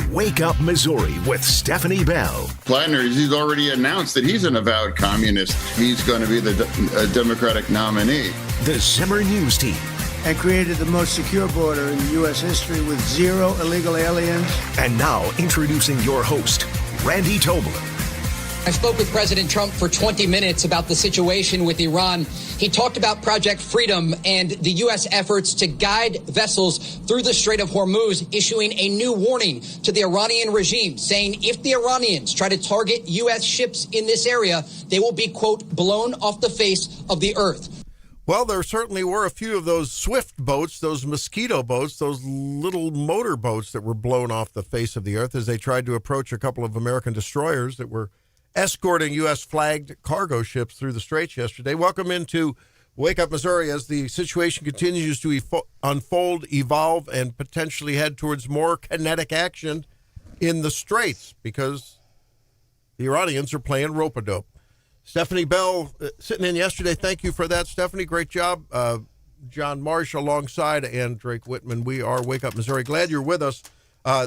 Wake Up Missouri with Stephanie Bell. Flanders, he's already announced that he's an avowed communist. He's going to be the Democratic nominee. The Zimmer News Team. And created the most secure border in U.S. history with 0 illegal aliens. And now introducing your host, Randy Tobler. I spoke with President Trump for 20 minutes about the situation with Iran. He talked about Project Freedom and the U.S. efforts to guide vessels through the Strait of Hormuz, issuing a new warning to the Iranian regime, saying if the Iranians try to target U.S. ships in this area, they will be, quote, blown off the face of the earth. Well, there certainly were a few of those swift boats, those mosquito boats, those little motor boats that were blown off the face of the earth as they tried to approach a couple of American destroyers that were escorting U.S.-flagged cargo ships through the straits yesterday. Welcome into Wake Up Missouri as the situation continues to unfold, evolve, and potentially head towards more kinetic action in the straits because the Iranians are playing rope-a-dope. Stephanie Bell sitting in yesterday. Thank you for that, Stephanie. Great job. John Marsh alongside and Drake Whitman. We are Wake Up Missouri. Glad you're with us.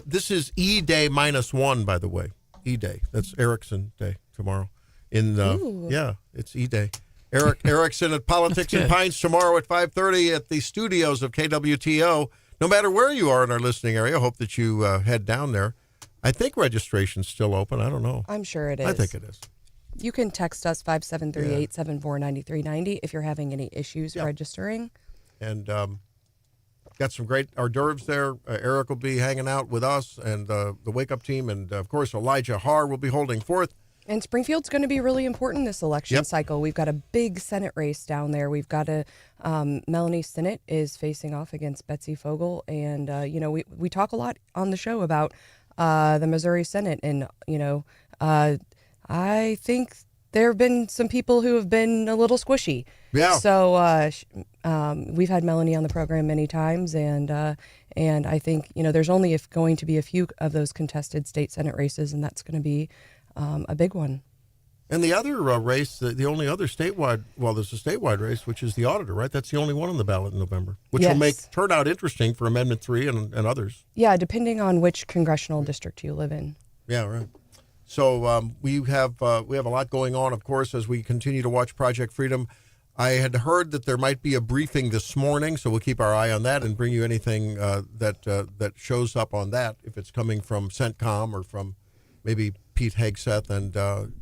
This is E-Day -1, by the way. E-Day. That's Erickson Day tomorrow. Yeah, it's E-Day. Erickson at Politics and Pints tomorrow at 5:30 at the studios of KWTO. No matter where you are in our listening area, hope that you head down there. I think registration's still open. I don't know. I'm sure it is. I think it is. You can text us 573-874-9390 if you're having any issues registering. And got some great hors d'oeuvres there. Eric will be hanging out with us and the Wake Up team. And, of course, Elijah Haar will be holding forth. And Springfield's going to be really important this election cycle. We've got a big Senate race down there. We've got Melanie Sinnott is facing off against Betsy Fogel. And, we talk a lot on the show about the Missouri Senate. And, I think there have been some people who have been a little squishy. Yeah. So we've had Melanie on the program many times, and I think there's only going to be a few of those contested state Senate races, and that's going to be a big one. And the other race, the only other statewide, there's a statewide race, which is the auditor, right? That's the only one on the ballot in November, which will turn out interesting for Amendment 3 and others. Yeah, depending on which congressional district you live in. Yeah, right. So we have a lot going on, of course, as we continue to watch Project Freedom. I had heard that there might be a briefing this morning, so we'll keep our eye on that and bring you anything that shows up on that, if it's coming from CENTCOM or from maybe Pete Hegseth and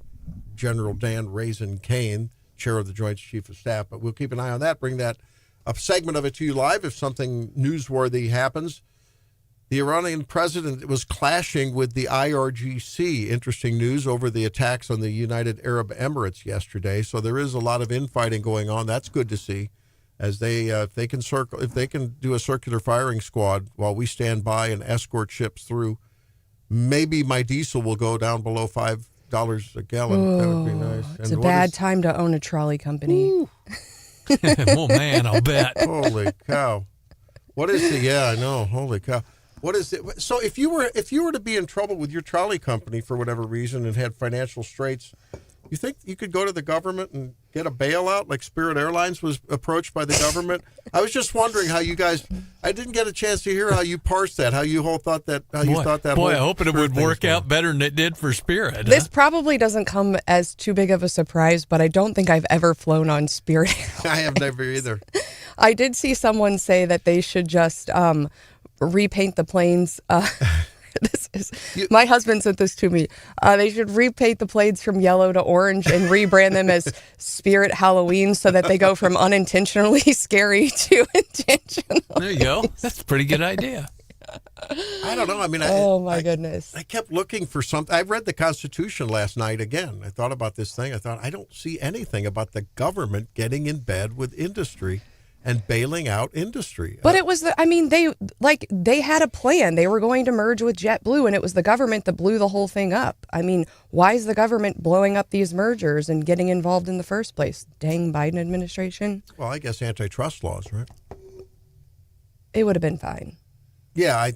General Dan Raisin Kane, chair of the Joint Chief of Staff. But we'll keep an eye on that, bring a segment of it to you live if something newsworthy happens. The Iranian president was clashing with the IRGC. Interesting news over the attacks on the United Arab Emirates yesterday. So there is a lot of infighting going on. That's good to see, as if they can do a circular firing squad while we stand by and escort ships through. Maybe my diesel will go down below $5 a gallon. Oh, that would be nice. It's a bad time to own a trolley company. Oh man, I'll bet. Holy cow! What is the? Yeah, I know. Holy cow! What is it? So if you were to be in trouble with your trolley company for whatever reason and had financial straits, you think you could go to the government and get a bailout like Spirit Airlines was approached by the government? I was just wondering how you guys. I didn't get a chance to hear how you parsed that. How you all thought that. How you thought that. Boy, I hope it would work out better than it did for Spirit. This probably doesn't come as too big of a surprise, but I don't think I've ever flown on Spirit Airlines. I have never either. I did see someone say that they should just repaint the planes. My husband sent this to me. They should repaint the planes from yellow to orange and rebrand them as Spirit Halloween so that they go from unintentionally scary to intentional. There you go. That's a pretty good idea. I don't know. I mean, my goodness. I kept looking for something. I read the Constitution last night again. I thought about this thing. I thought, I don't see anything about the government getting in bed with industry and bailing out industry. But it was they had a plan. They were going to merge with JetBlue, and it was the government that blew the whole thing up. I mean, why is the government blowing up these mergers and getting involved in the first place? Dang Biden administration. Well, I guess antitrust laws, right? It would have been fine. Yeah, I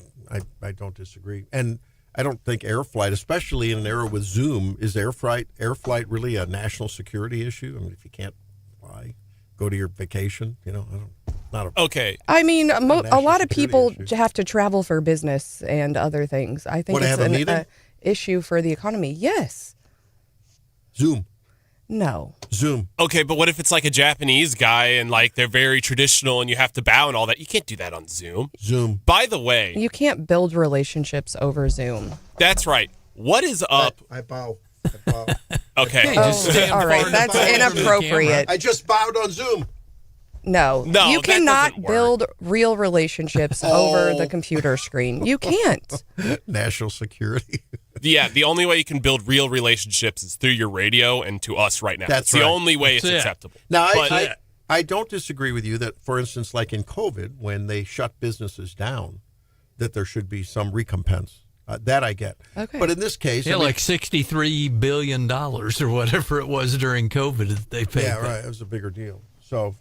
don't disagree. And I don't think air flight, especially in an era with Zoom, is air flight really a national security issue? I mean, if you can't fly, go to your vacation, I don't. Okay. I mean, a lot of people issue. have to travel for business and other things. I think Want to it's have a meeting? an issue for the economy. Yes. Zoom. No. Zoom. Okay, but what if it's like a Japanese guy and like they're very traditional and you have to bow and all that? You can't do that on Zoom. Zoom. By the way, You can't build relationships over Zoom. that's right. What is up? I bow. I bow. Okay. Just stand all far right, enough that's away from the inappropriate. I just bowed on Zoom. No, No, you that cannot doesn't work. build real relationships over the computer screen. You can't. National security. Yeah, the only way you can build real relationships is through your radio and to us right now. That's the right. only way That's it's it. acceptable. Now, But- I don't disagree with you that, for instance, like in COVID, when they shut businesses down, that there should be some recompense. That I get. Okay. But in this case, Yeah, I mean, like $63 billion or whatever it was during COVID that they paid. yeah, them. right. It was a bigger deal. So,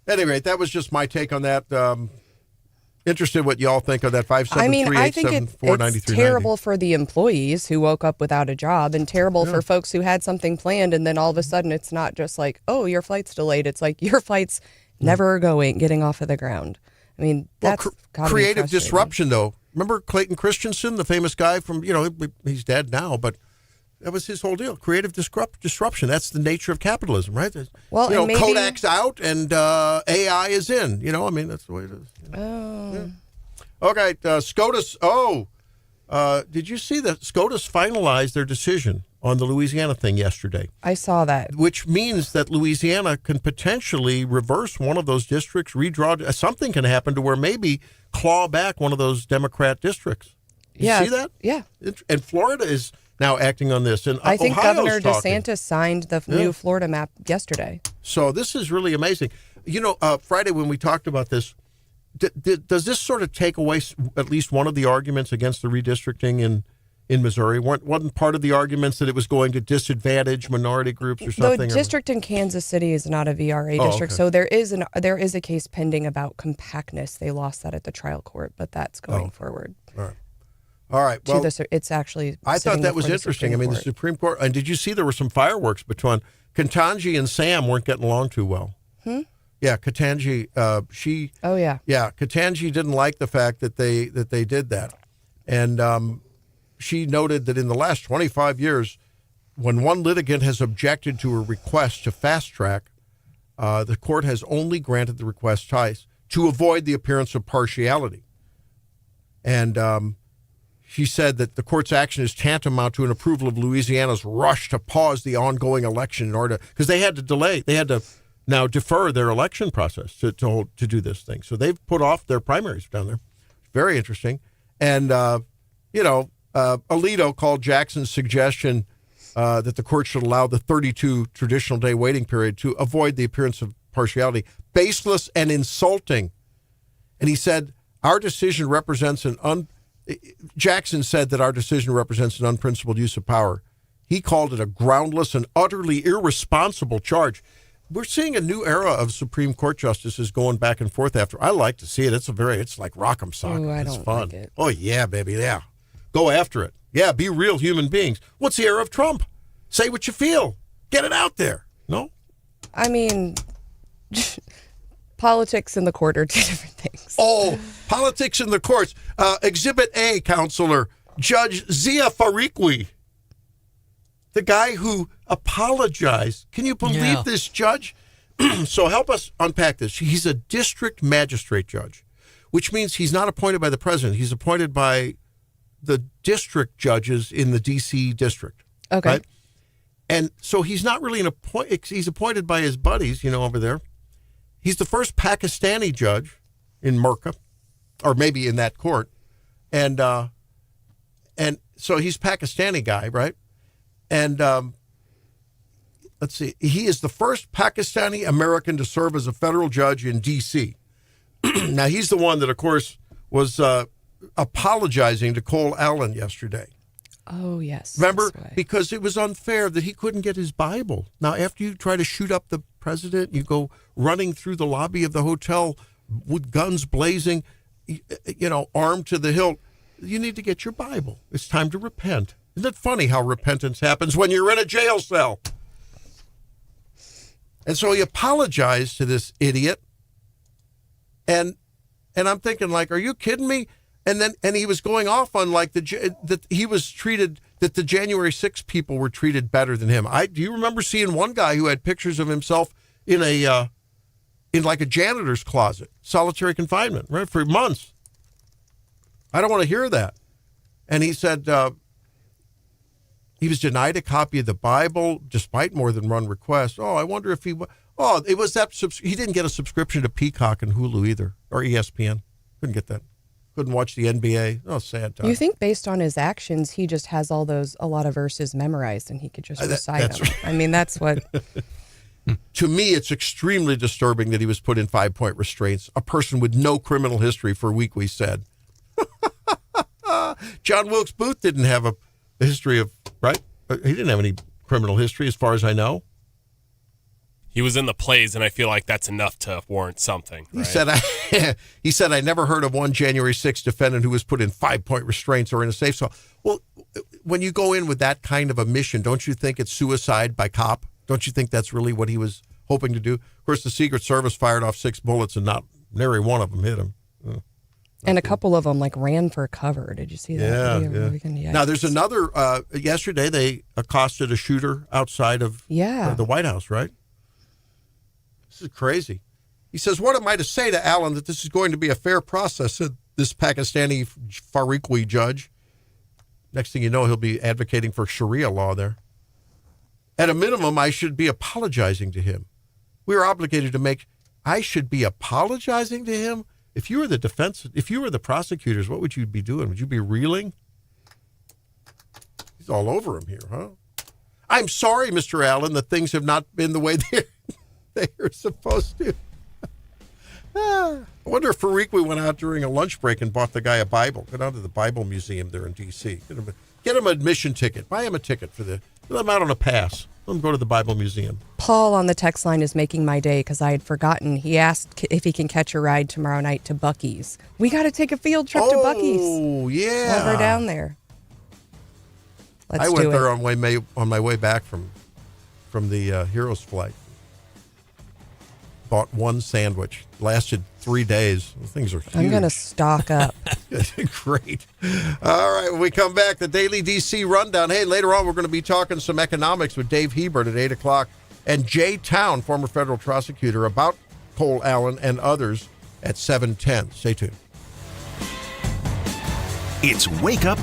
at any rate, that was just my take on that. Interested what y'all think of that 573 I think it's terrible for the employees who woke up without a job, and terrible for folks who had something planned, and then all of a sudden it's not just like, oh, your flight's delayed. It's like your flight's never getting off of the ground. I mean, that's gotta be creative frustrating. disruption, though. Remember Clayton Christensen, the famous guy from, he's dead now, but that was his whole deal. Creative disruption. That's the nature of capitalism, right? Well, and maybe- Kodak's out and AI is in. That's the way it is. Oh. Yeah. Okay, SCOTUS. Did you see that SCOTUS finalized their decision on the Louisiana thing yesterday? I saw that. Which means that Louisiana can potentially reverse one of those districts, redraw. Something can happen to where maybe claw back one of those Democrat districts. You see that? Yeah. And Florida is now acting on this. And I think Ohio's Governor talking. DeSantis signed the new Florida map yesterday. So this is really amazing. Friday when we talked about this, does this sort of take away at least one of the arguments against the redistricting in Missouri? Wasn't part of the arguments that it was going to disadvantage minority groups or something? The district in Kansas City is not a VRA district, okay. so there is a case pending about compactness. They lost that at the trial court, but that's going forward. All right. Well, it's actually. I thought sitting that was before the interesting. Supreme I mean, the Court. Supreme Court. And did you see there were some fireworks between Ketanji and Sam weren't getting along too well? Yeah, Ketanji. Oh yeah. Yeah, Ketanji didn't like the fact that they did that, and she noted that in the last 25 years, when one litigant has objected to a request to fast track, the court has only granted the request twice to avoid the appearance of partiality. And she said that the court's action is tantamount to an approval of Louisiana's rush to pause the ongoing election in order, because they had to delay. They had to now defer their election process to do this thing. So they've put off their primaries down there. Very interesting. And, Alito called Jackson's suggestion that the court should allow the 32 traditional day waiting period to avoid the appearance of partiality baseless and insulting. And he said, Jackson said that our decision represents an unprincipled use of power. He called it a groundless and utterly irresponsible charge. We're seeing a new era of Supreme Court justices going back and forth after. I like to see it. It's like rock'em sock'em. Ooh, I It's don't fun. like it. Oh, yeah, baby, yeah. Go after it. Yeah, be real human beings. What's the era of Trump? Say what you feel. Get it out there. No? I mean, politics and the court are two different things. Oh, politics in the courts. Exhibit A, counselor, Judge Zia Fariqui, the guy who apologized. Can you believe this judge? So help us unpack this. He's a district magistrate judge, which means he's not appointed by the president. He's appointed by the district judges in the D.C. district. Okay. Right? And so he's not really he's appointed by his buddies, over there. He's the first Pakistani judge in Merca, or maybe in that court. And so he's Pakistani guy, right? And let's see, he is the first Pakistani American to serve as a federal judge in D.C. Now, he's the one that, of course, was apologizing to Cole Allen yesterday. Oh, yes. Remember? That's right. Because it was unfair that he couldn't get his Bible. Now, after you try to shoot up the president, you go running through the lobby of the hotel with guns blazing, armed to the hilt. You need to get your Bible. It's time to repent. Isn't it funny how repentance happens when you're in a jail cell? And so he apologized to this idiot. And I'm thinking, like, are you kidding me? And he was going off on like that he was treated, that the January 6th people were treated better than him. Do you remember seeing one guy who had pictures of himself in like a janitor's closet, solitary confinement, right, for months? I don't want to hear that. And he said he was denied a copy of the Bible despite more than one request. Oh, I wonder if it was that he didn't get a subscription to Peacock and Hulu either, or ESPN. Couldn't get that. Couldn't watch the NBA. Oh, sad time. You think based on his actions, he just has a lot of verses memorized and he could just recite them. Right. I mean, that's what. To me, it's extremely disturbing that he was put in 5-point restraints. A person with no criminal history for a week, we said. John Wilkes Booth didn't have a history of, right? He didn't have any criminal history as far as I know. He was in the plays, and I feel like that's enough to warrant something. Right? He said, I never heard of one January 6th defendant who was put in 5-point restraints or in a safe cell. Well, when you go in with that kind of a mission, don't you think it's suicide by cop? Don't you think that's really what he was hoping to do? Of course, the Secret Service fired off 6 bullets and not nary one of them hit him. And a couple of them like ran for cover. Did you see that? Yeah. Now, there's another, yesterday they accosted a shooter outside of the White House, right? This is crazy. He says, what am I to say to Allen that this is going to be a fair process, said this Pakistani Fariqui judge. Next thing you know, he'll be advocating for Sharia law there. At a minimum, I should be apologizing to him. We are obligated to make, I should be apologizing to him? If you were the defense, if you were the prosecutors, what would you be doing? Would you be reeling? He's all over him here, huh? I'm sorry, Mr. Allen, that things have not been the way they're supposed to. I wonder if Fariqui went out during a lunch break and bought the guy a Bible. Go down to the Bible Museum there in D.C. Get him an admission ticket. Buy him a ticket let him out on a pass. Let him go to the Bible Museum. Paul on the text line is making my day because I had forgotten. He asked if he can catch a ride tomorrow night to Buc-ee's. We got to take a field trip to Buc-ee's. Oh, yeah. While we're down there. I went there on my way back from the Heroes flight. Bought one sandwich. Lasted 3 days. Those things are huge. I'm going to stock up. Great. All right, when we come back, the Daily DC Rundown. Hey, later on, we're going to be talking some economics with Dave Hebert at 8 o'clock. And Jay Town, former federal prosecutor, about Cole Allen and others at 7:10. Stay tuned. It's Wake Up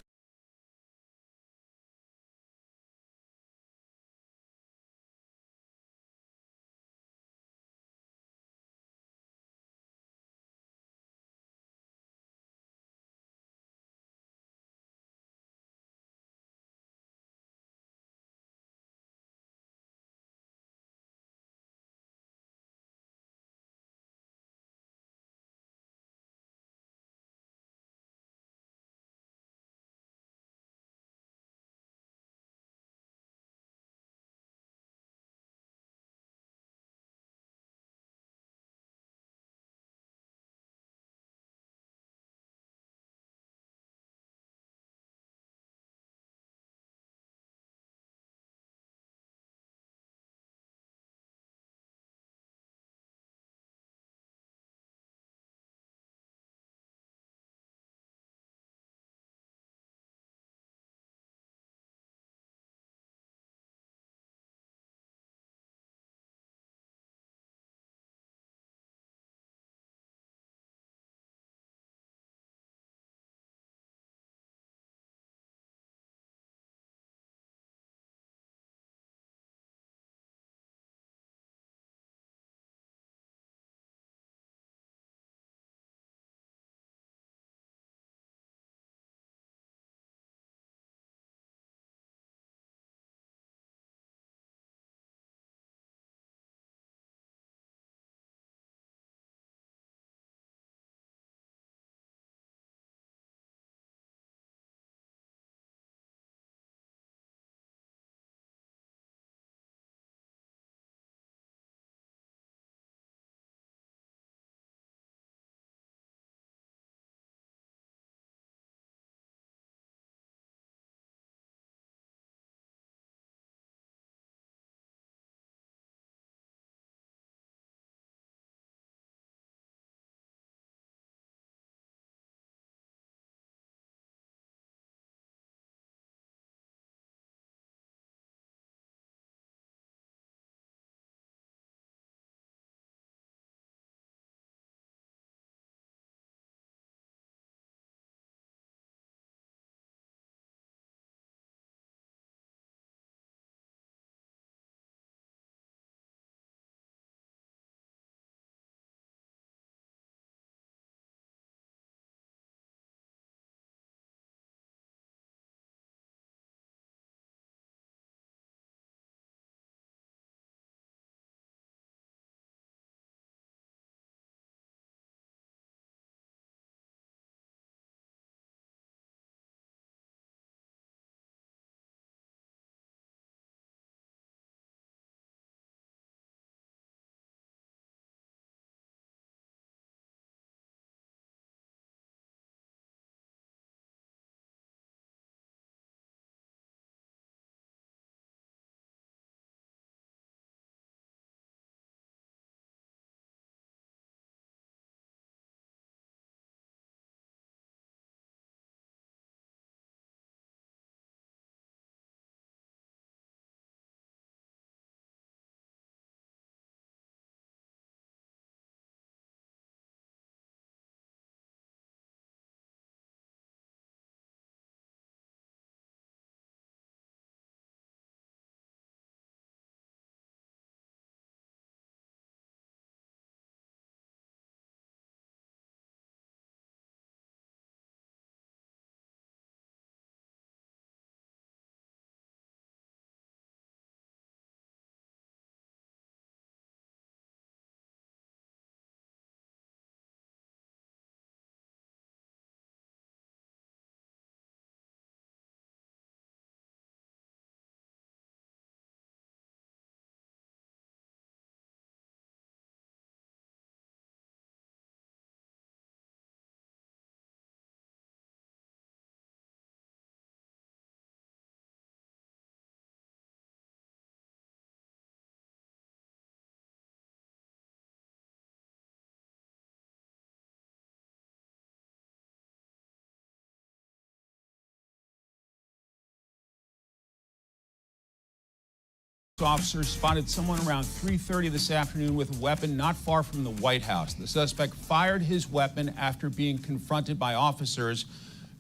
Officers spotted someone around 3:30 this afternoon with a weapon not far from the White House. The suspect fired his weapon after being confronted by officers.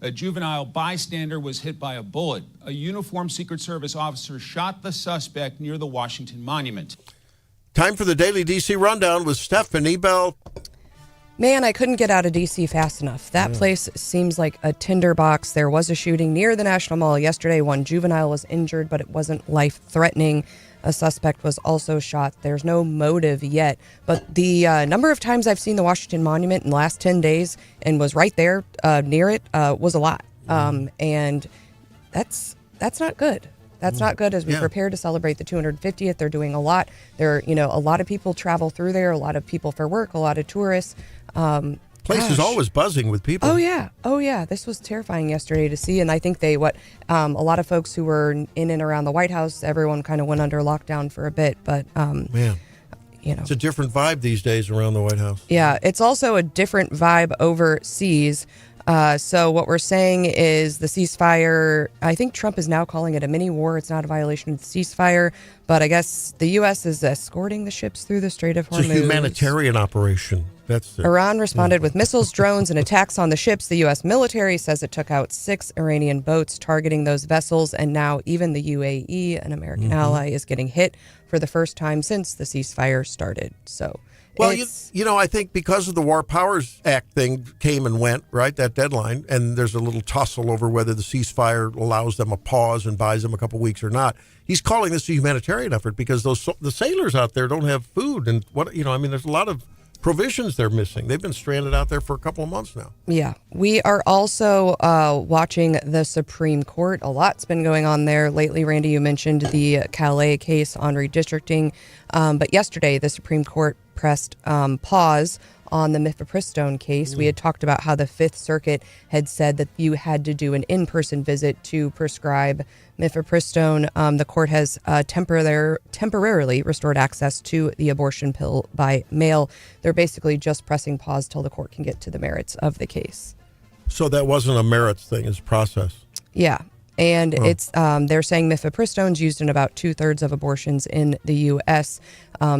A juvenile bystander was hit by a bullet. A uniformed Secret Service officer shot the suspect near the Washington Monument. Time for the Daily DC Rundown with Stephanie Bell. Man, I couldn't get out of D.C. fast enough. That place seems like a tinderbox. There was a shooting near the National Mall yesterday. One juvenile was injured, but it wasn't life-threatening. A suspect was also shot. There's no motive yet. But the number of times I've seen the Washington Monument in the last 10 days and was right there near it was a lot. And that's not good. That's not good as we prepare to celebrate the 250th. They're doing a lot. A lot of people travel through there, a lot of people for work, a lot of tourists. Place is always buzzing with people. Oh yeah. This was terrifying yesterday to see, and I think a lot of folks who were in and around the White House, everyone kind of went under lockdown for a bit, but it's a different vibe these days around the White House. Yeah, it's also a different vibe overseas. So what we're saying is the ceasefire, I think Trump is now calling it a mini war. It's not a violation of the ceasefire, but I guess the U.S. is escorting the ships through the Strait of Hormuz. It's a humanitarian operation. Iran responded with missiles, drones, and attacks on the ships. The U.S. military says it took out 6 Iranian boats targeting those vessels, and now even the UAE, an American ally, is getting hit for the first time since the ceasefire started. So, well, I think because of the War Powers Act thing came and went, right, that deadline, and there's a little tussle over whether the ceasefire allows them a pause and buys them a couple weeks or not. He's calling this a humanitarian effort because the sailors out there don't have food, and there's a lot of provisions they're missing. They've been stranded out there for a couple of months now. Yeah. We are also watching the Supreme Court. A lot's been going on there lately. Randy, you mentioned the Calais case on redistricting. But yesterday, the Supreme Court pressed pause on the mifepristone case. We had talked about how the Fifth Circuit had said that you had to do an in-person visit to prescribe mifepristone. The court has temporarily restored access to the abortion pill by mail. They're basically just pressing pause till the court can get to the merits of the case. So that wasn't a merits thing, it's process. Yeah. And it's they're saying mifepristone is used in about 2/3 of abortions in the U.S.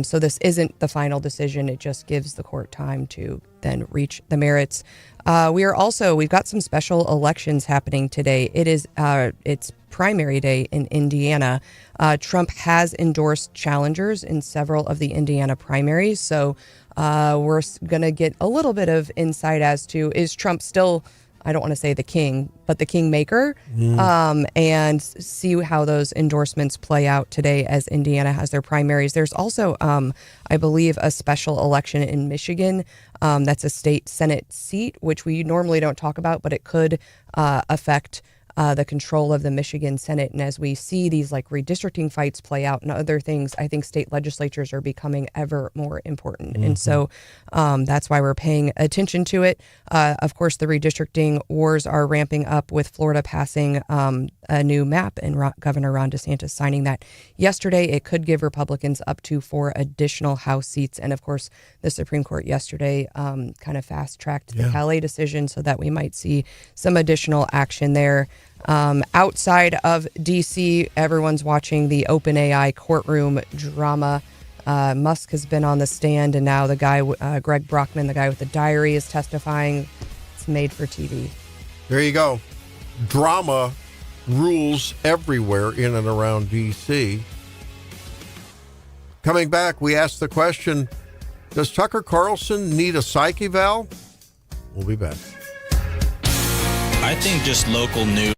So this isn't the final decision. It just gives the court time to then reach the merits. We've got some special elections happening today. It's primary day in Indiana. Trump has endorsed challengers in several of the Indiana primaries. So we're going to get a little bit of insight as to, is Trump still, I don't want to say the king, but the kingmaker, and see how those endorsements play out today as Indiana has their primaries. There's also, I believe, a special election in Michigan. That's a state Senate seat, which we normally don't talk about, but it could affect the control of the Michigan Senate. And as we see these redistricting fights play out and other things, I think state legislatures are becoming ever more important. And so that's why we're paying attention to it. Of course, the redistricting wars are ramping up with Florida passing a new map and Governor Ron DeSantis signing that yesterday. It could give Republicans up to 4 additional House seats. And of course, the Supreme Court yesterday kind of fast-tracked the Calais decision so that we might see some additional action there. Outside of D.C., everyone's watching the OpenAI courtroom drama. Musk has been on the stand, and now the guy, Greg Brockman, the guy with the diary, is testifying. It's made for TV. There you go. Drama rules everywhere in and around D.C. Coming back, we asked the question, does Tucker Carlson need a psych eval? We'll be back. I think just local news.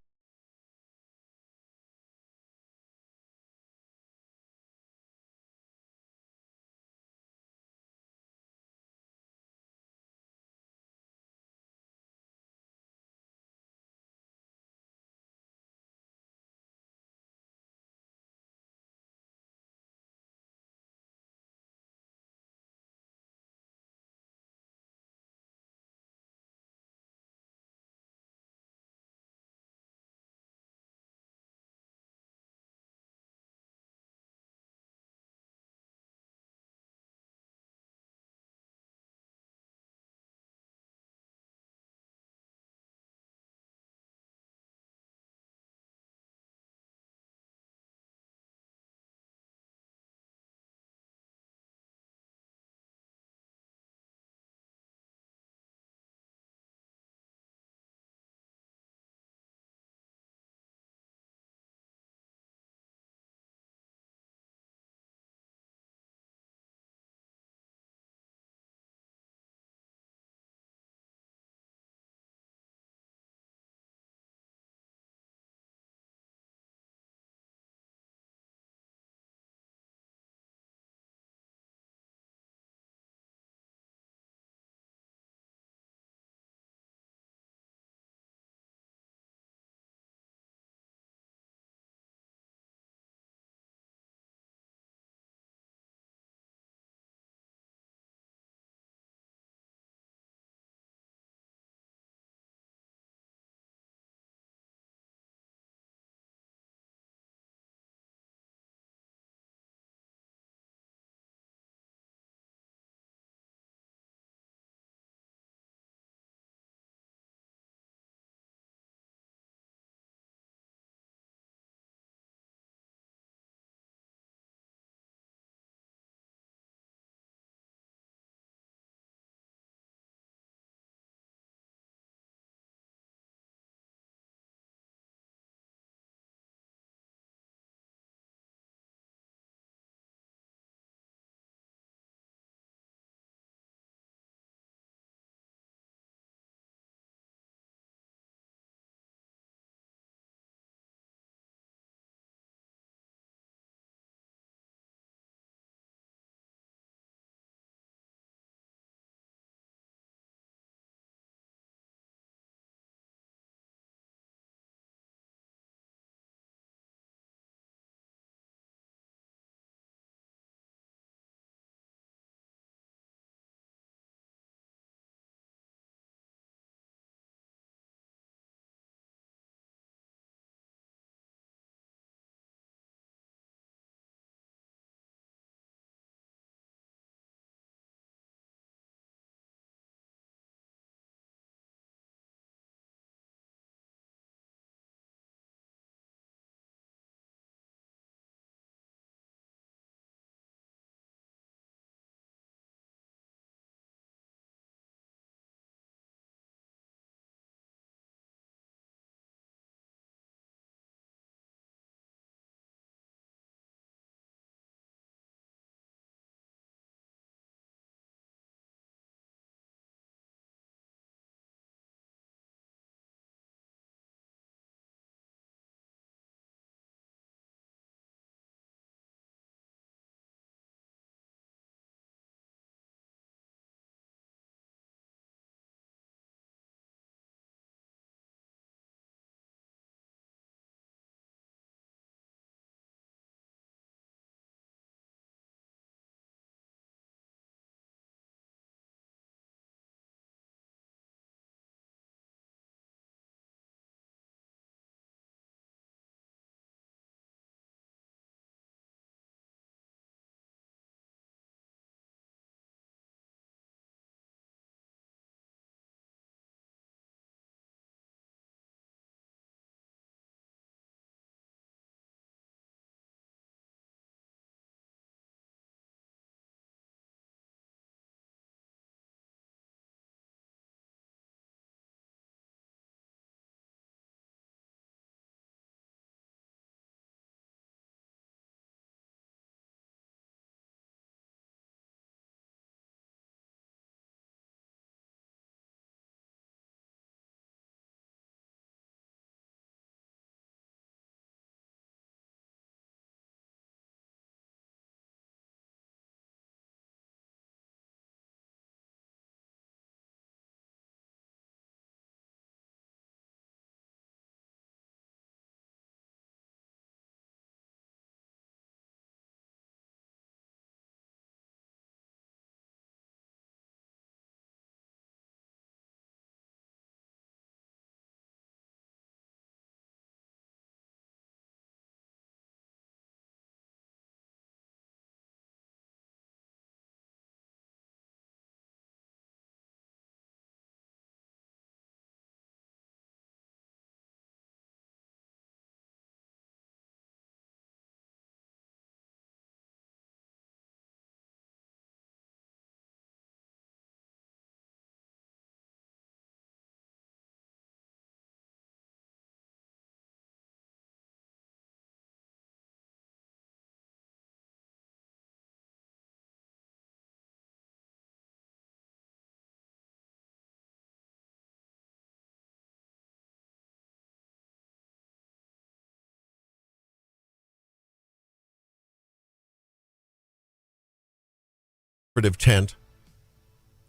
tent.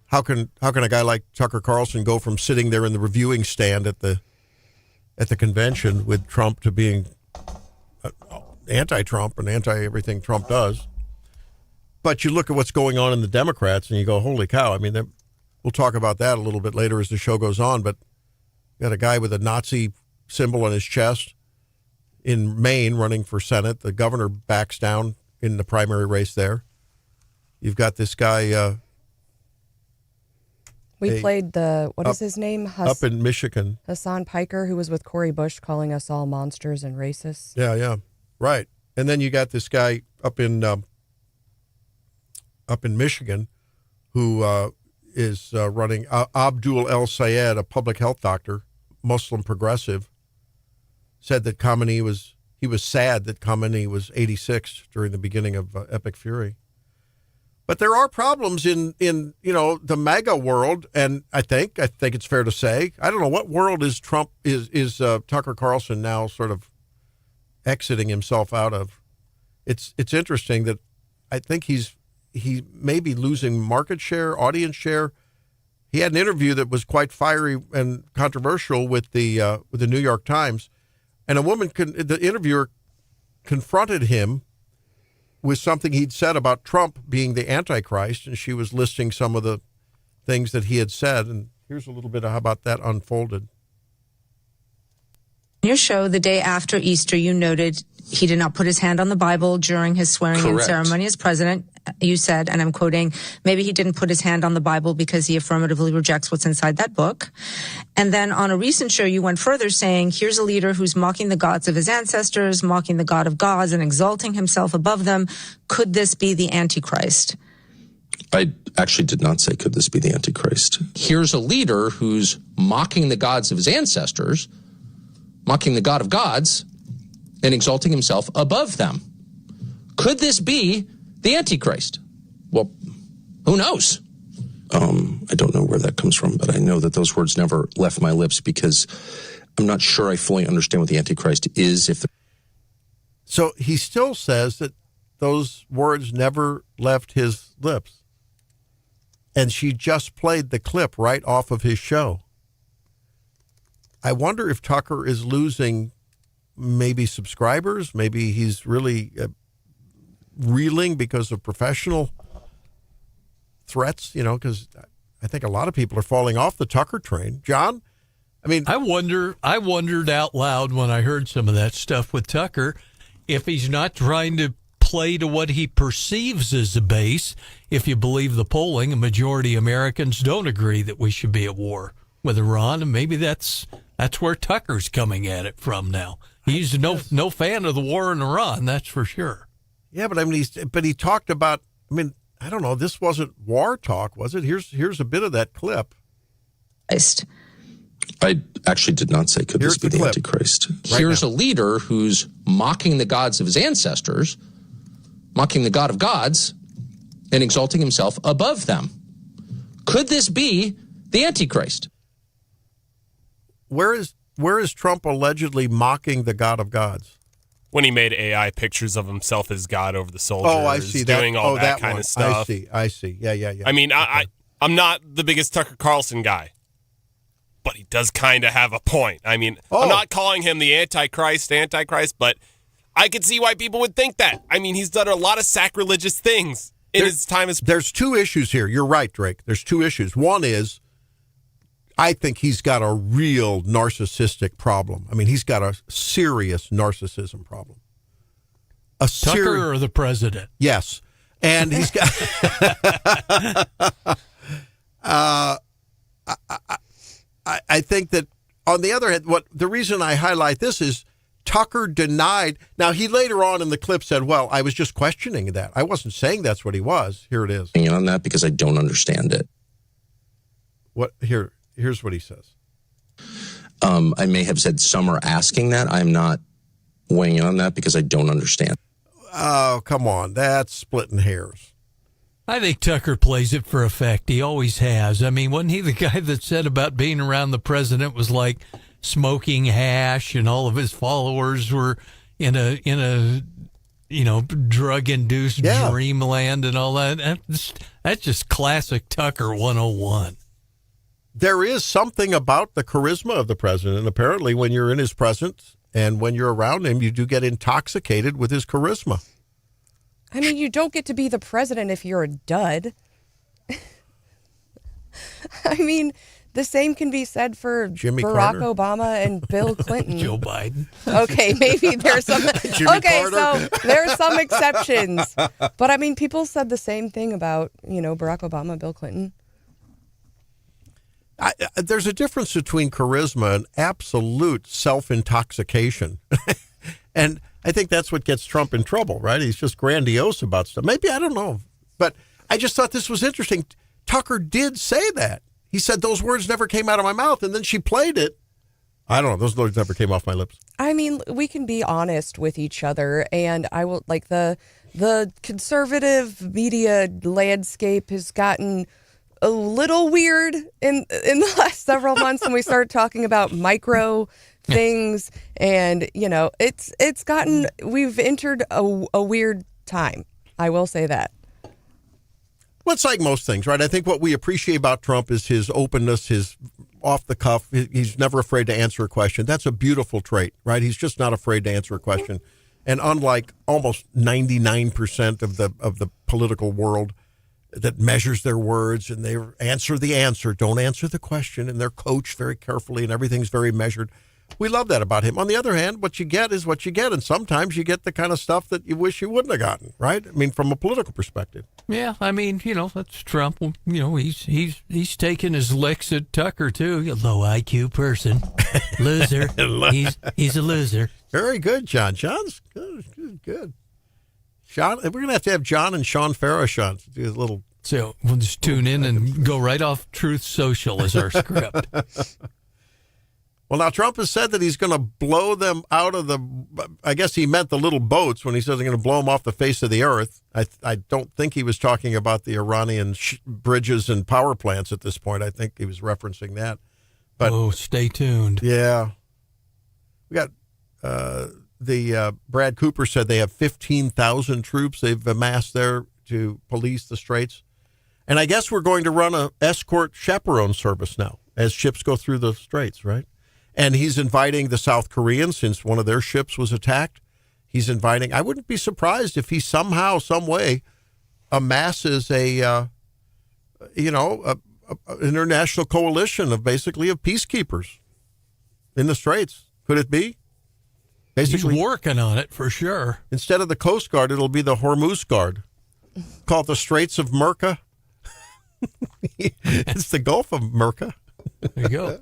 How can a guy like Tucker Carlson go from sitting there in the reviewing stand at the convention with Trump to being anti-Trump and anti-everything Trump does? But you look at what's going on in the Democrats and you go, holy cow. I mean, we'll talk about that a little bit later as the show goes on, but you got a guy with a Nazi symbol on his chest in Maine running for Senate. The governor backs down in the primary race there. You've got this guy. We played what is his name? Up in Michigan. Hassan Piker, who was with Cory Bush, calling us all monsters and racists. Yeah, right. And then you got this guy up in Michigan who is running, Abdul El Sayed, a public health doctor, Muslim progressive, said that he was sad that Khamenei was 86 during the beginning of Epic Fury. But there are problems in the MAGA world, and I think it's fair to say, I don't know what world is Tucker Carlson now sort of exiting himself out of. It's interesting that I think he may be losing market share, audience share. He had an interview that was quite fiery and controversial with the New York Times, and the interviewer confronted him with something he'd said about Trump being the Antichrist, and she was listing some of the things that he had said. And here's a little bit of how about that unfolded. In your show, the day after Easter, you noted he did not put his hand on the Bible during his swearing-in ceremony as president. You said, and I'm quoting, maybe he didn't put his hand on the Bible because he affirmatively rejects what's inside that book. And then on a recent show, you went further saying, here's a leader who's mocking the gods of his ancestors, mocking the God of gods and exalting himself above them. Could this be the Antichrist? I actually did not say, could this be the Antichrist? Here's a leader who's mocking the gods of his ancestors, mocking the God of gods, and exalting himself above them. Could this be the Antichrist? Well, who knows? I don't know where that comes from, but I know that those words never left my lips because I'm not sure I fully understand what the Antichrist is. So he still says that those words never left his lips. And she just played the clip right off of his show. I wonder if Tucker is losing maybe subscribers. Maybe he's really reeling because of professional threats, because I think a lot of people are falling off the Tucker train. John? I mean, I wondered out loud when I heard some of that stuff with Tucker if he's not trying to play to what he perceives as a base. If you believe the polling, a majority of Americans don't agree that we should be at war with Iran, and maybe that's where Tucker's coming at it from now. He's no fan of the war in Iran, that's for sure. Yeah, but I mean, he talked about. I mean, I don't know. This wasn't war talk, was it? Here's a bit of that clip. I actually did not say, could this be the Antichrist? Here's a leader who's mocking the gods of his ancestors, mocking the God of gods, and exalting himself above them. Could this be the Antichrist? Where is Trump allegedly mocking the God of gods? When he made AI pictures of himself as God over the soldiers. Oh, I see. Doing all that kind one. of stuff. I see. Yeah. I mean, okay. I'm not the biggest Tucker Carlson guy, but he does kind of have a point. I mean, I'm not calling him the Antichrist, but I could see why people would think that. I mean, he's done a lot of sacrilegious things in his time as... There's two issues here. You're right, Drake. There's two issues. One is, I think he's got a real narcissistic problem. I mean, he's got a serious narcissism problem. Tucker or the president? Yes. And he's got... I think that, on the other hand, the reason I highlight this is Tucker denied. Now, he later on in the clip said, well, I was just questioning that. I wasn't saying that's what he was. Here it is. On that because I don't understand it. Here's what he says. I may have said some are asking that. I'm not weighing in on that because I don't understand. Oh, come on. That's splitting hairs. I think Tucker plays it for effect. He always has. I mean, wasn't he the guy that said about being around the president was like smoking hash and all of his followers were in a drug-induced dreamland and all that. That's just classic Tucker 101. There is something about the charisma of the president. And apparently, when you're in his presence and when you're around him, you do get intoxicated with his charisma. I mean, you don't get to be the president if you're a dud. I mean, the same can be said for Jimmy Barack Carter. Obama and Bill Clinton. Joe Biden. Okay, maybe there's some. Okay, Carter. so there are some exceptions. But I mean, people said the same thing about, Barack Obama, Bill Clinton. There's a difference between charisma and absolute self-intoxication. And I think that's what gets Trump in trouble, right? He's just grandiose about stuff. Maybe, I don't know. But I just thought this was interesting. Tucker did say that. He said those words never came out of my mouth, and then she played it. I don't know. Those words never came off my lips. I mean, we can be honest with each other, and I will, like, the conservative media landscape has gotten a little weird in the last several months when we start talking about micro things, and we've entered a weird time. I will say that. Well, it's like most things, right? I think what we appreciate about Trump is his openness, his off the cuff. He's never afraid to answer a question. That's a beautiful trait, right? He's just not afraid to answer a question. And unlike almost 99% of the political world that measures their words and they answer the answer, don't answer the question, and they're coached very carefully and everything's very measured. We love that about him. On the other hand, what you get is what you get, and sometimes you get the kind of stuff that you wish you wouldn't have gotten, right? I mean, from a political perspective. Yeah, I mean, that's Trump. He's taking his licks at Tucker too. Low IQ person, loser. He's a loser. Very good, John. John's good. Sean, we're gonna have John and Sean Farrah to do a little. So we'll just tune in and go right off Truth Social as our script. Well, now Trump has said that he's going to blow them out of I guess he meant the little boats when he says he's going to blow them off the face of the earth. I don't think he was talking about the Iranian bridges and power plants at this point. I think he was referencing that. But stay tuned. Yeah. We got Brad Cooper said they have 15,000 troops they've amassed there to police the straits. And I guess we're going to run a escort chaperone service now as ships go through the straits, right? And he's inviting the South Koreans, since one of their ships was attacked. He's inviting, I wouldn't be surprised if he somehow, some way amasses an international coalition of peacekeepers in the straits. Could it be? Basically, he's working on it for sure. Instead of the Coast Guard, it'll be the Hormuz Guard. Called the Straits of Merca. It's the Gulf of Merca. There you go.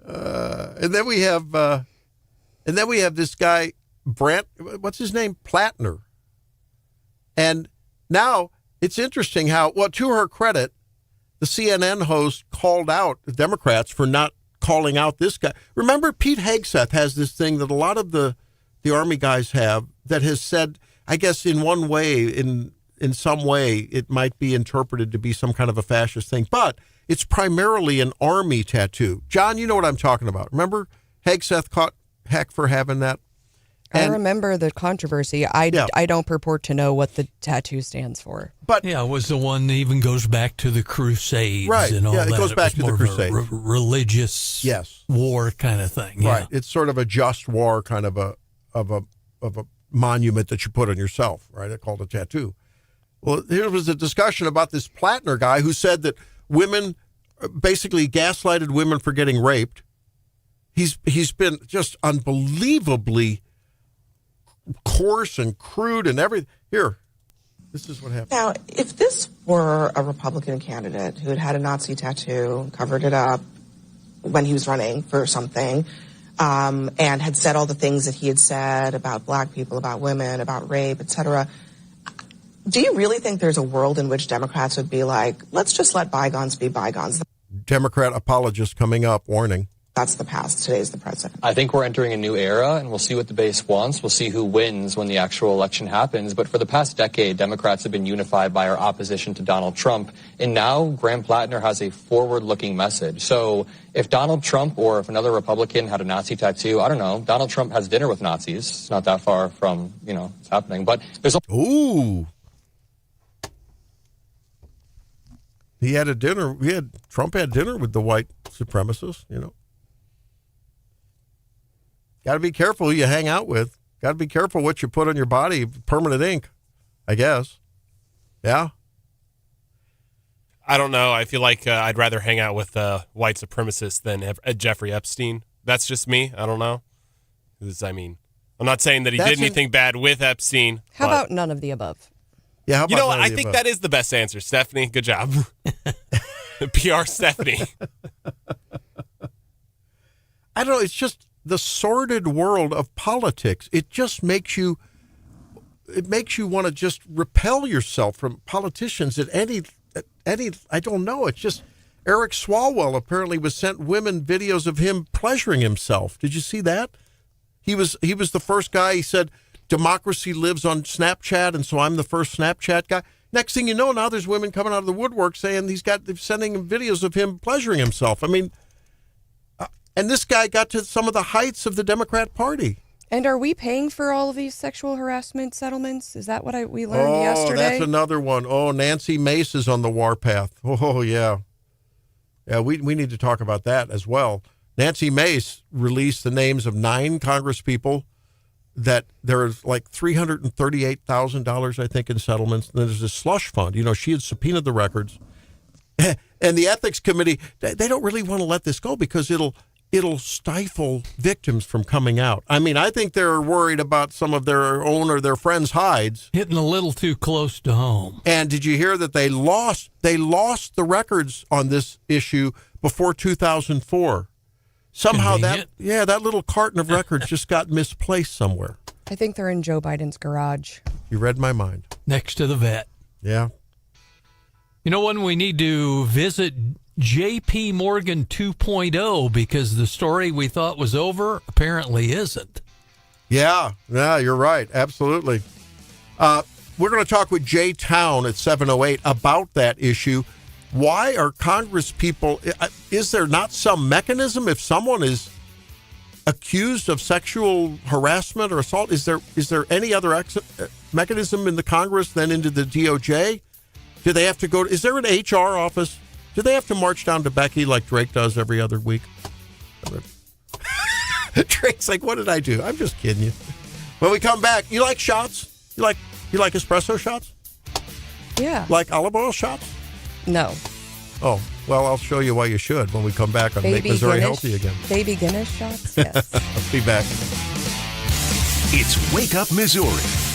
And then we have this guy, Brant, what's his name? Plattner. And now it's interesting how, to her credit, the CNN host called out the Democrats for not calling out this guy. Remember, Pete Hegseth has this thing that a lot of the Army guys have that has said, I guess in one way, in some way, it might be interpreted to be some kind of a fascist thing, but it's primarily an Army tattoo. John, you know what I'm talking about. Remember Hegseth caught heck for having that? I remember the controversy. I don't purport to know what the tattoo stands for. But it was the one that even goes back to the Crusades, right? And all that. It goes back to the Crusades, religious war kind of thing. Right. It's sort of a just war kind of a monument that you put on yourself, right? It's called a tattoo. Well, here was a discussion about this Plattner guy who said that women basically gaslighted women for getting raped. He's been just unbelievably coarse and crude and everything. Here, this is what happened. Now, if this were a Republican candidate who had a Nazi tattoo, covered it up when he was running for something, and had said all the things that he had said about black people, about women, about rape, etc., do you really think there's a world in which Democrats would be like, let's just let bygones be bygones? Democrat apologist coming up, warning. That's the past. Today's the present. I think we're entering a new era, and we'll see what the base wants. We'll see who wins when the actual election happens. But for the past decade, Democrats have been unified by our opposition to Donald Trump. And now Graham Plattner has a forward-looking message. So if Donald Trump or if another Republican had a Nazi tattoo, I don't know, Donald Trump has dinner with Nazis. It's not that far from, it's happening. But there's Ooh. Trump had dinner with the white supremacists, Got to be careful who you hang out with. Got to be careful what you put on your body. Permanent ink, I guess. Yeah. I don't know. I feel like I'd rather hang out with white supremacists than Jeffrey Epstein. That's just me. I don't know. I'm not saying that he did anything bad with Epstein. How about none of the above? Yeah, how about I think that is the best answer, Stephanie. Good job. PR Stephanie. I don't know. It's just the sordid world of politics. It just makes you want to just repel yourself from politicians at any, I don't know. It's just Eric Swalwell apparently was sent women videos of him pleasuring himself. Did you see that? He was the first guy. He said, democracy lives on Snapchat, and so I'm the first Snapchat guy. Next thing you know, now there's women coming out of the woodwork saying they're sending him videos of him pleasuring himself. And this guy got to some of the heights of the Democrat Party. And are we paying for all of these sexual harassment settlements? Is that what we learned yesterday? Oh, that's another one. Oh, Nancy Mace is on the warpath. Oh, yeah. Yeah, we need to talk about that as well. Nancy Mace released the names of 9 congresspeople that there's like $338,000, I think, in settlements. And there's this slush fund. She had subpoenaed the records. And the ethics committee, they don't really want to let this go because it'll stifle victims from coming out. I think they're worried about some of their own or their friends' hides. Hitting a little too close to home. And did you hear that they lost the records on this issue before 2004? Somehow that little carton of records just got misplaced somewhere. I think they're in Joe Biden's garage. You read my mind. Next to the vet. Yeah. When we need to visit J.P. Morgan 2.0 because the story we thought was over apparently isn't. Yeah, you're right. Absolutely. We're going to talk with Jay Town at 7:08 about that issue. Why are Congress people, is there not some mechanism if someone is accused of sexual harassment or assault? Is there any other mechanism in the Congress than into the DOJ? Do they have to go? Is there an HR office? Do they have to march down to Becky like Drake does every other week? Drake's like, what did I do? I'm just kidding you. When we come back, you like shots? You like espresso shots? Yeah. Like olive oil shots? No. Oh, well, I'll show you why you should when we come back on Make Missouri Healthy Again. Baby Guinness shots? Yes. I'll be back. It's Wake Up Missouri.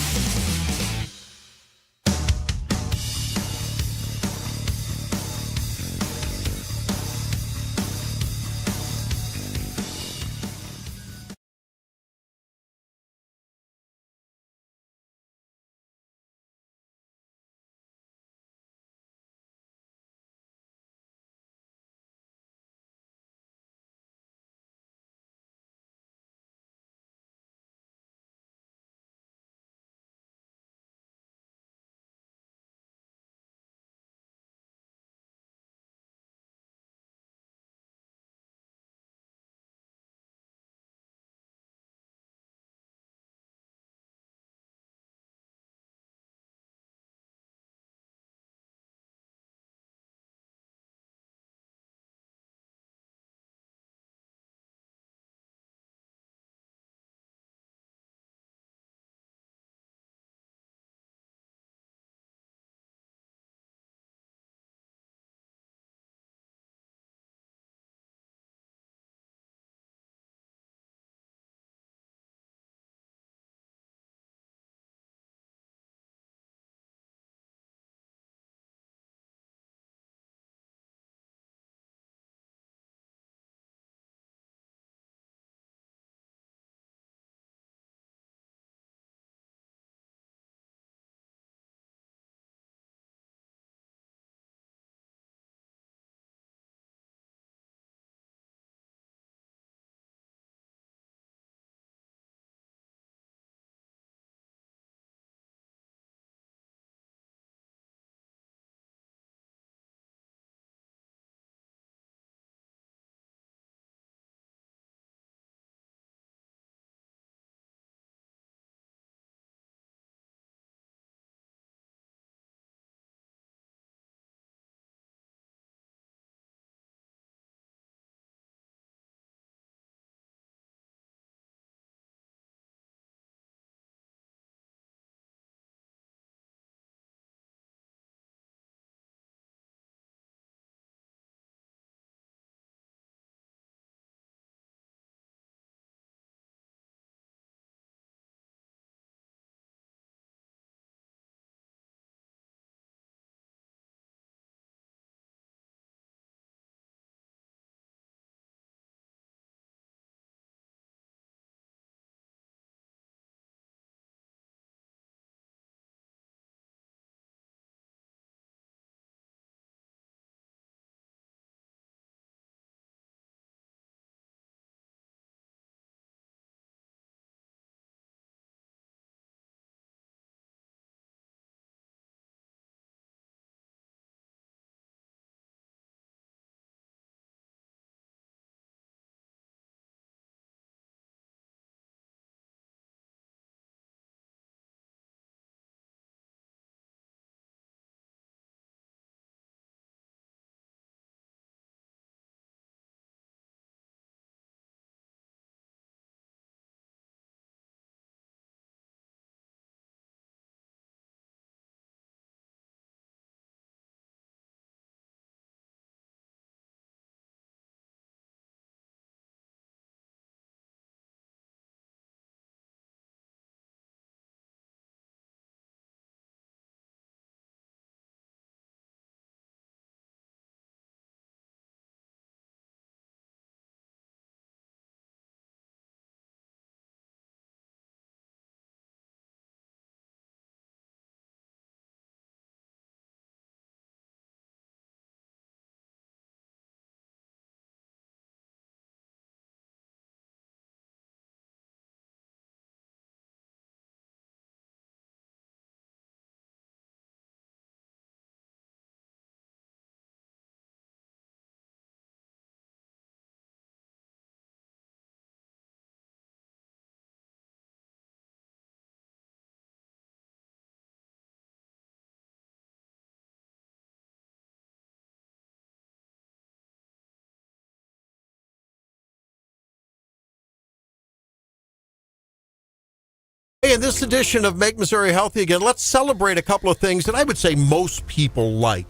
in this edition of Make Missouri Healthy Again, let's celebrate a couple of things that I would say most people like,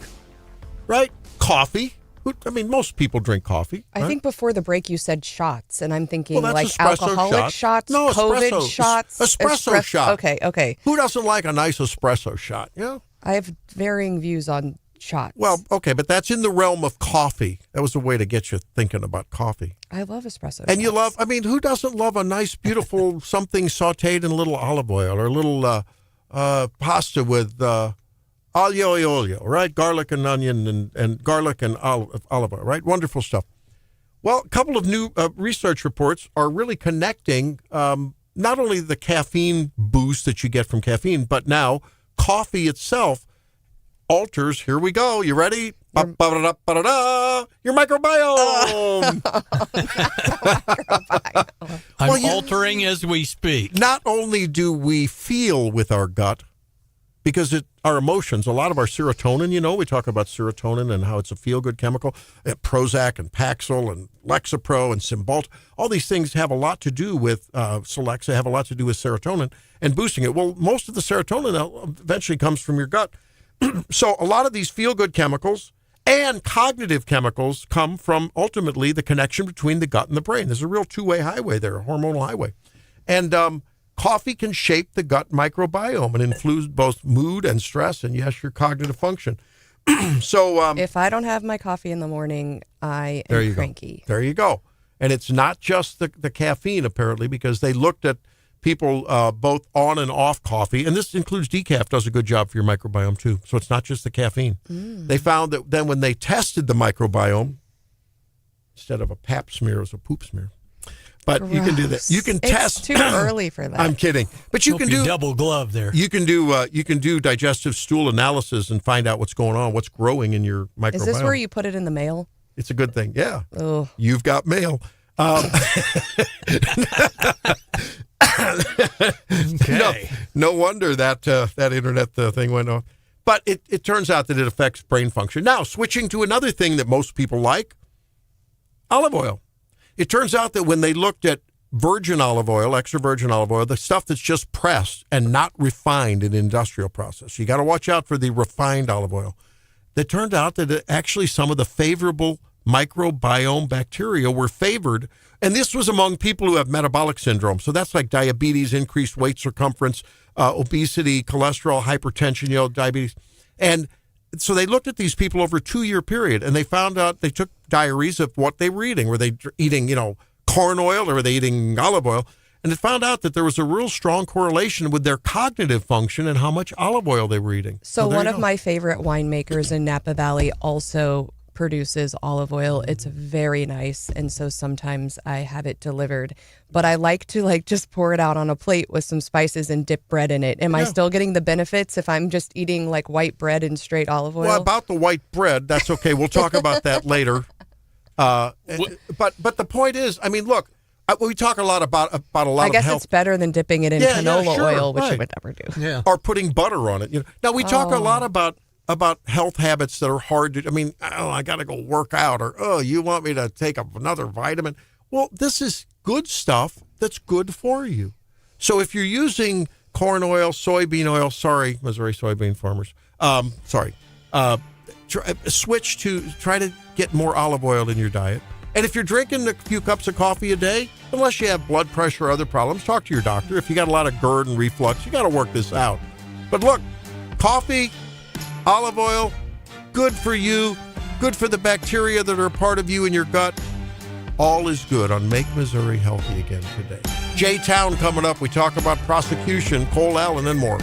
right? Coffee. Most people drink coffee. I think before the break you said shots, and I'm thinking Well, like espresso alcoholic shots, no, COVID espresso. shots. Espresso shot. Okay. Who doesn't like a nice espresso shot? Yeah. I have varying views on shots. Well, okay, but that's in the realm of coffee. That was a way to get you thinking about coffee. I love espresso And you shots. who doesn't love a nice, beautiful something sauteed in a little olive oil or a little pasta with olio, right? Garlic and onion and garlic and olive oil, right? Wonderful stuff. Well, a couple of new research reports are really connecting not only the caffeine boost that you get from caffeine, but now coffee itself alters, here we go, you ready? Your microbiome. I'm altering as we speak. Not only do we feel with our gut, because our emotions, a lot of our serotonin, we talk about serotonin and how it's a feel-good chemical. Prozac and Paxil and Lexapro and Cymbalta, all these things have a lot to do with Celexa, have a lot to do with serotonin and boosting it. Well, most of the serotonin eventually comes from your gut. So a lot of these feel-good chemicals and cognitive chemicals come from, ultimately, the connection between the gut and the brain. There's a real two-way highway there, a hormonal highway. And coffee can shape the gut microbiome and influence both mood and stress and, yes, your cognitive function. So if I don't have my coffee in the morning, I am cranky. There you go. And it's not just the caffeine, apparently, because they looked at people both on and off coffee, and this includes decaf, does a good job for your microbiome too. So it's not just the caffeine. They found that then when they tested the microbiome, instead of a pap smear, it was a poop smear. But you can do that. You can test. It's too early for that. I'm kidding. But you can do double glove there. You can do digestive stool analysis and find out what's going on, what's growing in your microbiome. Is this where you put it in the mail? It's a good thing. Yeah. Oh. You've got mail. Okay. No wonder that internet thing went off. But it turns out that it affects brain function. Now, switching to another thing that most people like, olive oil. It turns out that when they looked at virgin olive oil, extra virgin olive oil, the stuff that's just pressed and not refined in industrial process, you got to watch out for the refined olive oil. It turned out that actually some of the favorable microbiome bacteria were favored. And this was among people who have metabolic syndrome. So that's like diabetes, increased waist circumference, obesity, cholesterol, hypertension, diabetes. And so they looked at these people over a 2-year period, and they found out they took diaries of what they were eating. Were they eating, corn oil, or were they eating olive oil? And it found out that there was a real strong correlation with their cognitive function and how much olive oil they were eating. So one of my favorite winemakers in Napa Valley also produces olive oil. It's very nice, and so sometimes I have it delivered. But I like to just pour it out on a plate with some spices and dip bread in it. Am I still getting the benefits if I'm just eating white bread and straight olive oil? Well, about the white bread, that's okay. We'll talk about that later. But the point is, look, we talk a lot about a lot of health. I guess it's better than dipping it in canola oil, which I would never do. Yeah. Or putting butter on it. Now, we talk a lot about health habits that are hard to, I got to go work out, or, you want me to take another vitamin? Well, this is good stuff that's good for you. So if you're using corn oil, soybean oil, sorry, Missouri soybean farmers, try to get more olive oil in your diet. And if you're drinking a few cups of coffee a day, unless you have blood pressure or other problems, talk to your doctor. If you got a lot of GERD and reflux, you got to work this out. But look, coffee, olive oil, good for you, good for the bacteria that are part of you in your gut. All is good on Make Missouri Healthy Again today. J-Town coming up. We talk about prosecution, Cole Allen, and more.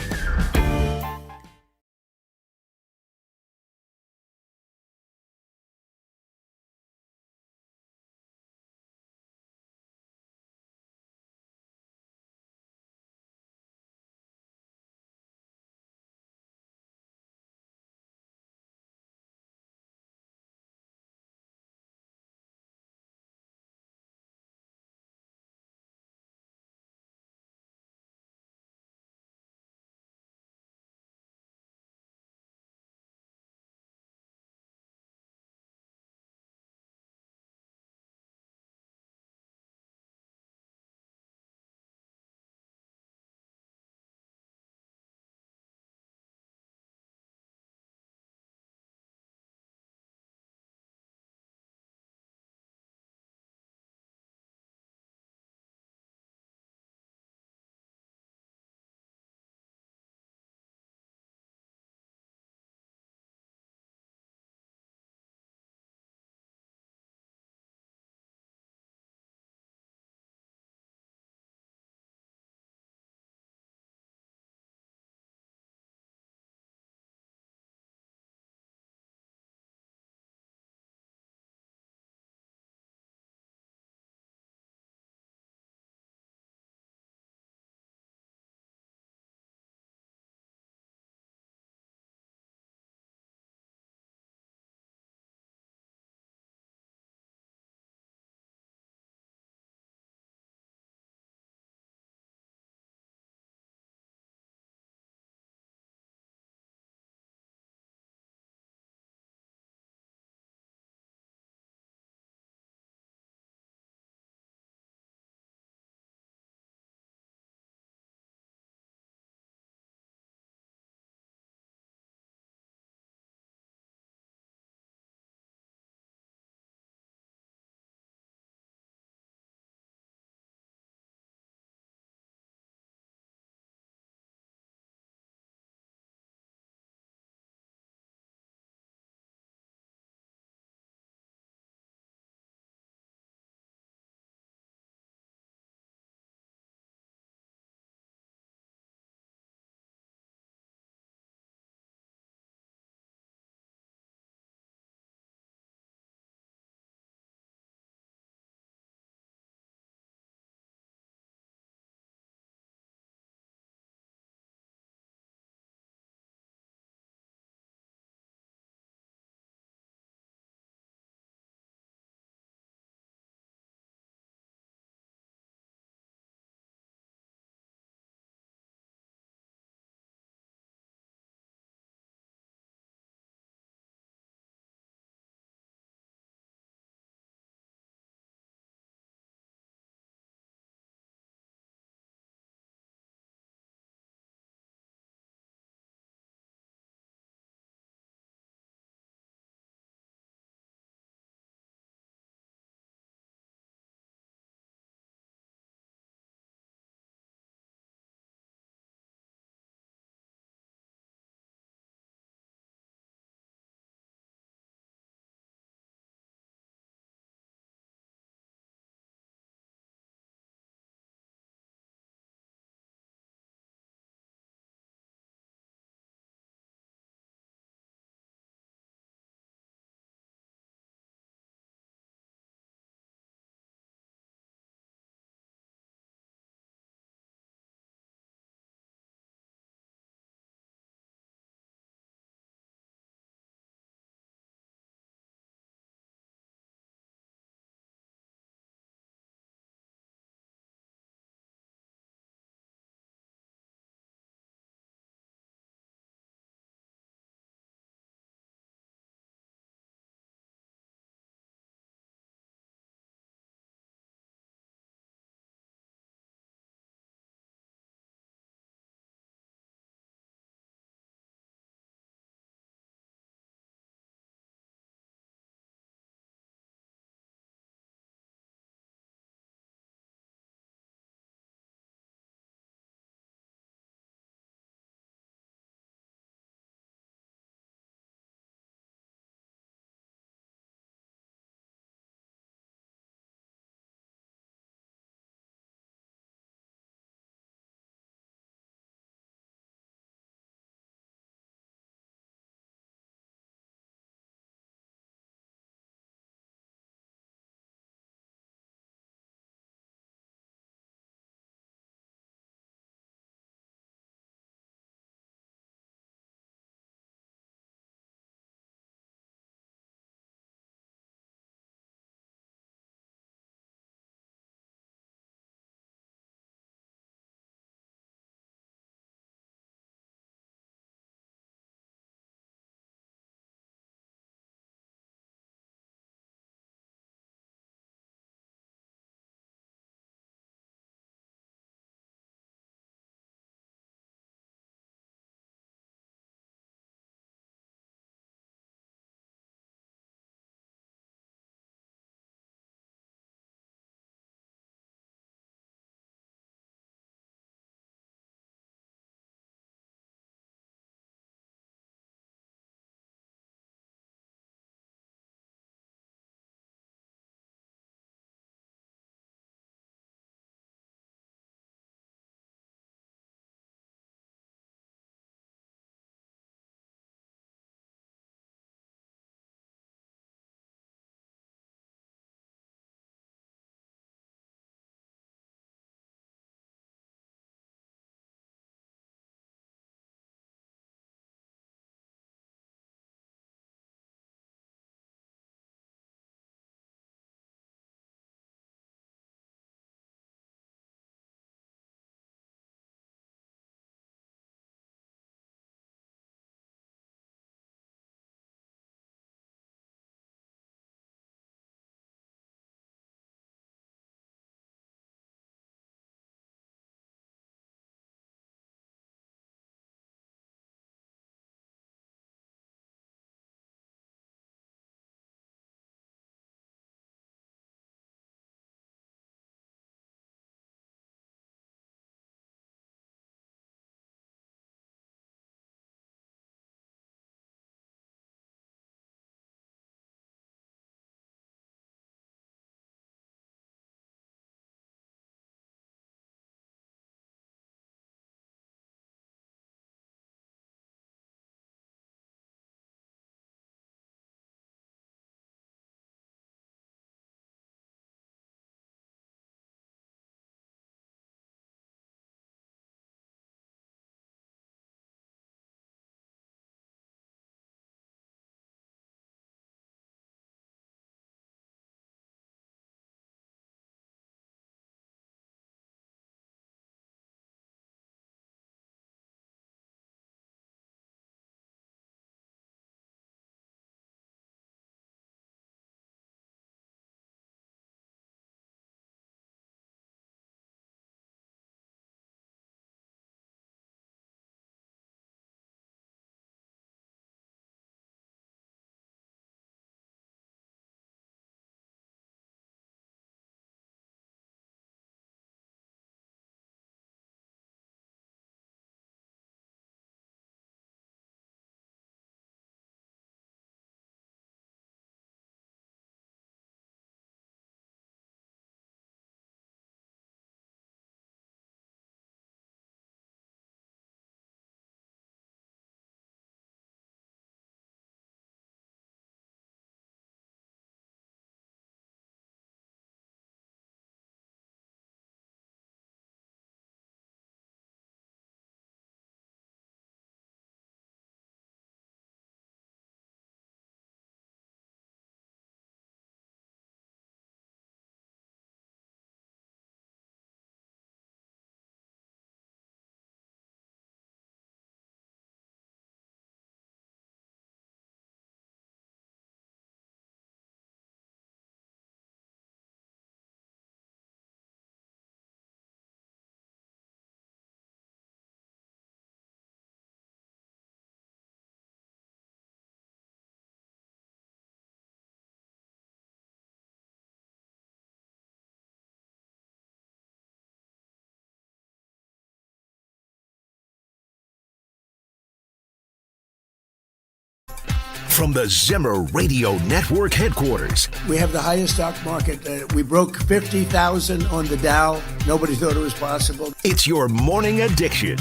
From the Zimmer Radio Network headquarters, We have the highest stock market. We broke 50,000 on the Dow. Nobody thought it was possible. it's your morning addiction.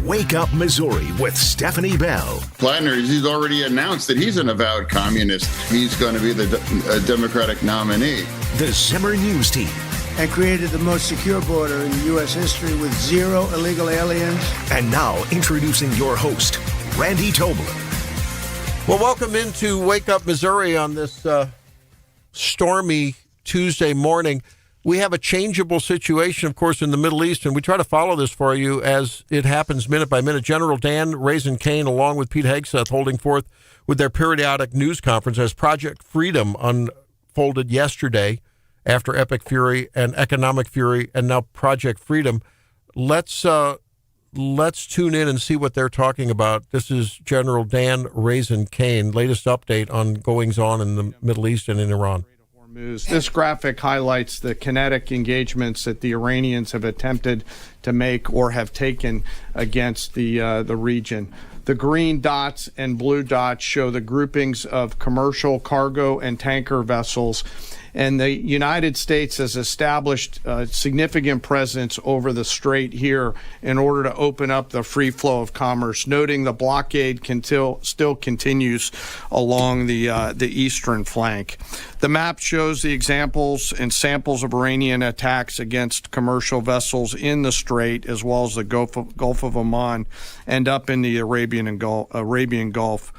Wake Up Missouri with Stephanie Bell. Plattner, he's already announced that he's an avowed communist. He's going to be the Democratic nominee. The Zimmer News Team. And created the most secure border in U.S. history with 0 illegal aliens. And now introducing your host, Randy Tobler. Well, welcome into Wake Up Missouri on this stormy Tuesday morning. We have a changeable situation, of course, in the Middle East, and we try to follow this for you as it happens minute by minute. General Dan Raisin-Kane, along with Pete Hegseth, holding forth with their periodic news conference as Project Freedom unfolded yesterday after Epic Fury and Economic Fury and now Project Freedom. Let's tune in and see what they're talking about. This is General Dan Raisin-Kane, latest update on goings-on in the Middle East and in Iran. This graphic highlights the kinetic engagements that the Iranians have attempted to make or have taken against the region. The green dots and blue dots show the groupings of commercial, cargo, and tanker vessels. And the United States has established a significant presence over the strait here in order to open up the free flow of commerce, noting the blockade still continues along the eastern flank. The map shows the examples and samples of Iranian attacks against commercial vessels in the strait, as well as the Gulf of Oman and up in the Arabian Gulf.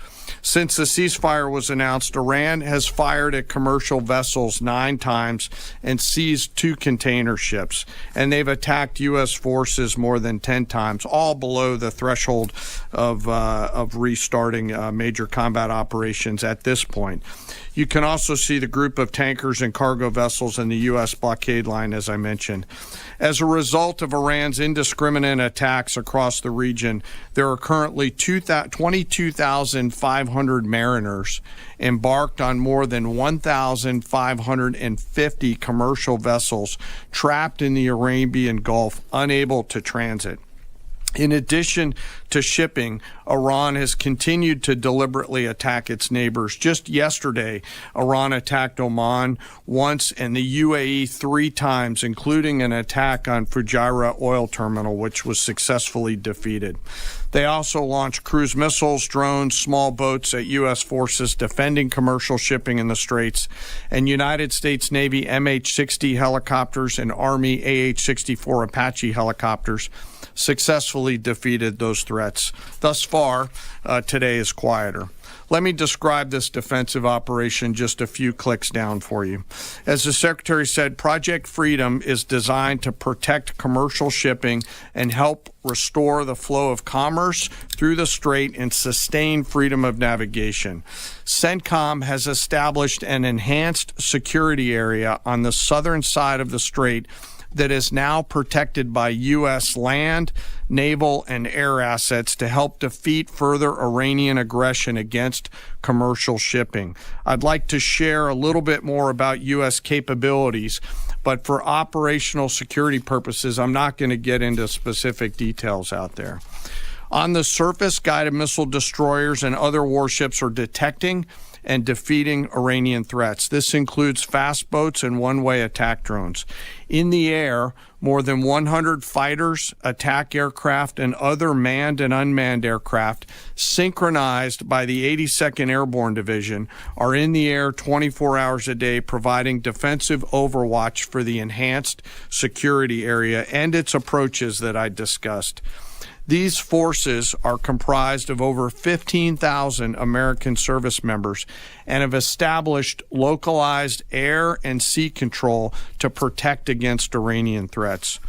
Since the ceasefire was announced, Iran has fired at commercial vessels 9 times and seized 2 container ships, and they've attacked U.S. forces more than 10 times, all below the threshold of restarting major combat operations at this point. You can also see the group of tankers and cargo vessels in the U.S. blockade line, as I mentioned. As a result of Iran's indiscriminate attacks across the region, there are currently 22,500 mariners embarked on more than 1,550 commercial vessels trapped in the Arabian Gulf, unable to transit. In addition to shipping, Iran has continued to deliberately attack its neighbors. Just yesterday, Iran attacked Oman once and the UAE 3 times, including an attack on Fujairah oil terminal, which was successfully defeated. They also launched cruise missiles, drones, small boats at U.S. forces defending commercial shipping in the Straits, and United States Navy MH-60 helicopters and Army AH-64 Apache helicopters successfully defeated those threats. Thus far, today is quieter. Let me describe this defensive operation just a few clicks down for you. As the Secretary said, Project Freedom is designed to protect commercial shipping and help restore the flow of commerce through the strait and sustain freedom of navigation. CENTCOM has established an enhanced security area on the southern side of the strait that is now protected by U.S. land, naval, and air assets to help defeat further Iranian aggression against commercial shipping. I'd like to share a little bit more about U.S. capabilities, but for operational security purposes, I'm not going to get into specific details out there. On the surface, guided missile destroyers and other warships are detecting and defeating Iranian threats. This includes fast boats and one-way attack drones. In the air, more than 100 fighters, attack aircraft, and other manned and unmanned aircraft synchronized by the 82nd Airborne Division are in the air 24 hours a day, providing defensive overwatch for the enhanced security area and its approaches that I discussed. These forces are comprised of over 15,000 American service members and have established localized air and sea control to protect against Iranian threats.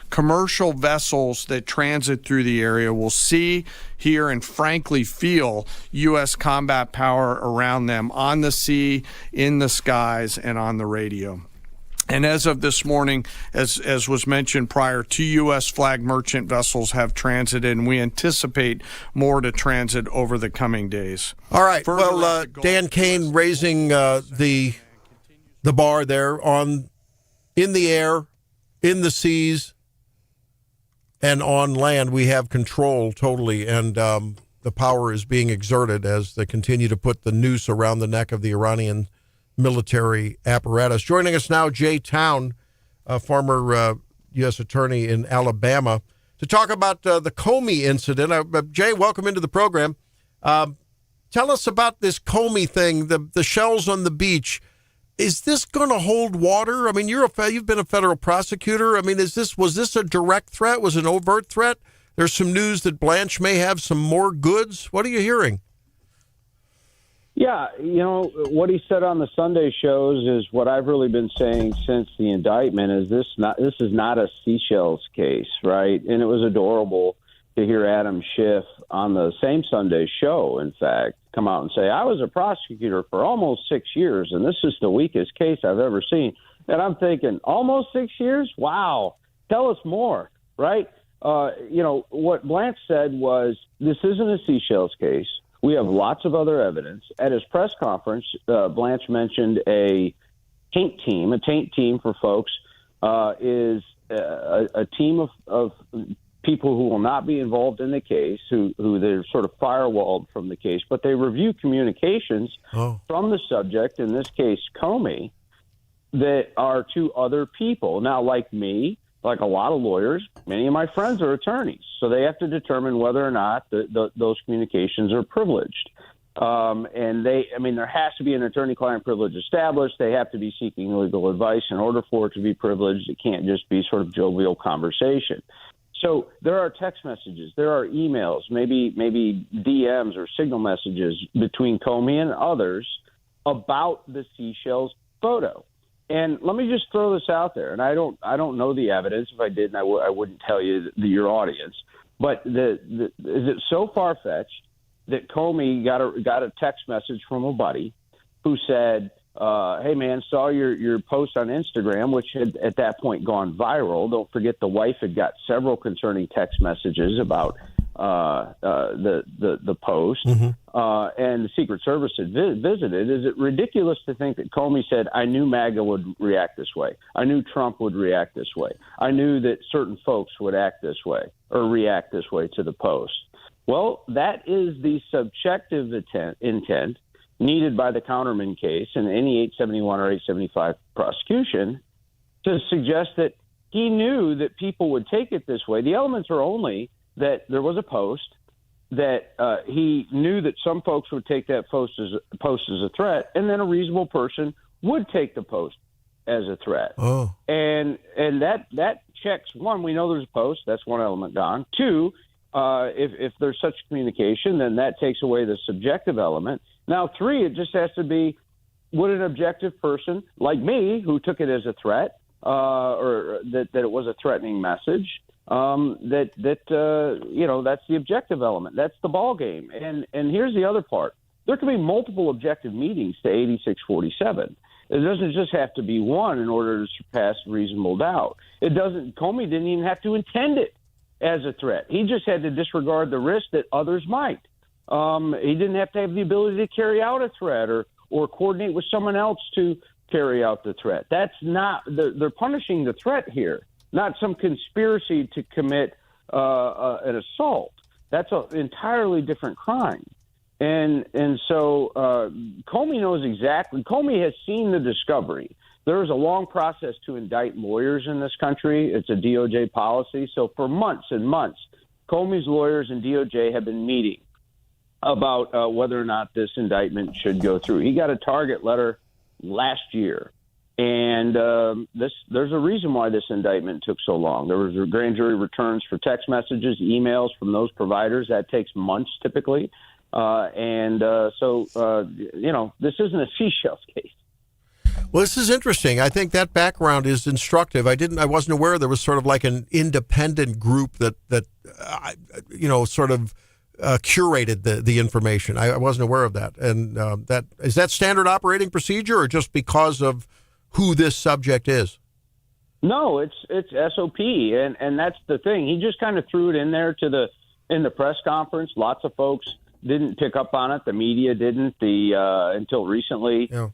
Commercial vessels that transit through the area will see, hear, and frankly feel U.S. combat power around them on the sea, in the skies, and on the radio. And as of this morning, as was mentioned prior, 2 U.S. flag merchant vessels have transited, and we anticipate more to transit over the coming days. All right. Well, Dan Kane raising the bar there in the air, in the seas, and on land. We have control totally. And the power is being exerted as they continue to put the noose around the neck of the Iranian military apparatus. Joining us now, Jay Town, a former U.S. attorney in Alabama, to talk about the Comey incident. Jay, welcome into the program. Tell us about this Comey thing, the shells on the beach. Is this going to hold water? I mean, you've been a federal prosecutor. I mean, was this a direct threat? Was it an overt threat? There's some news that Blanche may have some more goods. What are you hearing? Yeah, what he said on the Sunday shows is what I've really been saying since the indictment is this is not a Seychelles case, right? And it was adorable to hear Adam Schiff on the same Sunday show, in fact, come out and say, I was a prosecutor for almost 6 years, and this is the weakest case I've ever seen. And I'm thinking, almost 6 years? Wow. Tell us more, right? What Blanche said was, this isn't a Seychelles case. We have lots of other evidence. At his press conference, Blanche mentioned a taint team. A taint team, for folks, is a team of people who will not be involved in the case, who they're sort of firewalled from the case, but they review communications from the subject, in this case Comey, that are to other people. Now, like me, like a lot of lawyers, many of my friends are attorneys, so they have to determine whether or not those communications are privileged. And there has to be an attorney-client privilege established. They have to be seeking legal advice in order for it to be privileged. It can't just be sort of jovial conversation. So there are text messages, there are emails, maybe DMs or signal messages between Comey and others about the Seychelles photo. And let me just throw this out there, and I don't know the evidence. If I did, I wouldn't tell you your audience. But is it so far-fetched that Comey got a text message from a buddy who said, hey, man, saw your post on Instagram, which had at that point gone viral. Don't forget the wife had got several concerning text messages about the post, and the Secret Service had visited. Is it ridiculous to think that Comey said, I knew MAGA would react this way. I knew Trump would react this way. I knew that certain folks would act this way or react this way to the post. Well, that is the subjective intent needed by the Counterman case in any 871 or 875 prosecution to suggest that he knew that people would take it this way. The elements are only that there was a post, that he knew that some folks would take that post as a threat, and then a reasonable person would take the post as a threat. Oh. And that checks, one, we know there's a post. That's one element gone. Two, if there's such communication, then that takes away the subjective element. Now, three, it just has to be, would an objective person like me, who took it as a threat, or that it was a threatening message, that's the objective element. That's the ball game. And here's the other part. There can be multiple objective meetings to 8647. It doesn't just have to be one in order to surpass reasonable doubt. Comey didn't even have to intend it as a threat. He just had to disregard the risk that others might. He didn't have to have the ability to carry out a threat or coordinate with someone else to carry out the threat. That's not, they're punishing the threat here, not some conspiracy to commit an assault. That's an entirely different crime. And so Comey knows exactly. Comey has seen the discovery. There is a long process to indict lawyers in this country. It's a DOJ policy. So for months and months, Comey's lawyers and DOJ have been meeting about whether or not this indictment should go through. He got a target letter last year. And there's a reason why this indictment took so long. There was grand jury returns for text messages, emails from those providers. That takes months typically. So this isn't a Seychelles case. Well, this is interesting. I think that background is instructive. I wasn't aware there was sort of like an independent group that curated the information. I wasn't aware of that. And is that standard operating procedure, or just because of who this subject is? No, it's SOP, and that's the thing. He just kind of threw it in there in the press conference. Lots of folks didn't pick up on it. The media didn't until recently. Yeah.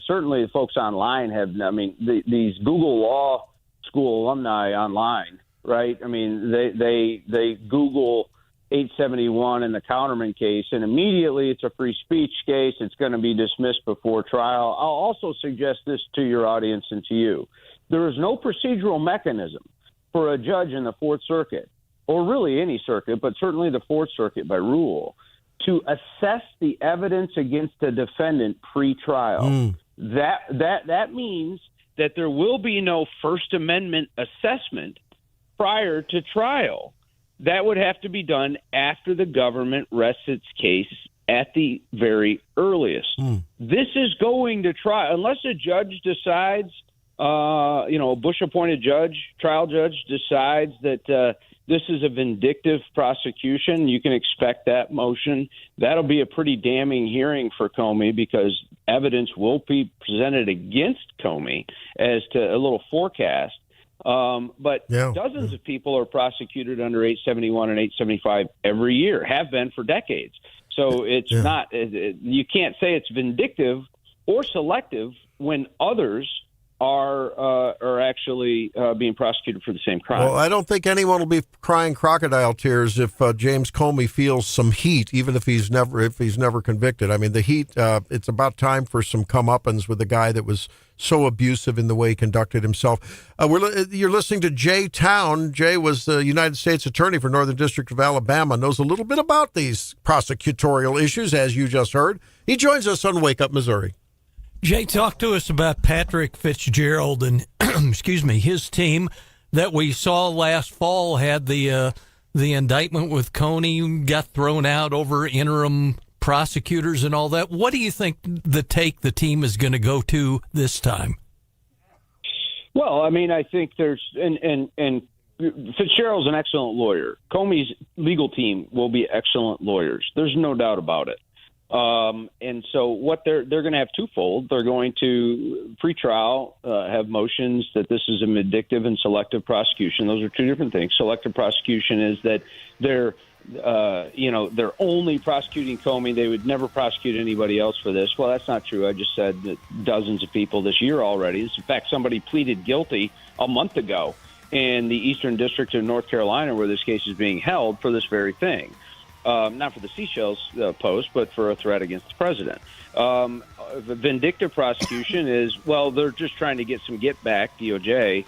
Certainly the folks online have. I mean, these Google Law School alumni online, right? I mean, they Google 871 in the Counterman case, and immediately it's a free speech case. It's going to be dismissed before trial. I'll also suggest this to your audience and to you. There is no procedural mechanism for a judge in the Fourth Circuit, or really any circuit, but certainly the Fourth Circuit by rule, to assess the evidence against a defendant pre-trial. That means that there will be no First Amendment assessment prior to trial. That would have to be done after the government rests its case at the very earliest. This is going to trial unless a judge decides, a Bush-appointed trial judge decides that this is a vindictive prosecution. You can expect that motion. That'll be a pretty damning hearing for Comey because evidence will be presented against Comey as to a little forecast. But dozens of people are prosecuted under 871 and 875 every year, have been for decades. So it's not, you can't say it's vindictive or selective when others are actually being prosecuted for the same crime. Well, I don't think anyone will be crying crocodile tears if James Comey feels some heat, even if he's never convicted. I mean, the heat. It's about time for some comeuppance with a guy that was so abusive in the way he conducted himself. You're listening to Jay Town. Jay was the United States Attorney for Northern District of Alabama, knows a little bit about these prosecutorial issues, as you just heard. He joins us on Wake Up Missouri. Jay, talk to us about Patrick Fitzgerald and, his team that we saw last fall had the indictment with Coney, got thrown out over interim prosecutors and all that. What do you think the team is going to go to this time? Well, I mean, I think there's and Fitzgerald's an excellent lawyer. Comey's legal team will be excellent lawyers. There's no doubt about it. And so what they're going to have twofold. They're going to pre-trial have motions that this is a vindictive and selective prosecution. Those are two different things. Selective prosecution is that they're only prosecuting Comey. They would never prosecute anybody else for this. Well, that's not true. I just said that dozens of people this year already. In fact, somebody pleaded guilty a month ago in the Eastern District of North Carolina where this case is being held for this very thing. Not for the Seychelles post, but for a threat against the president. The vindictive prosecution is, well, they're just trying to get some get back, DOJ,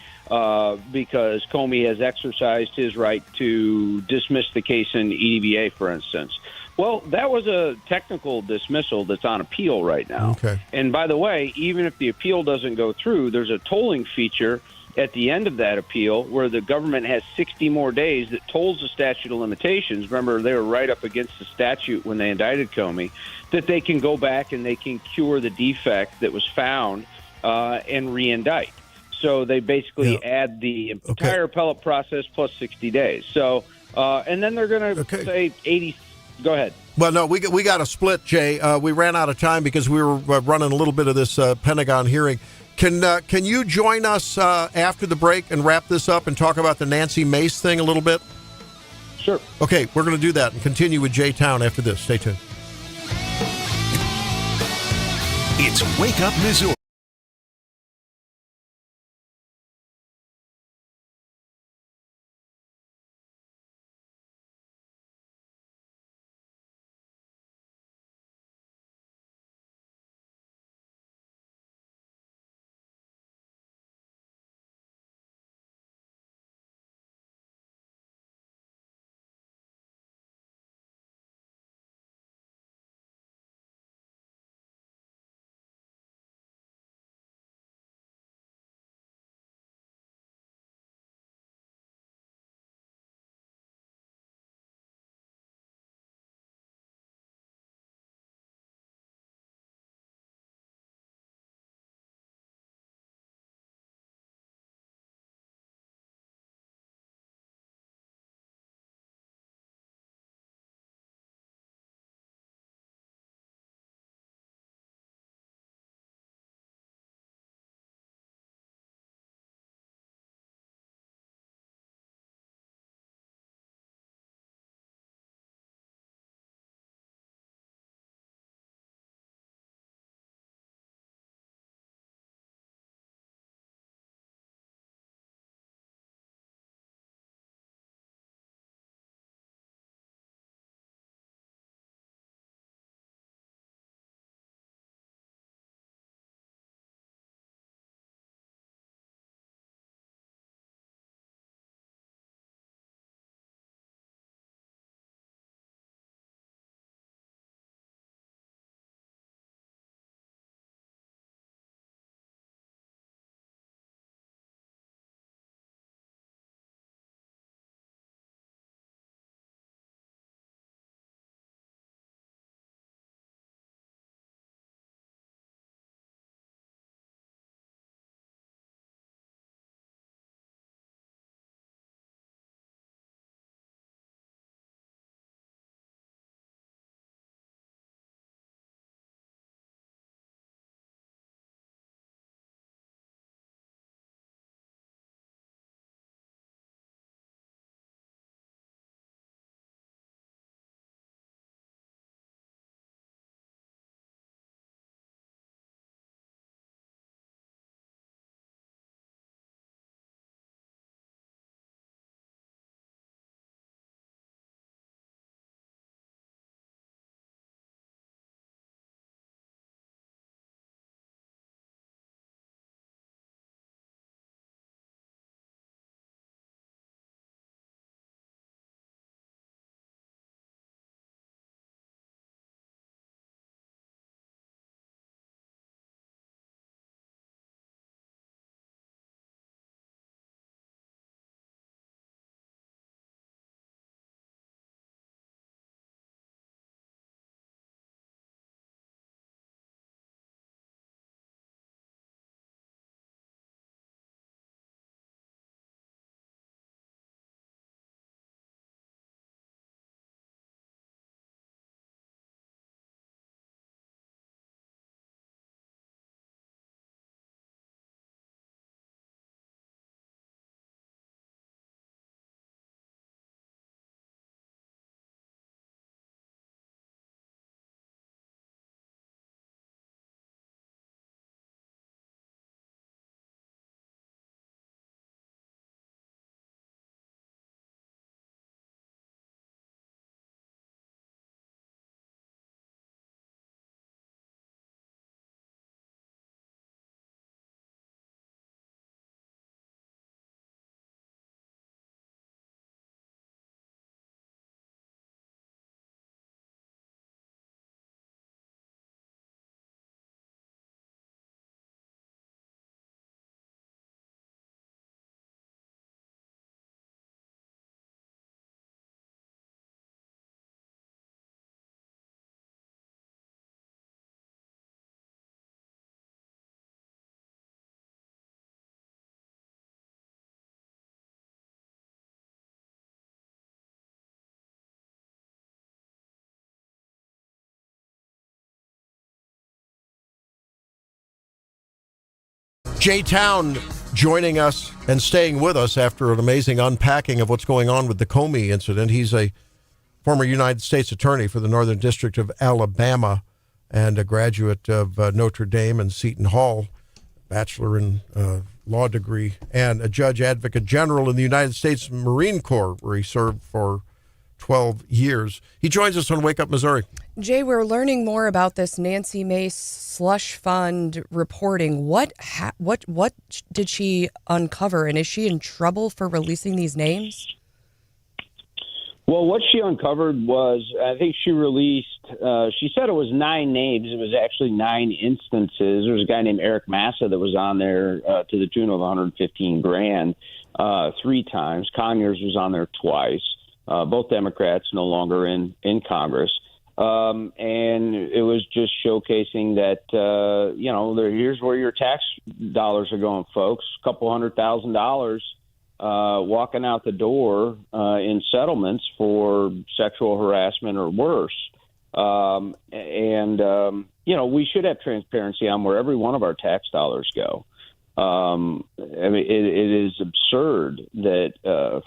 because Comey has exercised his right to dismiss the case in EDBA, for instance. Well, that was a technical dismissal that's on appeal right now. Okay. And by the way, even if the appeal doesn't go through, there's a tolling feature at the end of that appeal where the government has 60 more days that tolls the statute of limitations. Remember, they were right up against the statute when they indicted Comey, that they can go back and they can cure the defect that was found and re-indict. So they basically add the entire appellate process plus 60 days. So, and then they're going to say 80. Go ahead. Well, no, we got a split, Jay. We ran out of time because we were running a little bit of this Pentagon hearing. Can you join us after the break and wrap this up and talk about the Nancy Mace thing a little bit? Sure. Okay, we're going to do that and continue with Jay Town after this. Stay tuned. It's Wake Up Missouri. Jay Town joining us and staying with us after an amazing unpacking of what's going on with the Comey incident. He's a former United States attorney for the Northern District of Alabama and a graduate of Notre Dame and Seton Hall, bachelor in law degree, and a judge advocate general in the United States Marine Corps, where he served for 12 years. He joins us on Wake Up Missouri. Jay, we're learning more about this Nancy Mace slush fund reporting. What did she uncover, and is she in trouble for releasing these names? Well, what she uncovered was, I think she released, she said it was 9 names. It was actually 9 instances. There was a guy named Eric Massa that was on there to the tune of $115,000 3 times. Conyers was on there twice. Both Democrats no longer in Congress. And it was just showcasing that, here's where your tax dollars are going, folks. A couple $100,000 walking out the door in settlements for sexual harassment or worse. We should have transparency on where every one of our tax dollars go. It is absurd that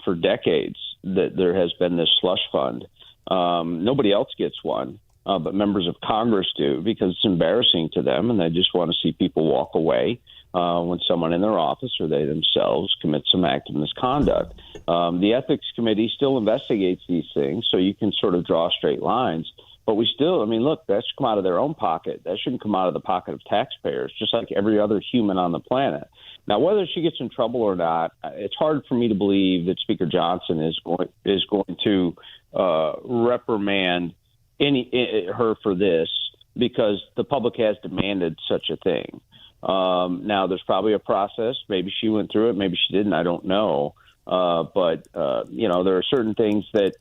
for decades that there has been this slush fund. Nobody else gets one, but members of Congress do, because it's embarrassing to them, and they just want to see people walk away when someone in their office or they themselves commit some act of misconduct. The Ethics Committee still investigates these things, so you can sort of draw straight lines. But we still, look, that should come out of their own pocket. That shouldn't come out of the pocket of taxpayers, just like every other human on the planet. Now, whether she gets in trouble or not, it's hard for me to believe that Speaker Johnson is going to reprimand her for this, because the public has demanded such a thing. Now, there's probably a process. Maybe she went through it. Maybe she didn't. I don't know. But there are certain things that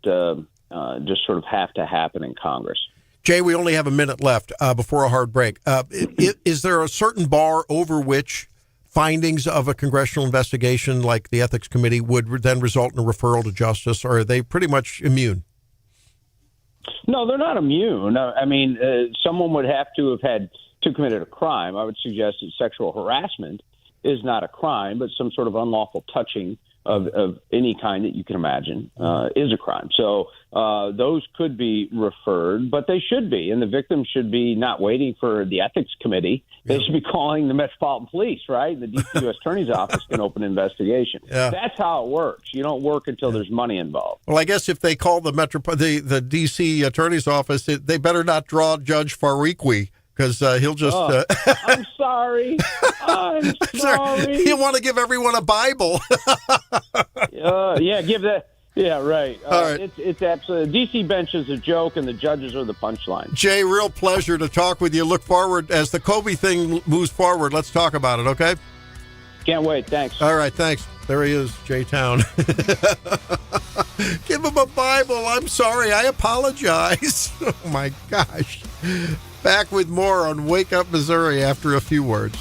just sort of have to happen in Congress. Jay, we only have a minute left before a hard break. Is there a certain bar over which findings of a congressional investigation like the Ethics Committee would then result in a referral to justice, or are they pretty much immune? No, they're not immune. Someone would have to have committed a crime. I would suggest that sexual harassment is not a crime, but some sort of unlawful touching of any kind that you can imagine is a crime. So those could be referred, but they should be. And the victims should be not waiting for the Ethics Committee. They should be calling the Metropolitan Police, right? The D.C. U.S. Attorney's Office can open an investigation. Yeah. That's how it works. You don't work until there's money involved. Well, I guess if they call the D.C. Attorney's Office, they better not draw Judge Fariqui, because he'll just... I'm sorry. I'm sorry. He'll want to give everyone a Bible. Give that... Yeah, right. All right. It's absolutely... D.C. bench is a joke, and the judges are the punchline. Jay, real pleasure to talk with you. Look forward, as the Kobe thing moves forward, let's talk about it, okay? Can't wait. Thanks. All right, thanks. There he is, Jay Town. Give him a Bible. I'm sorry. I apologize. Oh, my gosh. Back with more on Wake Up Missouri after a few words.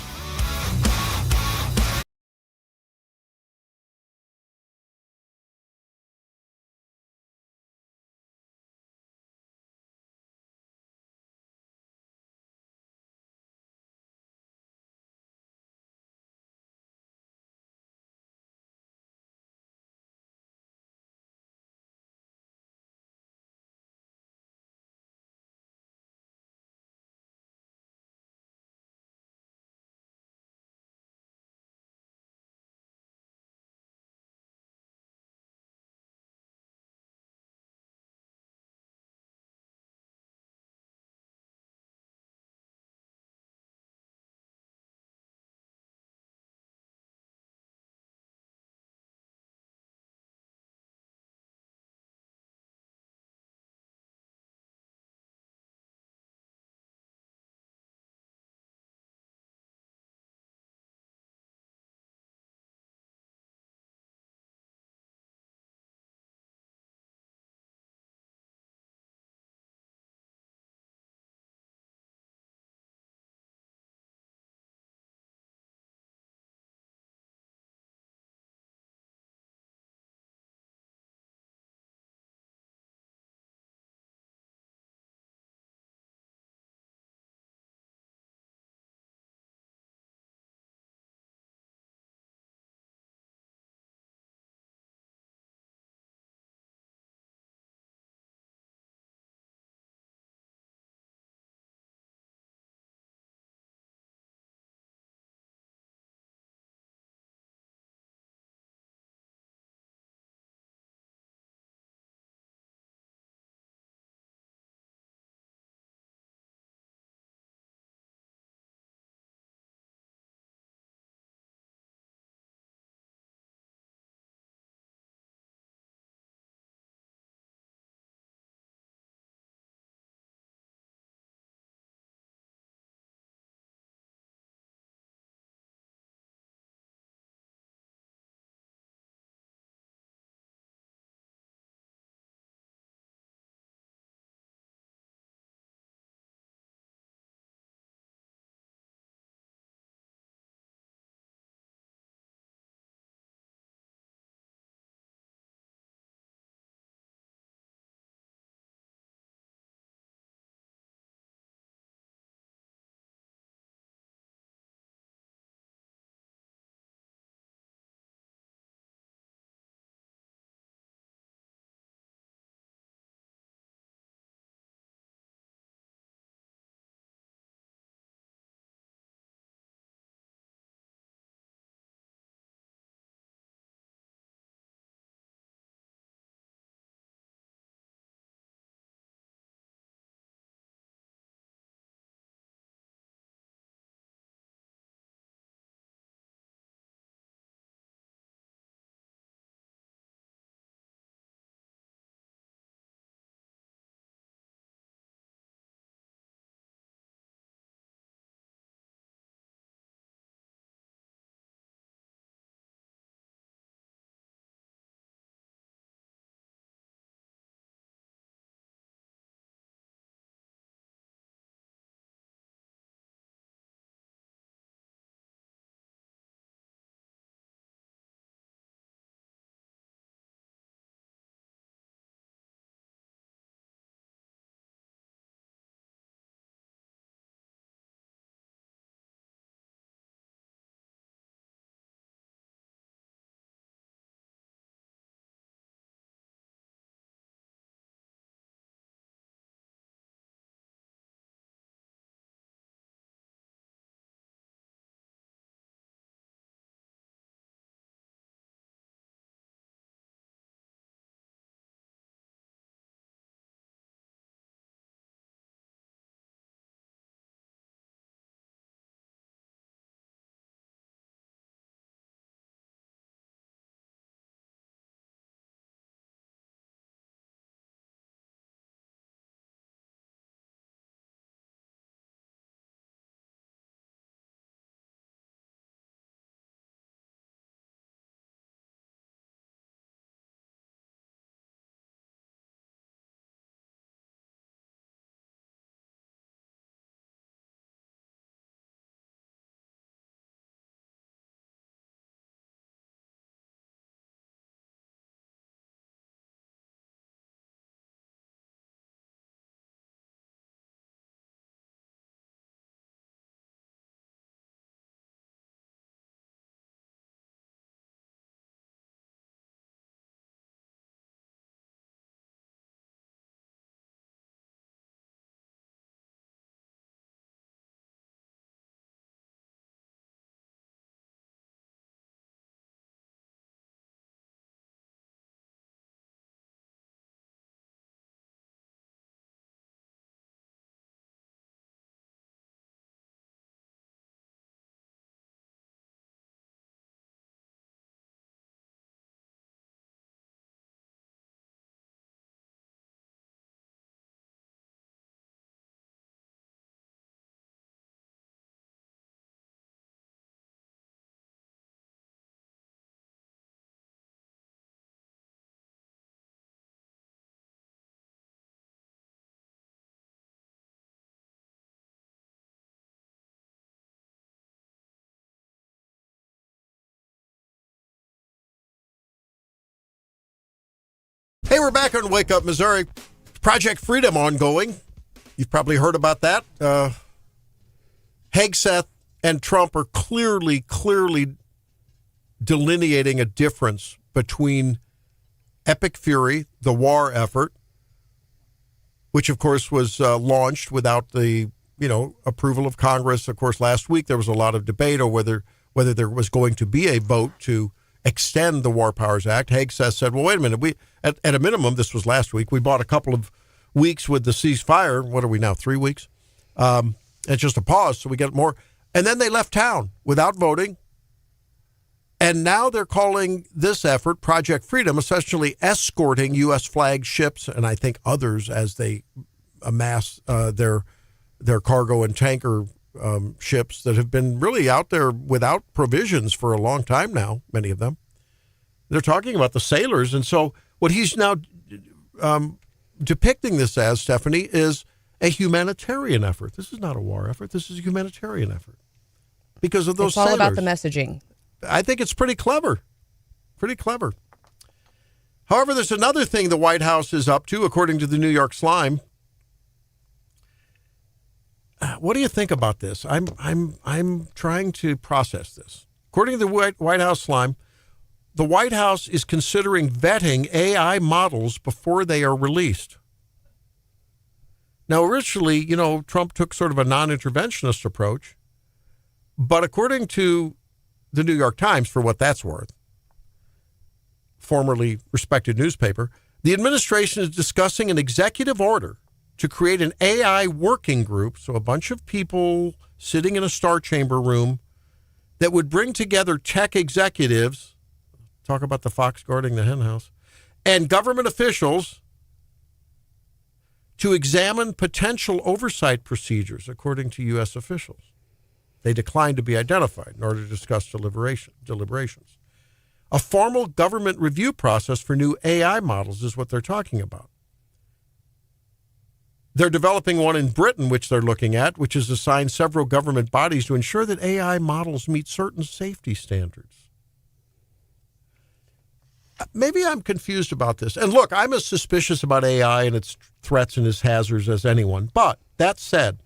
Hey, we're back on Wake Up Missouri. Project Freedom ongoing. You've probably heard about that. Hegseth and Trump are clearly delineating a difference between Epic Fury, the war effort, which of course was launched without the approval of Congress. Of course, last week there was a lot of debate over whether there was going to be a vote to extend the War Powers Act. Hegseth said, well, wait a minute. We at a minimum, this was last week, we bought a couple of weeks with the ceasefire. What are we now, 3 weeks? It's just a pause, so we get more. And then they left town without voting. And now they're calling this effort Project Freedom, essentially escorting U.S. flagged ships and I think others as they amass their cargo and tanker ships that have been really out there without provisions for a long time now, many of them. They're talking about the sailors. And so what he's now depicting this as, Stephanie, is a humanitarian effort. This is not a war effort. This is a humanitarian effort because of those sailors. It's all about the messaging. I think it's pretty clever. Pretty clever. However, there's another thing the White House is up to, according to the New York Slime. What do you think about this? I'm trying to process this. According to the White House Slime, the White House is considering vetting AI models before they are released. Now, originally, Trump took sort of a non-interventionist approach, but according to the New York Times, for what that's worth, formerly respected newspaper, the administration is discussing an executive order to create an AI working group, so a bunch of people sitting in a star chamber room that would bring together tech executives, talk about the fox guarding the hen house, and government officials to examine potential oversight procedures, according to U.S. officials. They declined to be identified in order to discuss deliberations. A formal government review process for new AI models is what they're talking about. They're developing one in Britain, which they're looking at, which has assigned several government bodies to ensure that AI models meet certain safety standards. Maybe I'm confused about this. And look, I'm as suspicious about AI and its threats and its hazards as anyone. But that said,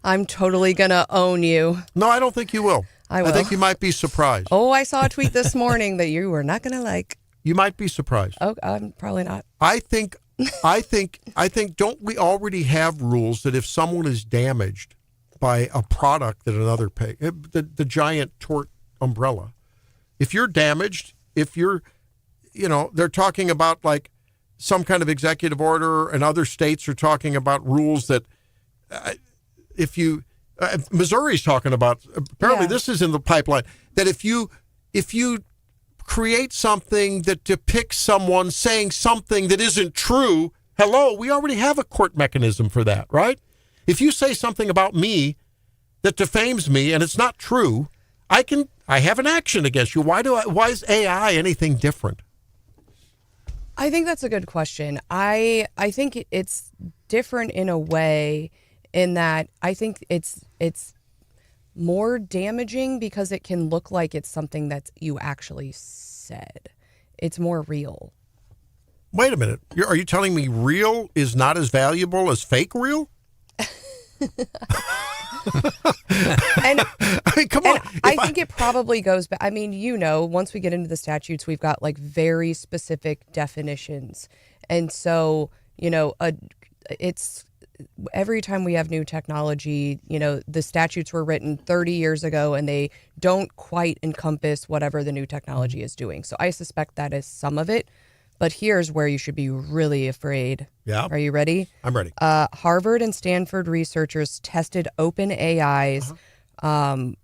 I'm totally going to own you. No, I don't think you will. I will. I think you might be surprised. Oh, I saw a tweet this morning that you were not going to like. You might be surprised. Oh, I'm probably not. I think don't we already have rules that if someone is damaged by a product that another the giant tort umbrella, if you're damaged, if you're, they're talking about like some kind of executive order, and other states are talking about rules that if you, Missouri's talking about, apparently this is in the pipeline, that if you create something that depicts someone saying something that isn't true, hello, we already have a court mechanism for that, right? If you say something about me that defames me and it's not true, I have an action against you. Why is AI anything different? I think that's a good question. I think it's different in a way in that I think it's more damaging because it can look like it's something that you actually said. It's more real. Wait a minute. Are you telling me real is not as valuable as fake real? And I mean, come on. I think it probably goes back. I mean, once we get into the statutes, we've got like very specific definitions. And so, it's every time we have new technology, the statutes were written 30 years ago and they don't quite encompass whatever the new technology is doing. So I suspect that is some of it. But here's where you should be really afraid. Yeah. Are you ready? I'm ready. Harvard and Stanford researchers tested OpenAI's 01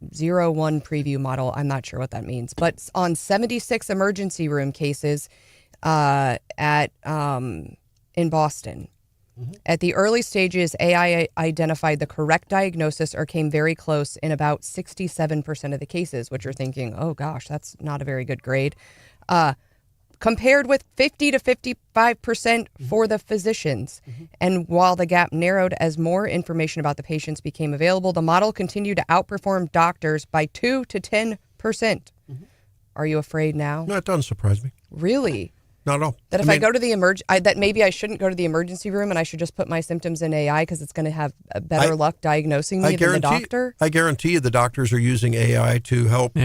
preview model. I'm not sure what that means. But on 76 emergency room cases in Boston. Mm-hmm. At the early stages, AI identified the correct diagnosis or came very close in about 67% of the cases, which you're thinking, oh gosh, that's not a very good grade. Compared with 50 to 55% for the physicians. Mm-hmm. And while the gap narrowed as more information about the patients became available, the model continued to outperform doctors by 2 to 10%. Mm-hmm. Are you afraid now? No, it doesn't surprise me. Really? Not at all. That if I go to the that maybe I shouldn't go to the emergency room and I should just put my symptoms in AI because it's going to have a better luck diagnosing me than the doctor. I guarantee you the doctors are using AI to help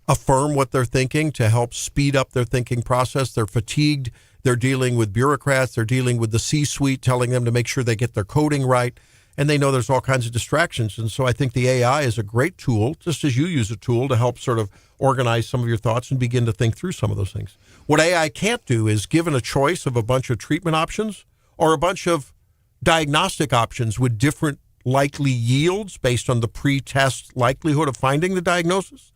affirm what they're thinking, to help speed up their thinking process. They're fatigued. They're dealing with bureaucrats. They're dealing with the C-suite telling them to make sure they get their coding right. And they know there's all kinds of distractions. And so I think the AI is a great tool, just as you use a tool to help sort of organize some of your thoughts and begin to think through some of those things. What AI can't do is, given a choice of a bunch of treatment options or a bunch of diagnostic options with different likely yields based on the pre-test likelihood of finding the diagnosis,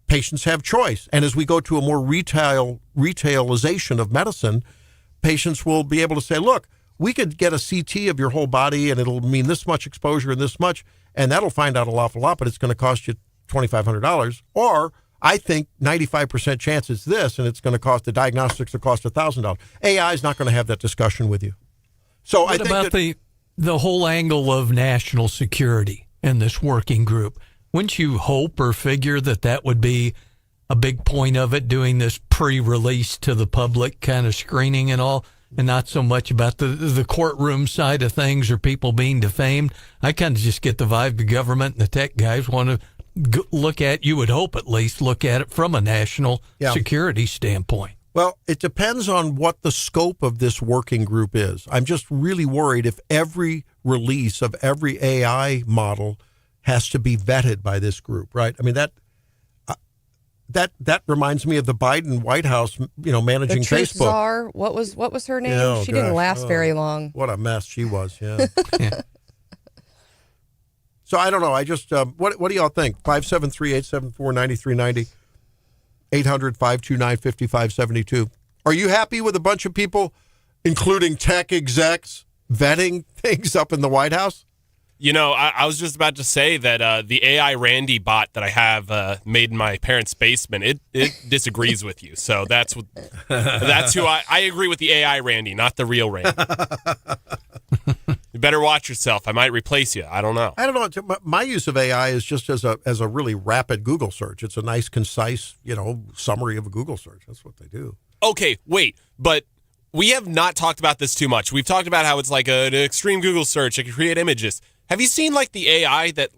patients have choice. And as we go to a more retailization of medicine, patients will be able to say, look, we could get a CT of your whole body and it'll mean this much exposure and this much, and that'll find out an awful lot, but it's going to cost you $2,500. Or I think 95% chance it's this, and it's going to cost, the diagnostics will cost $1,000. AI is not going to have that discussion with you. So what about the whole angle of national security in this working group? Wouldn't you hope or figure that would be a big point of it, doing this pre-release to the public kind of screening and all? And not so much about the courtroom side of things or people being defamed. I kind of just get the vibe the government and the tech guys want to look at, you would hope at least, look at it from a national security standpoint. Well, it depends on what the scope of this working group is. I'm just really worried if every release of every AI model has to be vetted by this group, right? I mean, that reminds me of the Biden White House, managing the truth Facebook. Czar, what was her name? She didn't last very long. What a mess she was. Yeah. So I don't know. I just what do y'all think? 573-874-9390, 800-529-5572. Are you happy with a bunch of people, including tech execs, vetting things up in the White House? I was just about to say that the AI Randy bot that I have made in my parents' basement, it disagrees with you. So that's who I agree with the AI Randy, not the real Randy. You better watch yourself. I might replace you. I don't know. My use of AI is just as a really rapid Google search. It's a nice, concise, summary of a Google search. That's what they do. Okay, wait, but we have not talked about this too much. We've talked about how it's like an extreme Google search. It can create images. Have you seen the AI that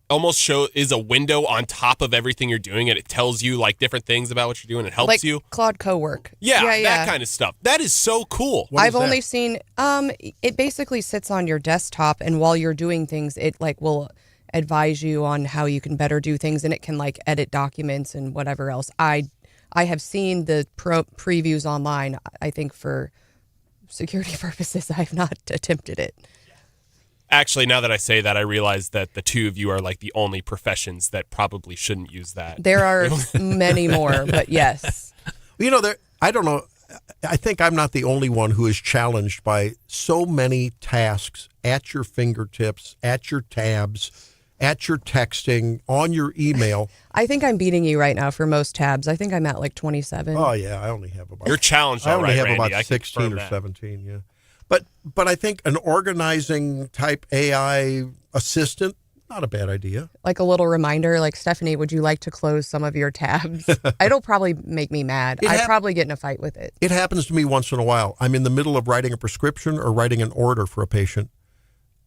almost is a window on top of everything you're doing, and it tells you different things about what you're doing and helps you? Claude Cowork. Yeah, that kind of stuff. That is so cool. I've only seen it basically sits on your desktop, and while you're doing things, it will advise you on how you can better do things, and it can edit documents and whatever else. I have seen the previews online. I think for security purposes, I have not attempted it. Actually, now that I say that, I realize that the two of you are the only professions that probably shouldn't use that. There are many more, but yes. I don't know. I think I'm not the only one who is challenged by so many tasks at your fingertips, at your tabs, at your texting, on your email. I think I'm beating you right now for most tabs. I think I'm at 27. Oh, yeah. I only have about... You're challenged, I only have Randy. about 16 or 17, yeah. But I think an organizing type AI assistant, not a bad idea. Like a little reminder, Stephanie, would you like to close some of your tabs? It'll probably make me mad. I'd probably get in a fight with it. It happens to me once in a while. I'm in the middle of writing a prescription or writing an order for a patient,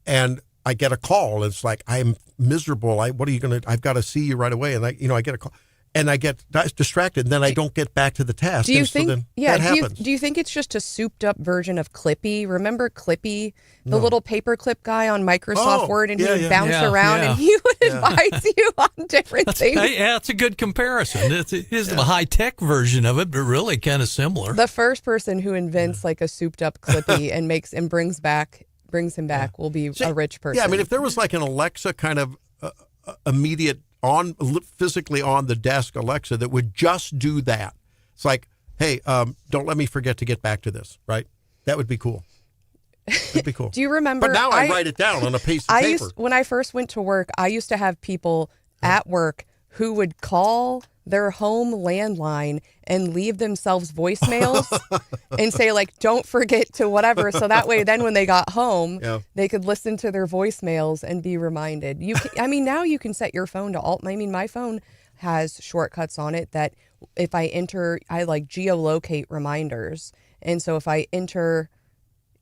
and I get a call. It's I'm miserable. What are you going to? I've got to see you right away. And I get a call. And I get distracted, and then I don't get back to the task. Do you think? That happens. Do you think it's just a souped-up version of Clippy? Remember Clippy, the little paperclip guy on Microsoft Word, and he would bounce around, and he would advise you on different things. Yeah, it's a good comparison. It's the high-tech version of it, but really kind of similar. The first person who invents a souped-up Clippy and brings him back will be a rich person. Yeah, I mean, if there was an Alexa kind of immediate physically on the desk Alexa that would just do that. It's hey, don't let me forget to get back to this, right? That would be cool. That'd be cool. Do you remember? But now I write it down on a piece of paper. When I first went to work, I used to have people at work who would call their home landline and leave themselves voicemails and say don't forget to whatever. So that way, then when they got home, they could listen to their voicemails and be reminded. Now you can set your phone to alt. I mean, my phone has shortcuts on it that if I enter, I like geolocate reminders. And so if I enter,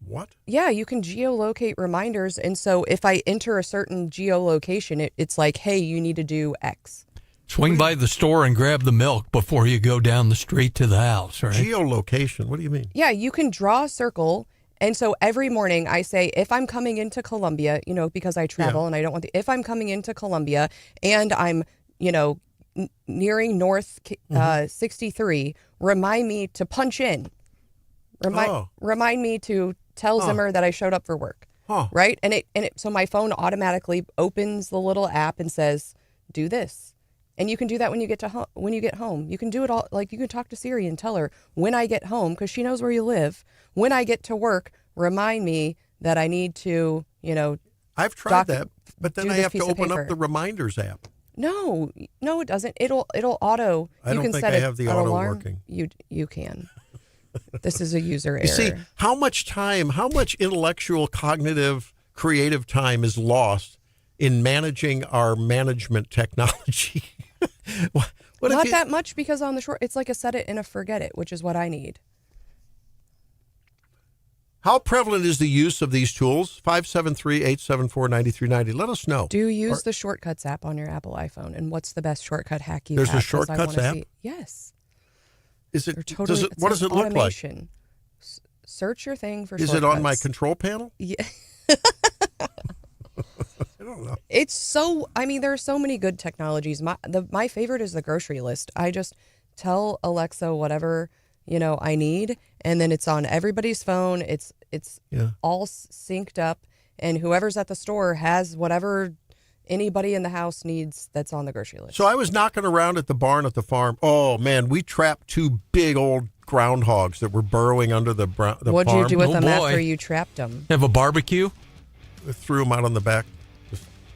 what? Yeah, you can geolocate reminders. And so if I enter a certain geolocation, it's like, hey, you need to do X. Swing by the store and grab the milk before you go down the street to the house, right? Geolocation. What do you mean? Yeah, you can draw a circle. And so every morning I say, if I'm coming into Columbia, because I travel and I don't want to, if I'm coming into Columbia and I'm, nearing North 63, remind me to punch in. Remind me to tell Zimmer that I showed up for work. Right? And so my phone automatically opens the little app and says, do this. And you can do that when you get home. You can do it all. Like, you can talk to Siri and tell her, when I get home, because she knows where you live, when I get to work, remind me that I need to, I've tried that, but then I have to open up the reminders app. No, it doesn't. It'll auto. I don't think I have the auto working. You can. This is a user error. You see, how much intellectual, cognitive, creative time is lost in managing our management technology? Not that much, because on the short, it's like a set it and a forget it, which is what I need. How prevalent is the use of these tools? 573-874-9390. Let us know. Do you use the Shortcuts app on your Apple iPhone? And what's the best shortcut hack you have? There's a Shortcuts app? Yes. Is it? Totally, what does it look like? Search your thing for Is Shortcuts. it on my control panel? Yeah. I don't know. It's so, there are so many good technologies. My favorite is the grocery list. I just tell Alexa whatever, I need, and then it's on everybody's phone. It's all synced up, and whoever's at the store has whatever anybody in the house needs that's on the grocery list. So I was knocking around at the barn at the farm. Oh, man, we trapped 2 big old groundhogs that were burrowing under the farm. What'd you do with them after you trapped them? Have a barbecue? We threw them out on the back.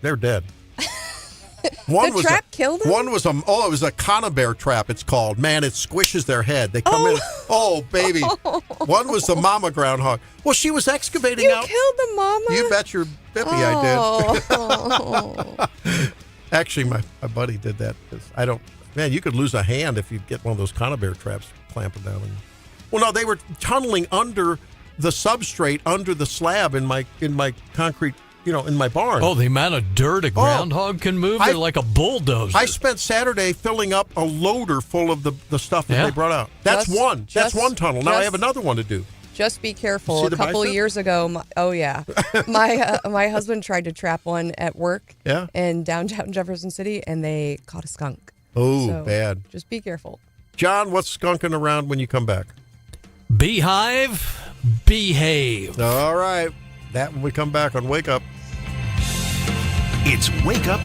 They're dead. The trap killed them? One was it was a conibear trap, it's called. Man, it squishes their head. They come in. Oh, baby. One was the mama groundhog. Well, she was excavating out. You killed the mama? You bet your bippy I did. Actually, my buddy did that. Man, you could lose a hand if you get one of those conibear traps clamping down. Well, no, they were tunneling under the substrate, under the slab in my concrete, in my barn. Oh, the amount of dirt a groundhog can move, they're like a bulldozer. I spent Saturday filling up a loader full of the stuff that they brought out. That's one tunnel. Now I have another one to do. Just be careful. A couple of years ago, my husband tried to trap one at work in downtown Jefferson City, and they caught a skunk. Oh, so bad. Just be careful. John, what's skunking around when you come back? Beehive, behave. All right. That when we come back on Wake Up. It's Wake Up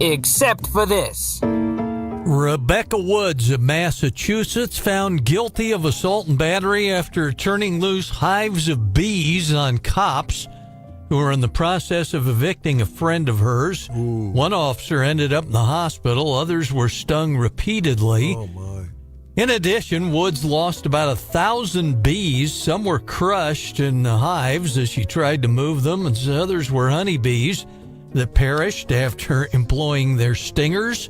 Except for this. Rebecca Woods of Massachusetts found guilty of assault and battery after turning loose hives of bees on cops who were in the process of evicting a friend of hers. Ooh. One officer ended up in the hospital. Others were stung repeatedly. Oh, my. In addition, Woods lost about 1,000 bees. Some were crushed in the hives as she tried to move them, and others were honeybees that perished after employing their stingers.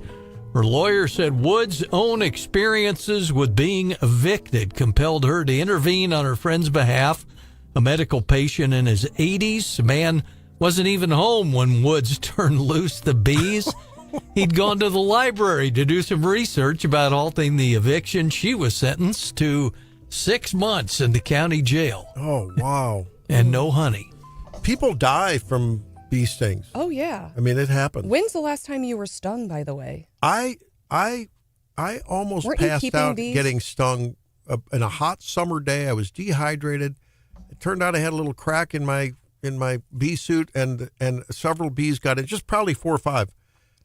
Her lawyer said Woods' own experiences with being evicted compelled her to intervene on her friend's behalf. A medical patient in his 80s. The man wasn't even home when Woods turned loose the bees. He'd gone to the library to do some research about halting the eviction. She was sentenced to 6 months in the county jail. Oh, wow. And no honey. People die from bee stings. Oh, yeah. I mean, it happens. When's the last time you were stung, by the way? I almost Weren't you passed keeping out bees? getting stung in a hot summer day. I was dehydrated. It turned out I had a little crack in my bee suit, and several bees got in, just probably 4 or 5.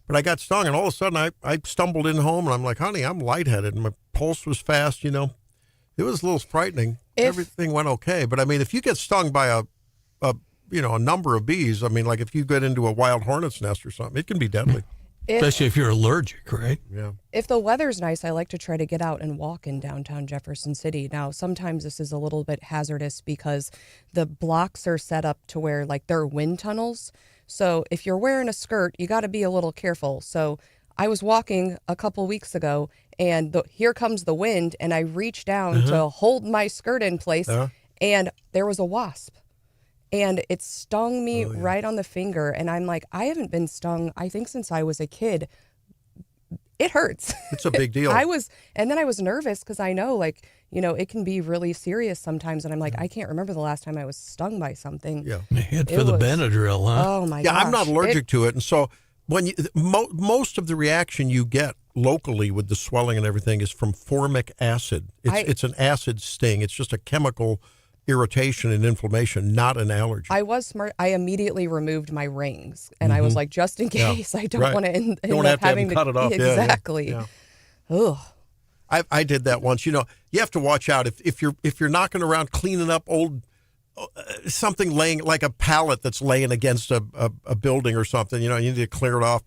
But I got stung, and all of a sudden I stumbled in home, and I'm like, honey, I'm lightheaded, and my pulse was fast, It was a little frightening. Everything went okay. But, I mean, if you get stung by a number of bees, I mean, like if you get into a wild hornet's nest or something, it can be deadly. Especially if you're allergic, right? Yeah. If the weather's nice, I like to try to get out and walk in downtown Jefferson City. Now, sometimes this is a little bit hazardous because the blocks are set up to where, like, they're wind tunnels. So if you're wearing a skirt, you got to be a little careful. So I was walking a couple weeks ago, and here comes the wind, and I reached down to hold my skirt in place, and there was a wasp. And it stung me right on the finger. And I'm like, I haven't been stung, I think, since I was a kid. It hurts. It's a big deal. And then I was nervous because I know, it can be really serious sometimes. And I'm like, I can't remember the last time I was stung by something. Yeah. Hit for the Benadryl, huh? Oh, my Yeah, gosh. I'm not allergic to it. And so when most of the reaction you get locally with the swelling and everything is from formic acid. It's an acid sting. It's just a chemical irritation and inflammation, not an allergy. I was smart. I immediately removed my rings, and I was like, just in case, I don't want to end up having to cut it off. Exactly. Yeah. Ugh. I did that once. You have to watch out if you're knocking around cleaning up old something laying like a pallet that's laying against a building or something. You need to clear it off.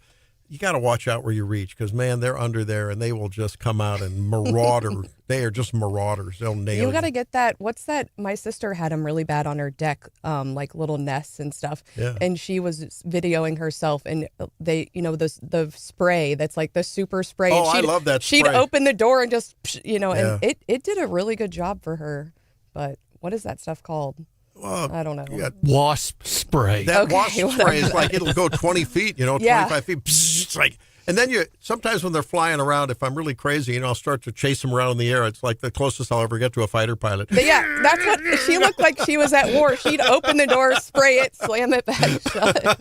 You got to watch out where you reach because, man, they're under there and they will just come out and marauder. They are just marauders. They'll nail you. You got to get that. What's that? My sister had them really bad on her deck, like little nests and stuff. Yeah. And she was videoing herself, and they, the spray that's like the super spray. Oh, and I love that spray. She'd open the door and just, and Yeah. it did a really good job for her. But what is that stuff called? I don't know. Wasp spray. That wasp spray is like it'll go 20 feet, 25 feet. It's like, and then sometimes when they're flying around, if I'm really crazy, I'll start to chase them around in the air. It's like the closest I'll ever get to a fighter pilot. But yeah, that's what she looked like. She was at war. She'd open the door, spray it, slam it back shut.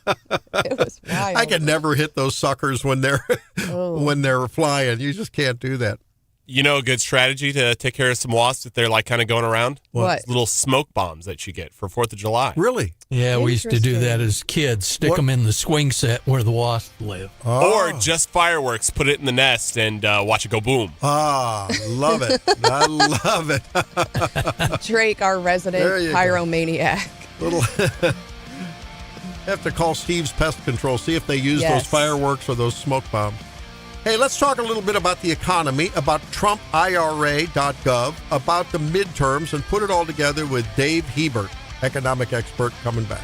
It was wild. I can never hit those suckers when they're flying. You just can't do that. A good strategy to take care of some wasps if they're like kind of going around? What? Little smoke bombs that you get for 4th of July. Really? Yeah, we used to do that as kids. Stick them in the swing set where the wasps live. Oh. Or just fireworks, put it in the nest and watch it go boom. Ah, love it. I love it. Drake, our resident pyromaniac. Have to call Steve's Pest Control, see if they use those fireworks or those smoke bombs. Hey, let's talk a little bit about the economy, about TrumpIRA.gov, about the midterms, and put it all together with Dave Hebert, economic expert, coming back.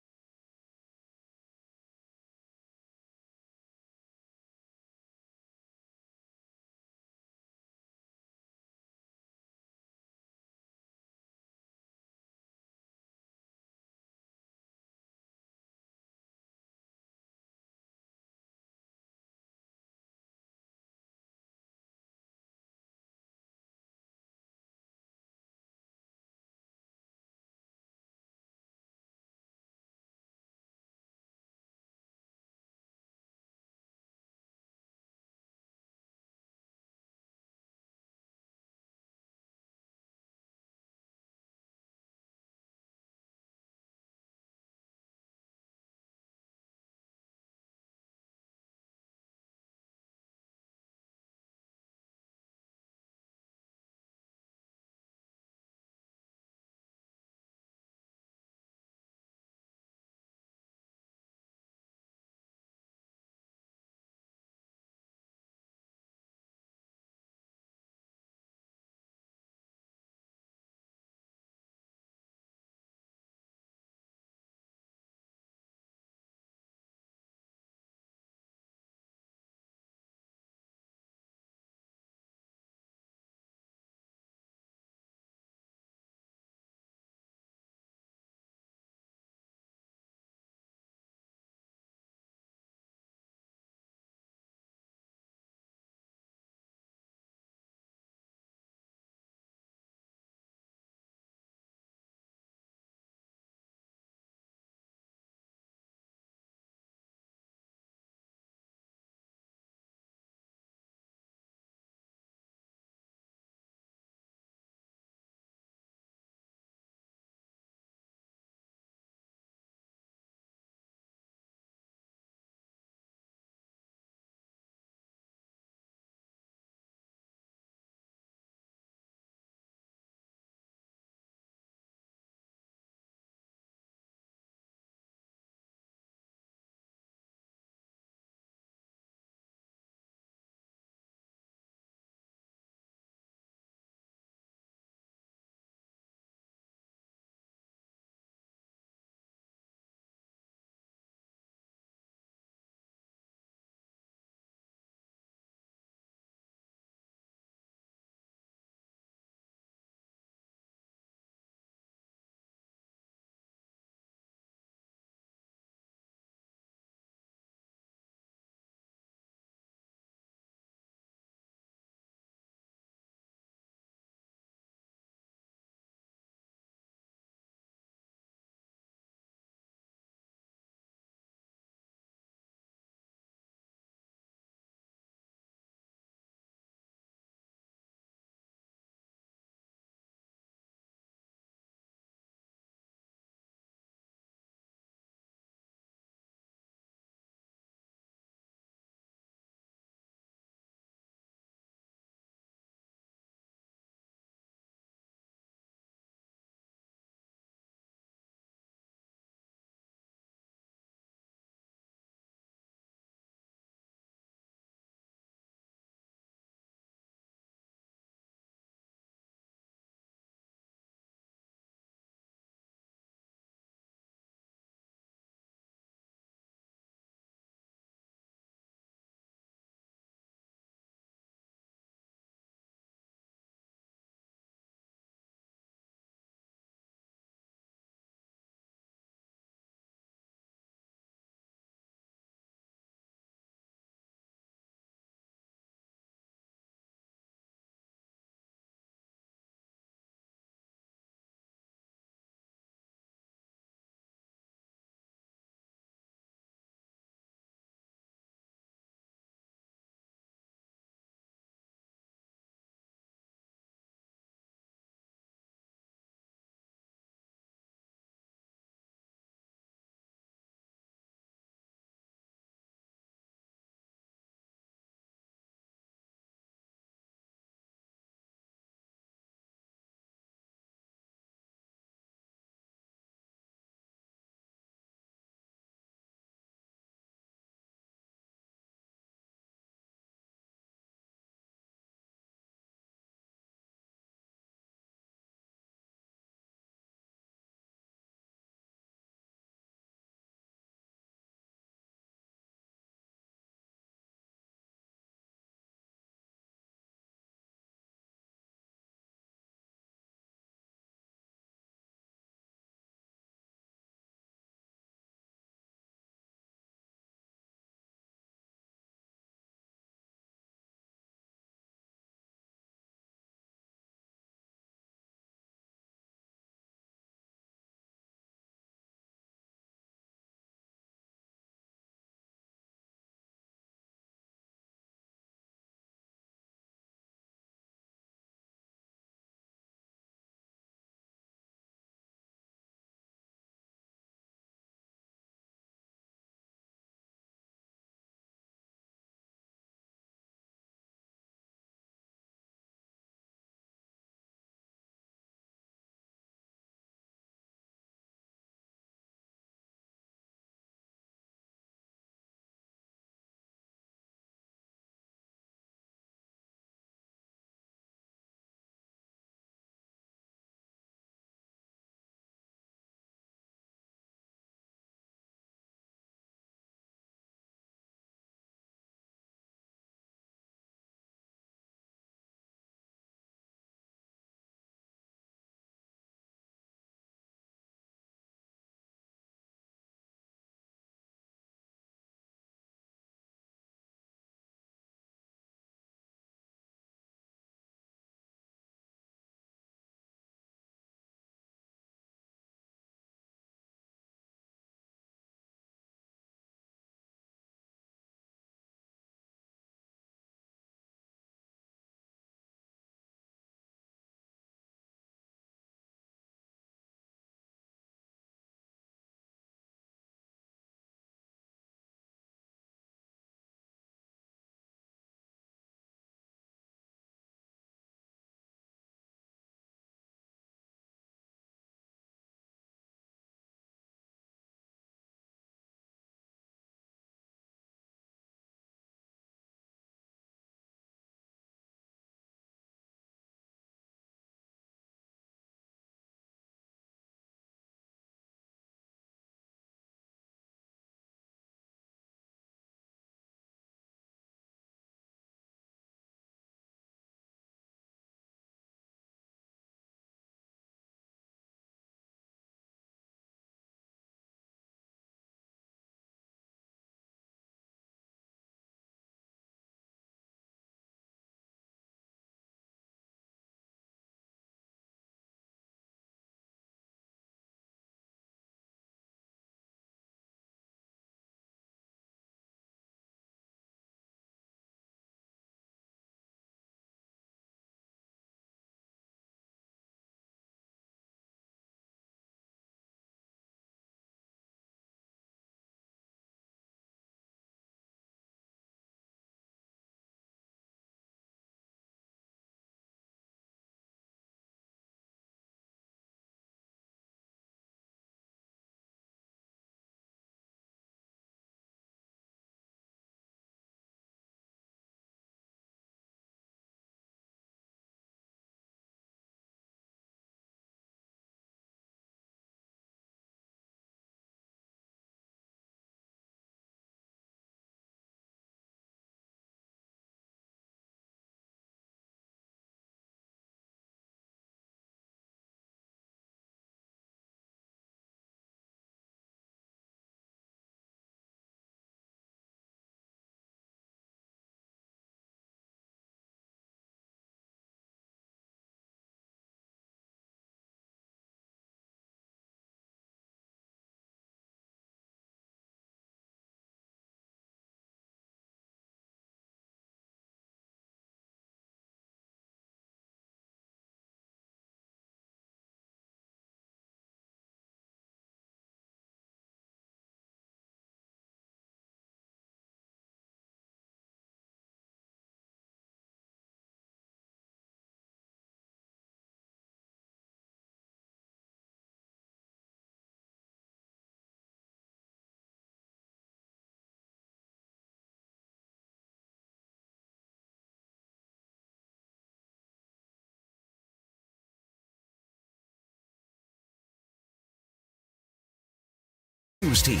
news team.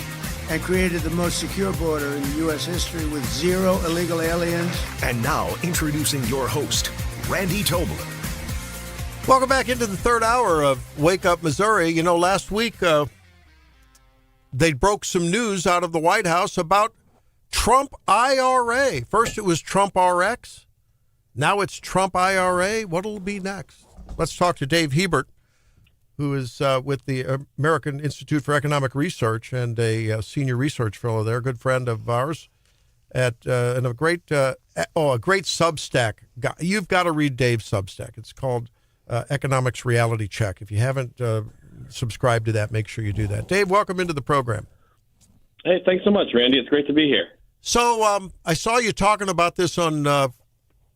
And created the most secure border in U.S. history with 0 illegal aliens. And now, introducing your host, Randy Tobler. Welcome back into the third hour of Wake Up Missouri. You know, last week they broke some news out of the White House about Trump IRA. First it was Trump RX. Now it's Trump IRA. What'll be next? Let's talk to Dave Hebert, who is with the American Institute for Economic Research and a senior research fellow there, a good friend of ours, and a great Substack guy. You've got to read Dave's Substack. It's called Economics Reality Check. If you haven't subscribed to that, make sure you do that. Dave, welcome into the program. Hey, thanks so much, Randy. It's great to be here. So I saw you talking about this on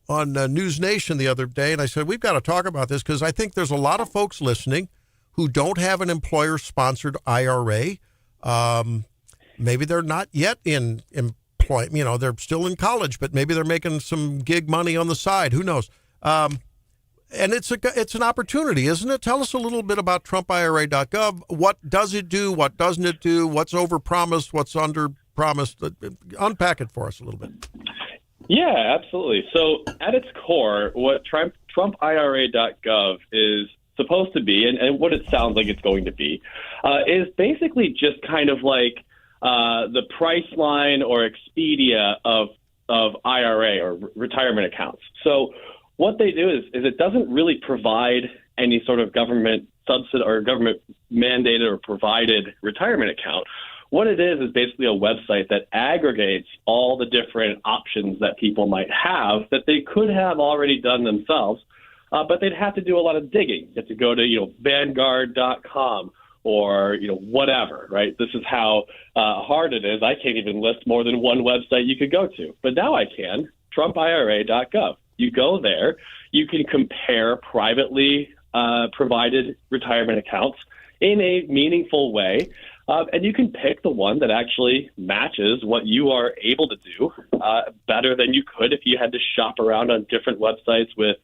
News Nation the other day, and I said, we've got to talk about this because I think there's a lot of folks listening who don't have an employer-sponsored IRA. Maybe they're not yet in employment. You know, they're still in college, but maybe they're making some gig money on the side. Who knows? And it's an opportunity, isn't it? Tell us a little bit about TrumpIRA.gov. What does it do? What doesn't it do? What's overpromised? What's underpromised? Unpack it for us a little bit. Yeah, absolutely. So at its core, what TrumpIRA.gov is supposed to be, and what it sounds like it's going to be, is basically just kind of like the Priceline or Expedia of IRA or retirement accounts. So what they do is it doesn't really provide any sort of government subsidy or government mandated or provided retirement account. What it is basically a website that aggregates all the different options that people might have that they could have already done themselves, but they'd have to do a lot of digging. You have to go to, Vanguard.com or, whatever, right? This is how hard it is. I can't even list more than one website you could go to, but now I can, TrumpIRA.gov. You go there, you can compare privately provided retirement accounts in a meaningful way, and you can pick the one that actually matches what you are able to do better than you could if you had to shop around on different websites with,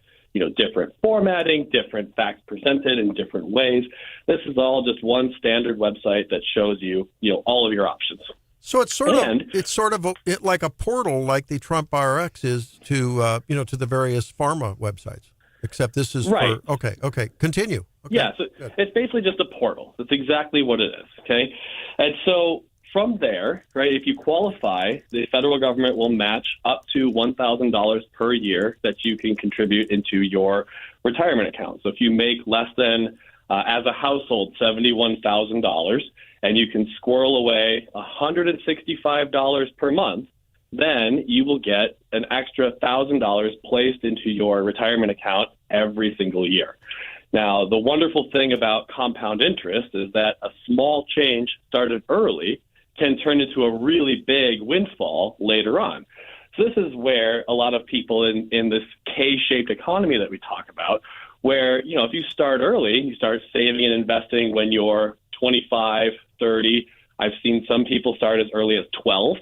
different formatting, different facts presented in different ways. This is all just one standard website that shows you, all of your options. So it's sort of like a portal, like the Trump RX is to to the various pharma websites. Except this is right. Okay. Continue. Okay. Yeah, so it's basically just a portal. That's exactly what it is. Okay, and so from there, right, if you qualify, the federal government will match up to $1,000 per year that you can contribute into your retirement account. So if you make less than, as a household, $71,000. and you can squirrel away $165 per month, then you will get an extra $1,000 placed into your retirement account every single year. Now, the wonderful thing about compound interest is that a small change started early can turn into a really big windfall later on. So this is where a lot of people in this K-shaped economy that we talk about, where, if you start early, you start saving and investing when you're 25, 30. I've seen some people start as early as 12.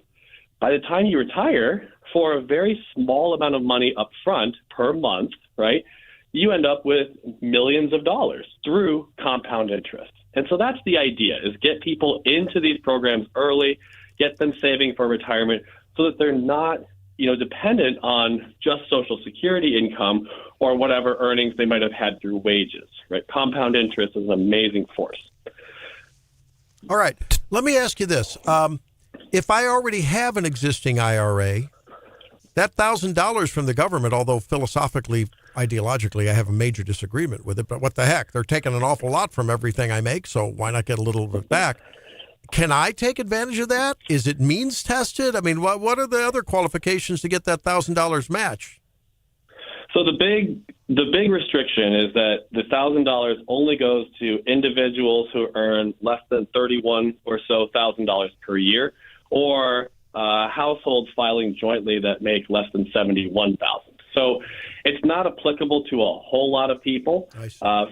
By the time you retire, for a very small amount of money up front per month, right, you end up with millions of dollars through compound interest. And so that's the idea, is get people into these programs early, get them saving for retirement so that they're not, dependent on just Social Security income or whatever earnings they might have had through wages, right? Compound interest is an amazing force. All right. Let me ask you this. If I already have an existing IRA, that $1,000 from the government, although philosophically, ideologically, I have a major disagreement with it, but what the heck? They're taking an awful lot from everything I make, so why not get a little bit back? Can I take advantage of that? Is it means tested? I mean, what are the other qualifications to get that $1,000 match? So the big restriction is that the $1,000 only goes to individuals who earn less than $31,000 or so per year, or households filing jointly that make less than $71,000. So it's not applicable to a whole lot of people.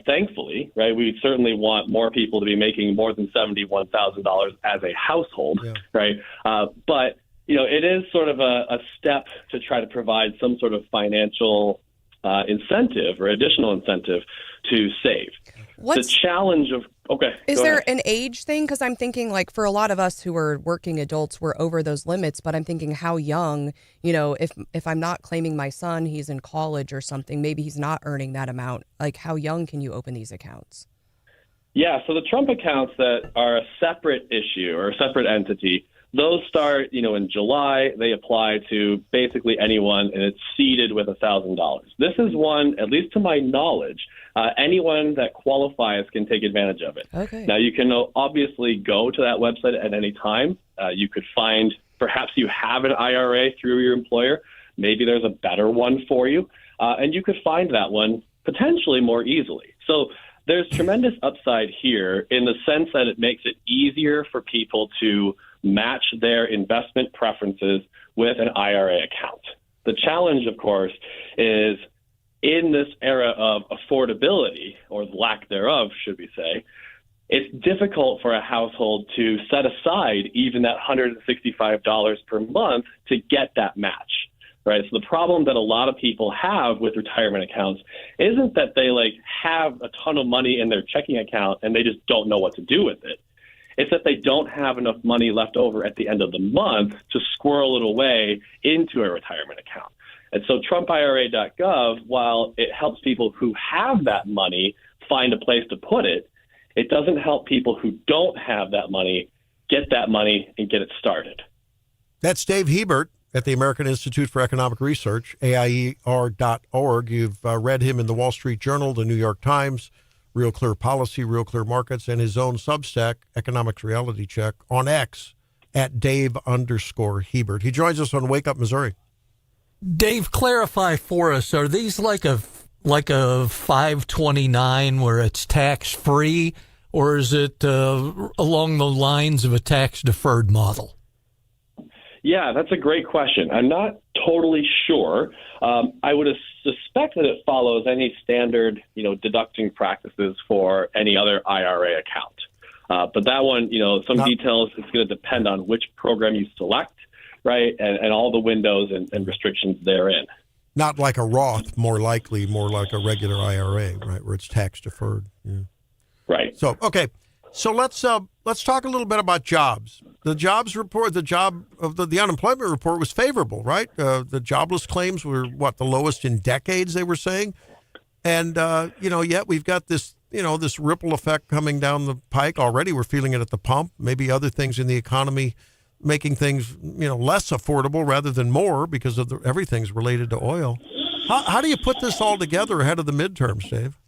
Thankfully, right? We certainly want more people to be making more than $71,000 as a household, right? But it is sort of a step to try to provide some sort of financial incentive or additional incentive to save. The challenge, Okay. Is there an age thing? Because I'm thinking, like, for a lot of us who are working adults, we're over those limits. But I'm thinking, how young? If I'm not claiming my son, he's in college or something. Maybe he's not earning that amount. Like, how young can you open these accounts? Yeah. So the Trump accounts that are a separate issue or a separate entity, those start, in July. They apply to basically anyone, and it's seeded with $1,000. This is one, at least to my knowledge, anyone that qualifies can take advantage of it. Okay. Now, you can obviously go to that website at any time. You could find, perhaps you have an IRA through your employer. Maybe there's a better one for you, and you could find that one potentially more easily. So there's tremendous upside here in the sense that it makes it easier for people to match their investment preferences with an IRA account. The challenge, of course, is in this era of affordability, or lack thereof, should we say, it's difficult for a household to set aside even that $165 per month to get that match, right? So the problem that a lot of people have with retirement accounts isn't that they have a ton of money in their checking account and they just don't know what to do with it. It's that they don't have enough money left over at the end of the month to squirrel it away into a retirement account. And so TrumpIRA.gov, while it helps people who have that money find a place to put it, it doesn't help people who don't have that money get that money and get it started. That's Dave Hebert at the American Institute for Economic Research, AIER.org. You've read him in the Wall Street Journal, the New York Times, Real Clear Policy, Real Clear Markets, and his own Substack, Economics Reality Check, on X at Dave_Hebert. He joins us on Wake Up Missouri. Dave, clarify for us, are these like a 529 where it's tax-free, or is it along the lines of a tax-deferred model? Yeah, that's a great question. I'm not totally sure. I would suspect that it follows any standard, deducting practices for any other IRA account. But that one, some details, it's going to depend on which program you select, right, and all the windows and restrictions therein. Not like a Roth, more like a regular IRA, right, where it's tax deferred. Yeah. Right. So, okay. So let's talk a little bit about jobs. The jobs report, the unemployment report was favorable, right? The jobless claims were the lowest in decades, they were saying. And, yet we've got this, this ripple effect coming down the pike already. We're feeling it at the pump, maybe other things in the economy making things, less affordable rather than more because of everything's related to oil. How do you put this all together ahead of the midterms, Dave?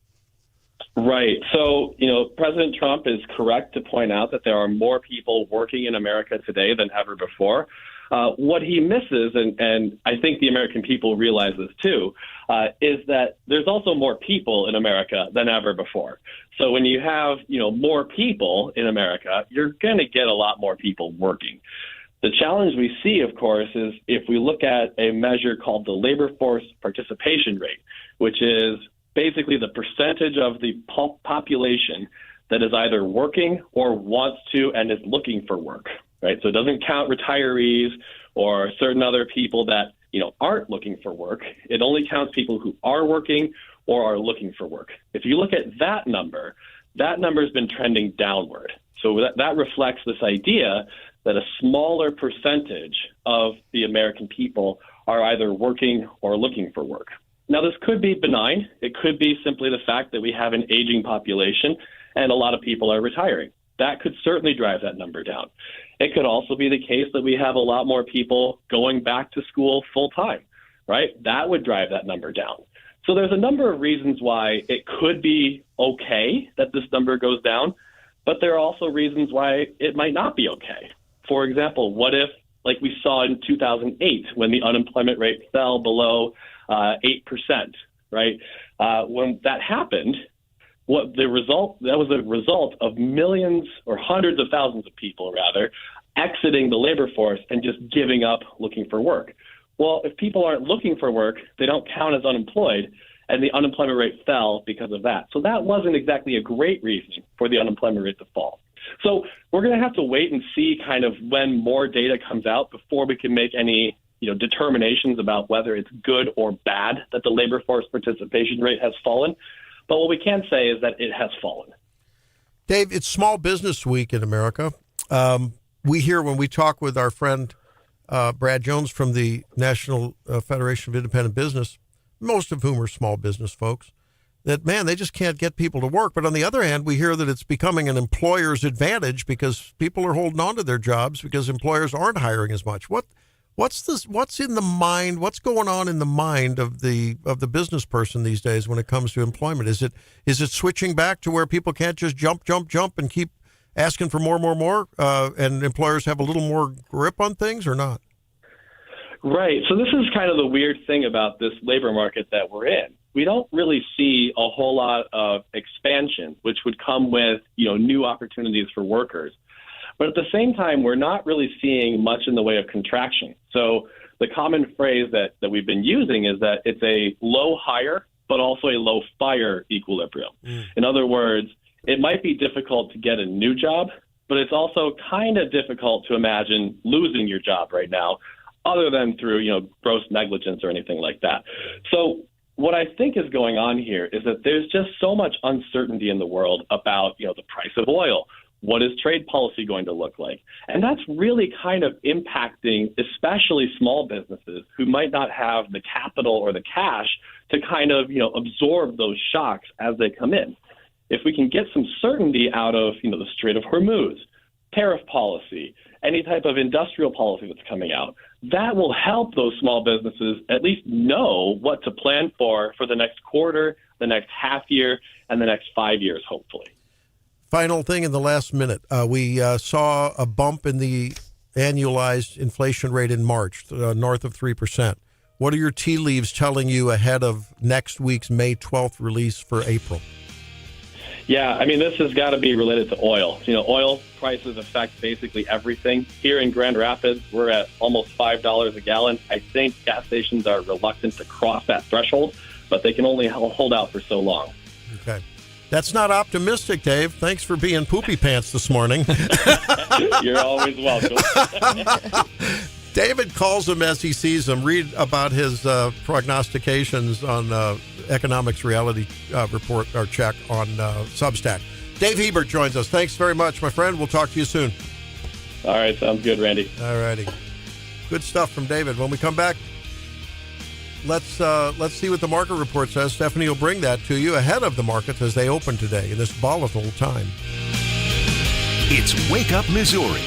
Right. So, President Trump is correct to point out that there are more people working in America today than ever before. What he misses, and I think the American people realize this too, is that there's also more people in America than ever before. So when you have, more people in America, you're going to get a lot more people working. The challenge we see, of course, is if we look at a measure called the labor force participation rate, which is basically the percentage of the population that is either working or wants to and is looking for work, right? So it doesn't count retirees or certain other people that, aren't looking for work. It only counts people who are working or are looking for work. If you look at that number has been trending downward. So that reflects this idea that a smaller percentage of the American people are either working or looking for work. Now, this could be benign. It could be simply the fact that we have an aging population and a lot of people are retiring. That could certainly drive that number down. It could also be the case that we have a lot more people going back to school full time, right? That would drive that number down. So there's a number of reasons why it could be okay that this number goes down, but there are also reasons why it might not be okay. For example, what if, like we saw in 2008, when the unemployment rate fell below 8%, right? When that happened, that was a result of millions or hundreds of thousands of people, rather, exiting the labor force and just giving up looking for work. Well, if people aren't looking for work, they don't count as unemployed, and the unemployment rate fell because of that. So that wasn't exactly a great reason for the unemployment rate to fall. So we're going to have to wait and see kind of when more data comes out before we can make any determinations about whether it's good or bad that the labor force participation rate has fallen. But what we can say is that it has fallen. Dave, it's Small Business Week in America. We hear when we talk with our friend Brad Jones from the National Federation of Independent Business, most of whom are small business folks, that, man, they just can't get people to work. But on the other hand, we hear that it's becoming an employer's advantage because people are holding on to their jobs because employers aren't hiring as much. What's in the mind? What's going on in the mind of the business person these days when it comes to employment? Is it switching back to where people can't just jump and keep asking for more, and employers have a little more grip on things, or not? Right. So this is kind of the weird thing about this labor market that we're in. We don't really see a whole lot of expansion, which would come with, new opportunities for workers. But at the same time, we're not really seeing much in the way of contraction. So the common phrase that we've been using is that it's a low hire, but also a low fire equilibrium. In other words, it might be difficult to get a new job, but it's also kind of difficult to imagine losing your job right now, other than through, gross negligence or anything like that. So what I think is going on here is that there's just so much uncertainty in the world about, the price of oil. What is trade policy going to look like? And that's really kind of impacting especially small businesses who might not have the capital or the cash to kind of, absorb those shocks as they come in. If we can get some certainty out of, the Strait of Hormuz, tariff policy, any type of industrial policy that's coming out, that will help those small businesses at least know what to plan for the next quarter, the next half year, and the next 5 years, hopefully. Final thing in the last minute. We saw a bump in the annualized inflation rate in March, north of 3%. What are your tea leaves telling you ahead of next week's May 12th release for April? Yeah, I mean, this has got to be related to oil. Oil prices affect basically everything. Here in Grand Rapids, we're at almost $5 a gallon. I think gas stations are reluctant to cross that threshold, but they can only hold out for so long. Okay. That's not optimistic, Dave. Thanks for being poopy pants this morning. You're always welcome. David calls them as he sees them. Read about his prognostications on Economics Reality Report or Check on Substack. Dave Hebert joins us. Thanks very much, my friend. We'll talk to you soon. All right. Sounds good, Randy. All righty. Good stuff from David. When we come back, let's see what the market report says. Stephanie will bring that to you ahead of the markets as they open today in this volatile time. It's Wake Up Missouri.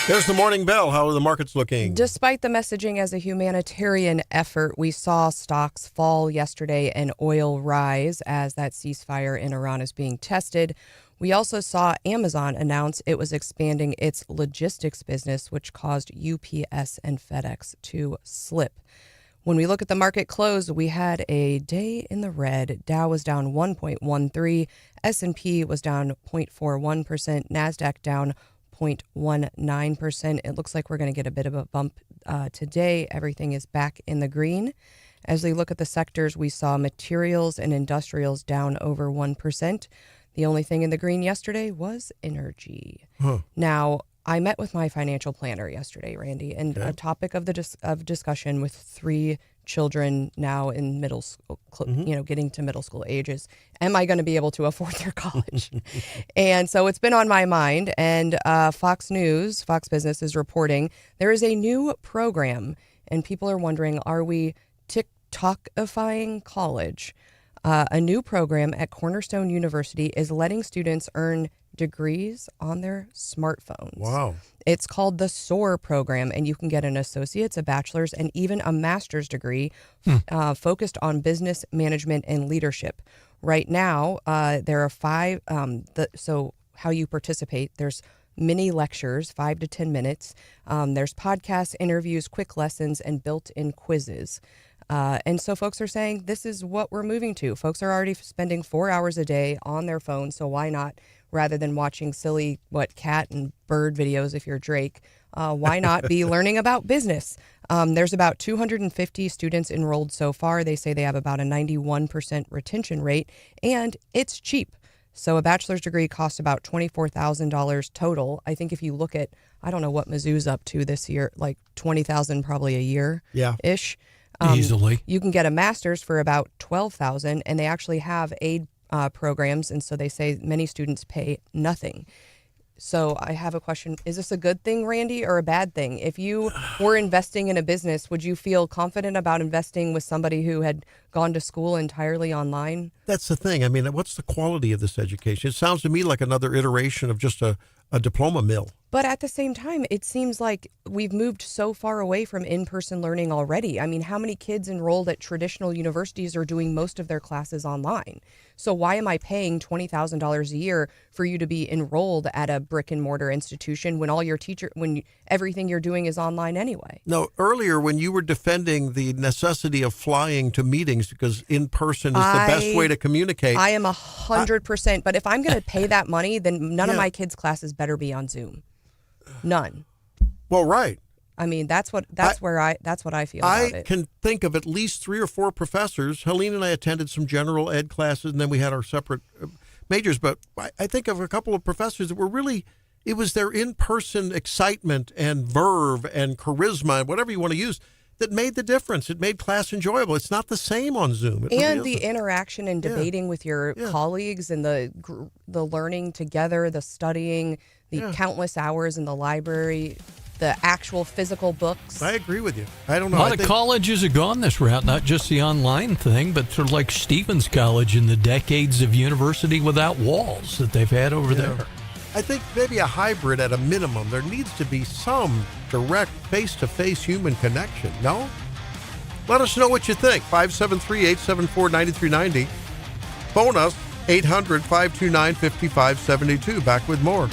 There's the morning bell. How are the markets looking? Despite the messaging as a humanitarian effort, we saw stocks fall yesterday and oil rise as that ceasefire in Iran is being tested. We also saw Amazon announce it was expanding its logistics business, which caused UPS and FedEx to slip. When we look at the market close, we had a day in the red. Dow was down 1.13, S&P was down 0.41%, NASDAQ down 0.19%. It looks like we're going to get a bit of a bump today. Everything is back in the green. As we look at the sectors, we saw materials and industrials down over 1%. The only thing in the green yesterday was energy. Now, I met with my financial planner yesterday, Randy, and a topic of discussion with 3 children now in middle school, getting to middle school ages. Am I going to be able to afford their college? And so it's been on my mind. And Fox Business is reporting there is a new program, and people are wondering, are we TikTokifying college? A new program at Cornerstone University is letting students earn degrees on their smartphones. Wow. It's called the SOAR program, and you can get an associate's, a bachelor's, and even a master's degree focused on business management and leadership. Right now, there are 5. So how you participate, there's mini lectures, 5 to 10 minutes. There's podcasts, interviews, quick lessons, and built-in quizzes. And so folks are saying this is what we're moving to. Folks are already spending 4 hours a day on their phone, so why not, rather than watching silly, cat and bird videos if you're Drake, why not be learning about business? There's about 250 students enrolled so far. They say they have about a 91% retention rate, and it's cheap. So a bachelor's degree costs about $24,000 total. I think if you look at, I don't know what Mizzou's up to this year, like $20,000 probably a year-ish. Easily. You can get a master's for about $12,000, and they actually have aid programs, and so they say many students pay nothing. So I have a question. Is this a good thing, Randy, or a bad thing? If you were investing in a business, would you feel confident about investing with somebody who had gone to school entirely online? That's the thing. I mean, what's the quality of this education? It sounds to me like another iteration of just a diploma mill. But at the same time, it seems like we've moved so far away from in-person learning already. I mean, how many kids enrolled at traditional universities are doing most of their classes online? So why am I paying $20,000 a year for you to be enrolled at a brick and mortar institution when all your everything you're doing is online anyway? No, earlier when you were defending the necessity of flying to meetings because in person is the best way to communicate. I am 100%. But if I'm going to pay that money, then none of my kids' classes better be on Zoom. None. Well, right. I mean, that's what I feel about it. I can think of at least 3 or 4 professors. Helene and I attended some general ed classes, and then we had our separate majors. But I think of a couple of professors that were really, it was their in-person excitement and verve and charisma, whatever you want to use, that made the difference. It made class enjoyable. It's not the same on Zoom. And the interaction and debating with your colleagues and the learning together, the studying, the countless hours in the library, the actual physical books. I agree with you. I don't know. A lot of colleges have gone this route, not just the online thing, but sort of like Stevens College and the decades of university without walls that they've had over there. I think maybe a hybrid at a minimum. There needs to be some direct face-to-face human connection, no? Let us know what you think. 573-874-9390. Phone us, 800-529-5572. Back with more.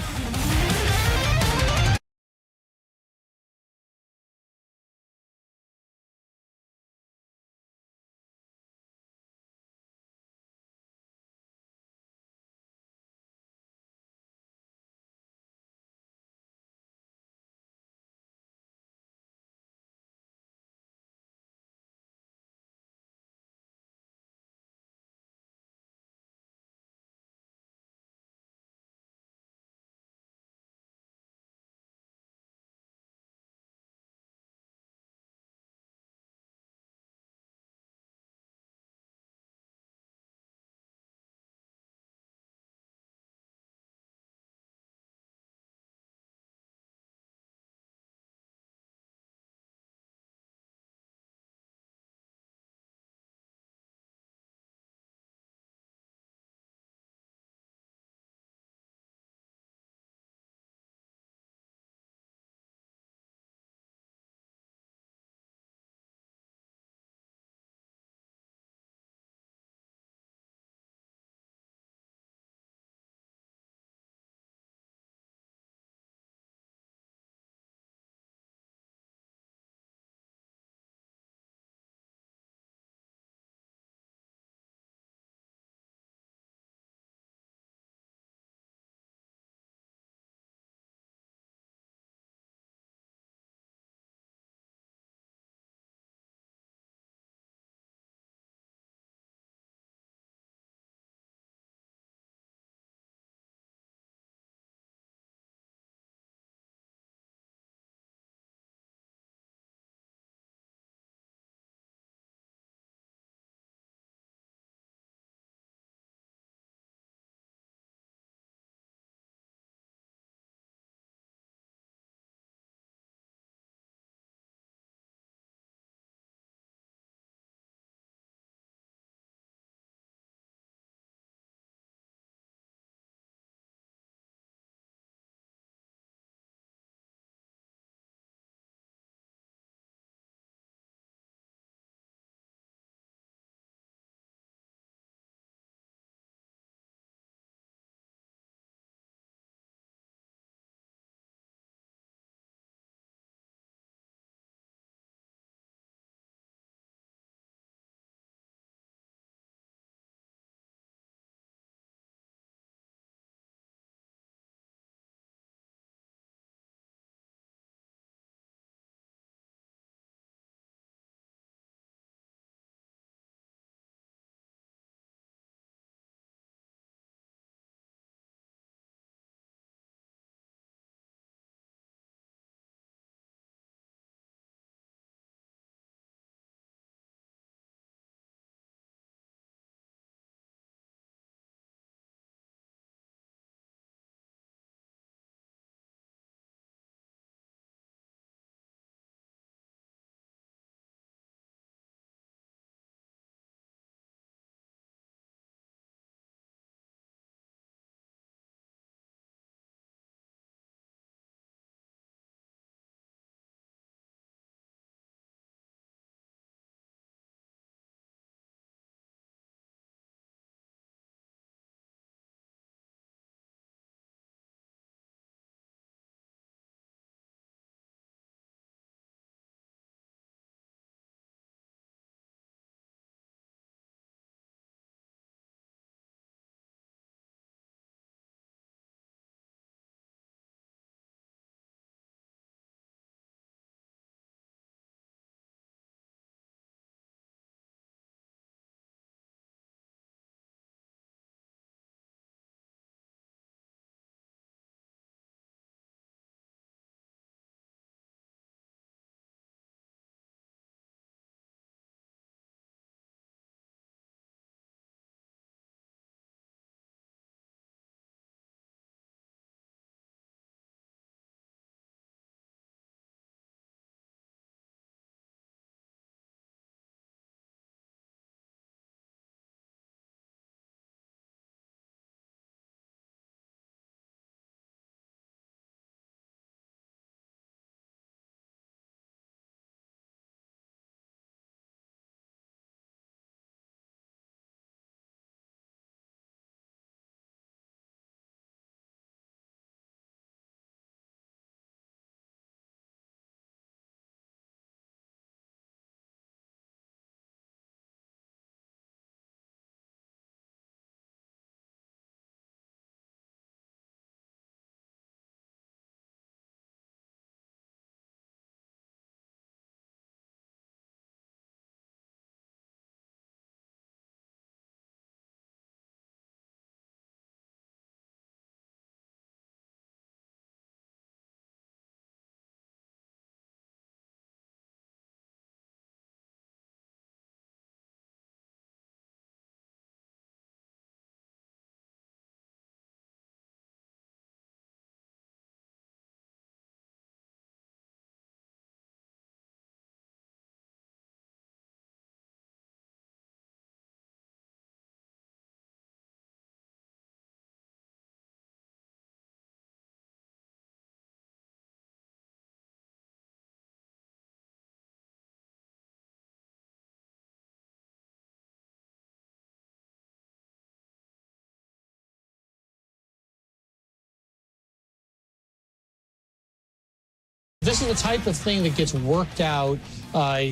This is the type of thing that gets worked out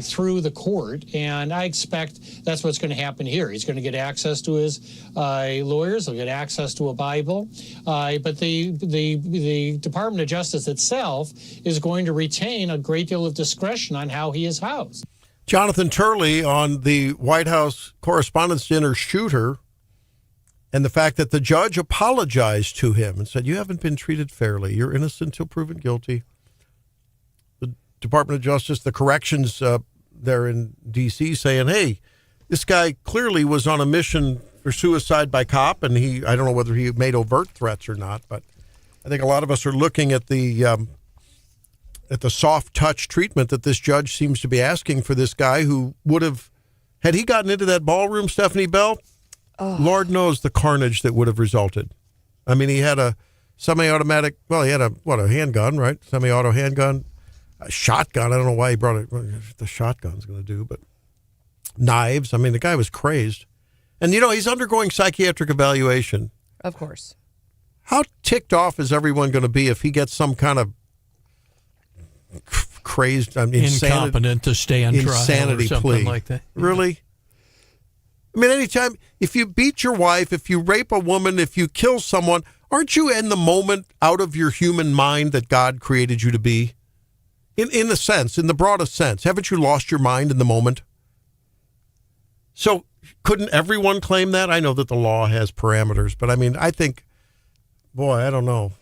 through the court, and I expect that's what's going to happen here. He's going to get access to his lawyers. He'll get access to a Bible, but the Department of Justice itself is going to retain a great deal of discretion on how he is housed. Jonathan Turley on the White House Correspondents' Dinner shooter and the fact that the judge apologized to him and said, you haven't been treated fairly. You're innocent until proven guilty. The Department of Justice, the corrections there in D.C. saying, hey, this guy clearly was on a mission for suicide by cop, and I don't know whether he made overt threats or not, but I think a lot of us are looking at the soft touch treatment that this judge seems to be asking for this guy who would have, had he gotten into that ballroom, Stephanie Bell, Lord knows the carnage that would have resulted. I mean, he had a semi-automatic, well, he had a handgun, right? Semi-auto handgun, a shotgun. I don't know why he brought it, what the shotgun's going to do, but knives. I mean, the guy was crazed. And, he's undergoing psychiatric evaluation. Of course. How ticked off is everyone going to be if he gets some kind of crazed, incompetent to stand trial insanity or something plea like that? Really? I mean, anytime, if you beat your wife, if you rape a woman, if you kill someone, aren't you in the moment out of your human mind that God created you to be? In the sense, in the broadest sense, haven't you lost your mind in the moment? So couldn't everyone claim that? I know that the law has parameters, but I mean, I think, boy, I don't know.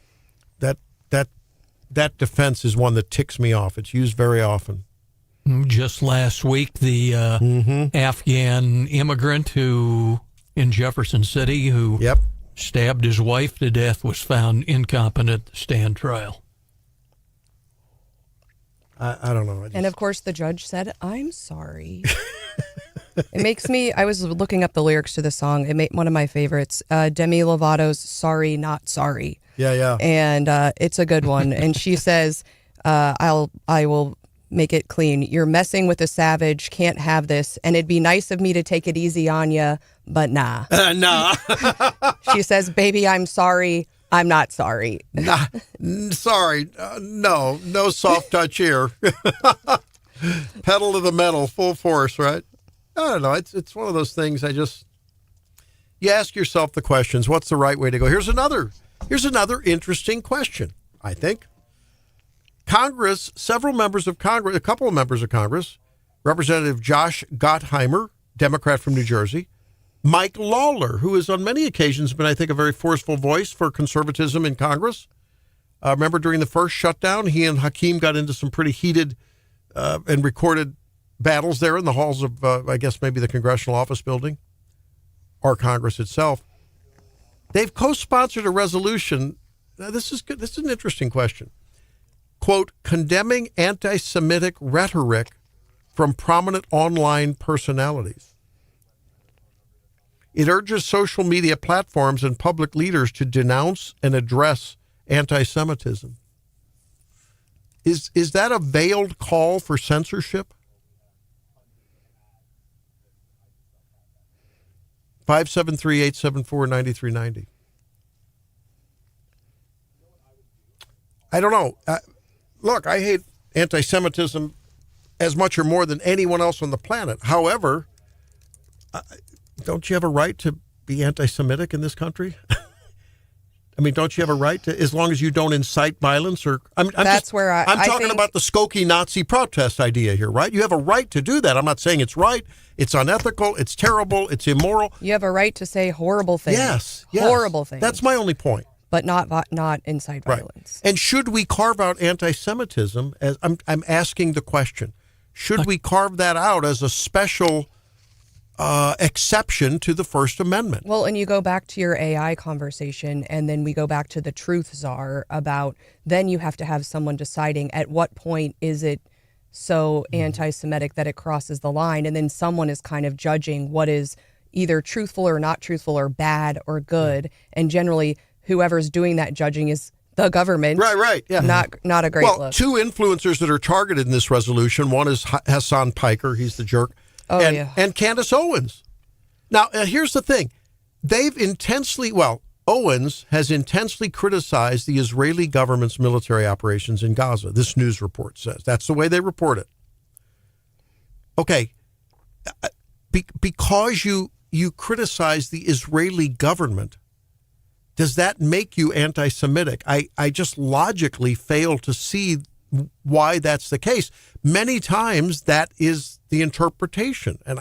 That defense is one that ticks me off. It's used very often. Just last week, the Afghan immigrant in Jefferson City who stabbed his wife to death was found incompetent to stand trial. I don't know. And of course, the judge said, I'm sorry. It makes me, I was looking up the lyrics to the song. It made one of my favorites, Demi Lovato's Sorry, Not Sorry. Yeah. And it's a good one. And she says, I will make it clean. You're messing with a savage, can't have this. And it'd be nice of me to take it easy on you, but nah. Nah. She says, baby, I'm sorry. I'm not sorry. Nah, sorry. No soft touch here. Pedal to the metal, full force, right? I don't know. It's one of those things you ask yourself the questions, what's the right way to go? Here's another interesting question, I think. Congress, a couple of members of Congress, Representative Josh Gottheimer, Democrat from New Jersey, Mike Lawler, who has on many occasions been, I think, a very forceful voice for conservatism in Congress. Remember during the first shutdown, he and Hakeem got into some pretty heated and recorded battles there in the halls of, I guess, maybe the Congressional Office Building or Congress itself. They've co-sponsored a resolution. Now, this is good. This is an interesting question. Quote, condemning anti-Semitic rhetoric from prominent online personalities. It urges social media platforms and public leaders to denounce and address anti-Semitism. Is that a veiled call for censorship? 573-874-9390. I don't know. Look, I hate anti-Semitism as much or more than anyone else on the planet. However, don't you have a right to be anti-Semitic in this country? I mean, don't you have a right to, as long as you don't incite violence or? I'm talking about the Skokie Nazi protest idea here, right? You have a right to do that. I'm not saying it's right. It's unethical. It's terrible. It's immoral. You have a right to say horrible things. Yes. Horrible things. That's my only point. But not incite violence. Right. And should we carve out anti-Semitism? As I'm asking the question, should we carve that out as a special exception to the First Amendment? Well, and you go back to your AI conversation, and then we go back to the truth czar about then you have to have someone deciding at what point is it so anti-Semitic that it crosses the line, and then someone is kind of judging what is either truthful or not truthful or bad or good, and generally whoever's doing that judging is the government. Right, yeah. Not a great look. Well, two influencers that are targeted in this resolution, one is Hassan Piker, he's the jerk, and Candace Owens. Now, here's the thing. They've Owens has intensely criticized the Israeli government's military operations in Gaza. This news report says that's the way they report it. Okay, because you criticize the Israeli government, does that make you anti-Semitic? I just logically fail to see why that's the case. Many times that is the interpretation, and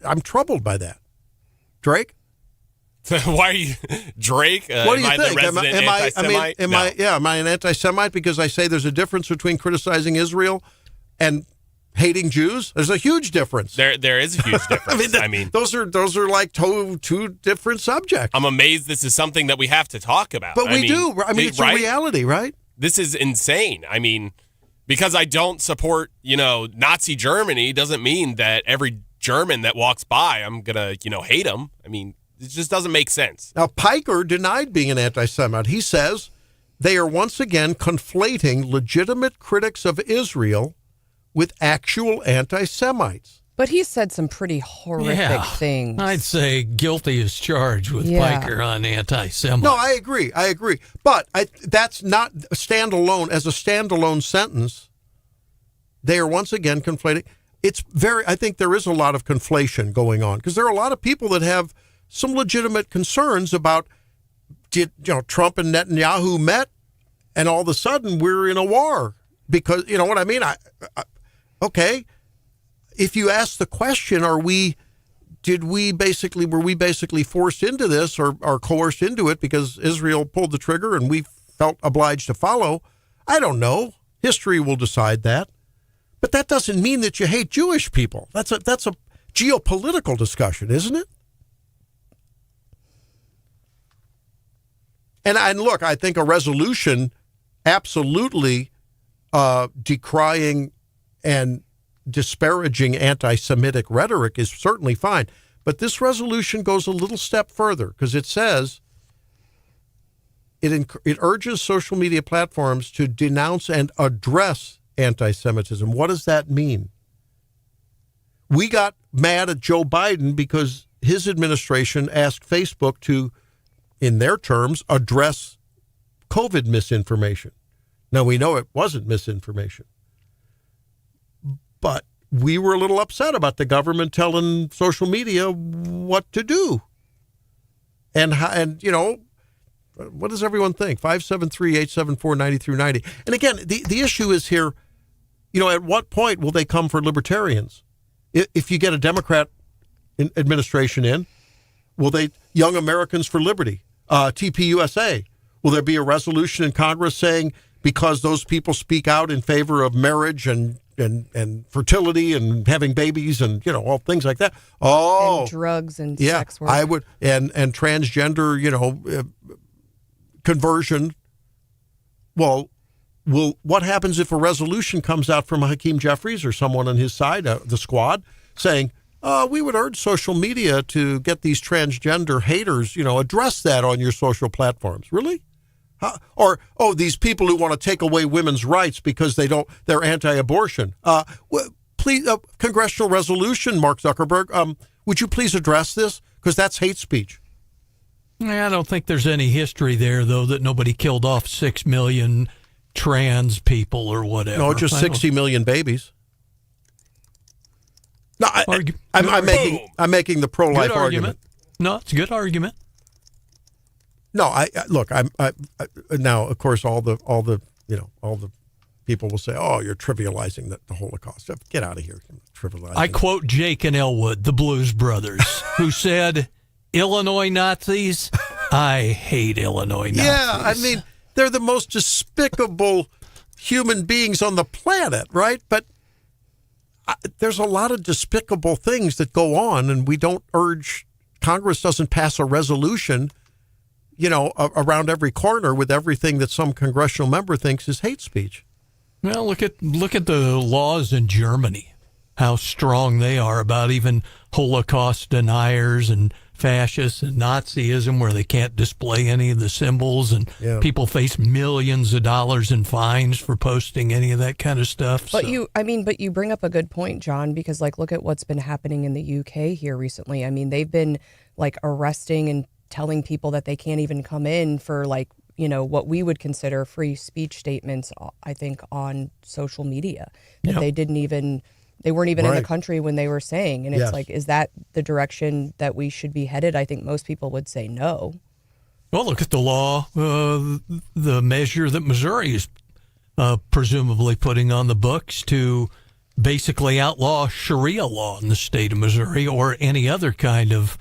I'm troubled by that. Drake? Why are you, Drake? What do you think? Am I an anti-Semite because I say there's a difference between criticizing Israel and hating Jews? There's a huge difference. There is a huge difference. I mean, those are like two different subjects. I'm amazed this is something that we have to talk about. But we do. I mean, it's a reality, right? This is insane. I mean, because I don't support, Nazi Germany doesn't mean that every German that walks by, I'm going to, hate him. I mean, it just doesn't make sense. Now, Piker denied being an anti-Semite. He says they are once again conflating legitimate critics of Israel with actual anti-Semites. But he said some pretty horrific things. I'd say guilty as charged with Piker on anti-Semites. No, I agree. But that's not standalone. As a standalone sentence, they are once again conflating. I think there is a lot of conflation going on because there are a lot of people that have some legitimate concerns about, Trump and Netanyahu met and all of a sudden we're in a war because, you know what I mean? Okay. If you ask the question, were we basically forced into this or coerced into it because Israel pulled the trigger and we felt obliged to follow? I don't know. History will decide that. But that doesn't mean that you hate Jewish people. That's a geopolitical discussion, isn't it? And look, I think a resolution absolutely decrying and disparaging anti-Semitic rhetoric is certainly fine. But this resolution goes a little step further because it says it urges social media platforms to denounce and address anti-Semitism. What does that mean? We got mad at Joe Biden because his administration asked Facebook to, in their terms, address COVID misinformation. Now, we know it wasn't misinformation. But we were a little upset about the government telling social media what to do. And what does everyone think? 573-874-9390. And again, the issue is here, at what point will they come for libertarians? If you get a Democrat administration in, will they, Young Americans for Liberty, TPUSA, will there be a resolution in Congress saying because those people speak out in favor of marriage and fertility and having babies and, all things like that? Oh, and drugs and sex work. I would, and transgender, conversion. Well, what happens if a resolution comes out from Hakeem Jeffries or someone on his side, the squad, saying, we would urge social media to get these transgender haters, address that on your social platforms. Really? Or these people who want to take away women's rights because they're anti-abortion. Please, congressional resolution, Mark Zuckerberg, would you please address this? Because that's hate speech. I don't think there's any history there, though, that nobody killed off 6 million trans people or whatever. No, just 60 million babies. No, I'm making the pro-life argument. No, it's a good argument. No, look. Now, of course, all the people will say, "Oh, you're trivializing the Holocaust." Get out of here, trivializing. I quote Jake and Elwood, the Blues Brothers, who said, "Illinois Nazis, I hate Illinois Nazis." Yeah, I mean, they're the most despicable human beings on the planet, right? But there's a lot of despicable things that go on, and Congress doesn't pass a resolution, around every corner with everything that some congressional member thinks is hate speech. Well, look at the laws in Germany, how strong they are about even Holocaust deniers and fascists and Nazism, where they can't display any of the symbols, and people face millions of dollars in fines for posting any of that kind of stuff. But you bring up a good point, John, because look at what's been happening in the UK here recently. I mean, they've been arresting and telling people that they can't even come in for like, what we would consider free speech statements, I think, on social media, that they weren't even in the country when they were saying. And it's like, is that the direction that we should be headed? I think most people would say no. Well, look at the law, the measure that Missouri is presumably putting on the books to basically outlaw Sharia law in the state of Missouri, or any other kind of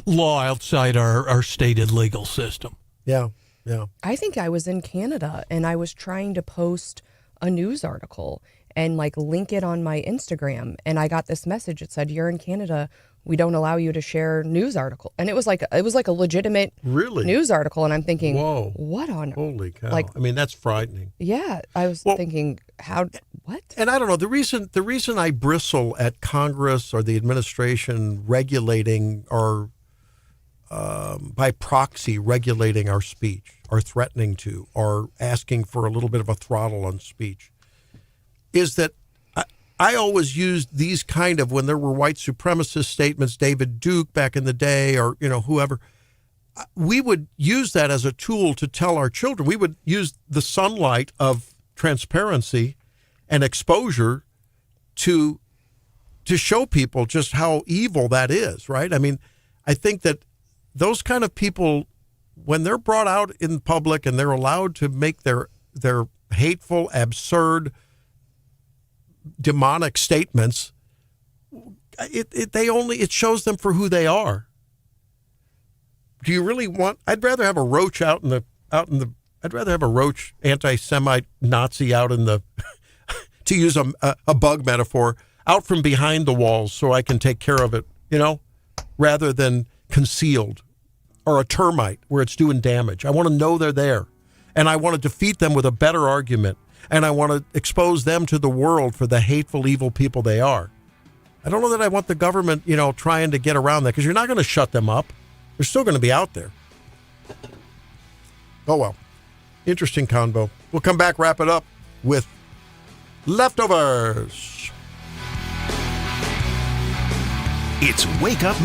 law outside our stated legal system. Yeah, yeah. I think I was in Canada and I was trying to post a news article and like link it on my Instagram, and I got this message. It said, "You're in Canada. We don't allow you to share news article." And it was like a legitimate news article, and I'm thinking, whoa, what on holy cow? Like, I mean, that's frightening. Yeah, I was thinking, what? And I don't know, the reason I bristle at Congress or the administration regulating or by proxy regulating our speech, or threatening to, or asking for a little bit of a throttle on speech, is that I always used these kind of, when there were white supremacist statements, David Duke back in the day, or, whoever, we would use that as a tool to tell our children. We would use the sunlight of transparency and exposure to show people just how evil that is, right? I mean, I think that those kind of people, when they're brought out in public and they're allowed to make their hateful, absurd, demonic statements, it shows them for who they are. Do you really want? I'd rather have a roach I'd rather have a roach anti-Semite Nazi out in the, to use a bug metaphor, out from behind the walls so I can take care of it, rather than concealed, or a termite where it's doing damage. I want to know they're there, and I want to defeat them with a better argument, and I want to expose them to the world for the hateful, evil people they are. I don't know that I want the government, trying to get around that, because you're not going to shut them up. They're still going to be out there. Oh, well. Interesting convo. We'll come back, wrap it up with leftovers. It's Wake Up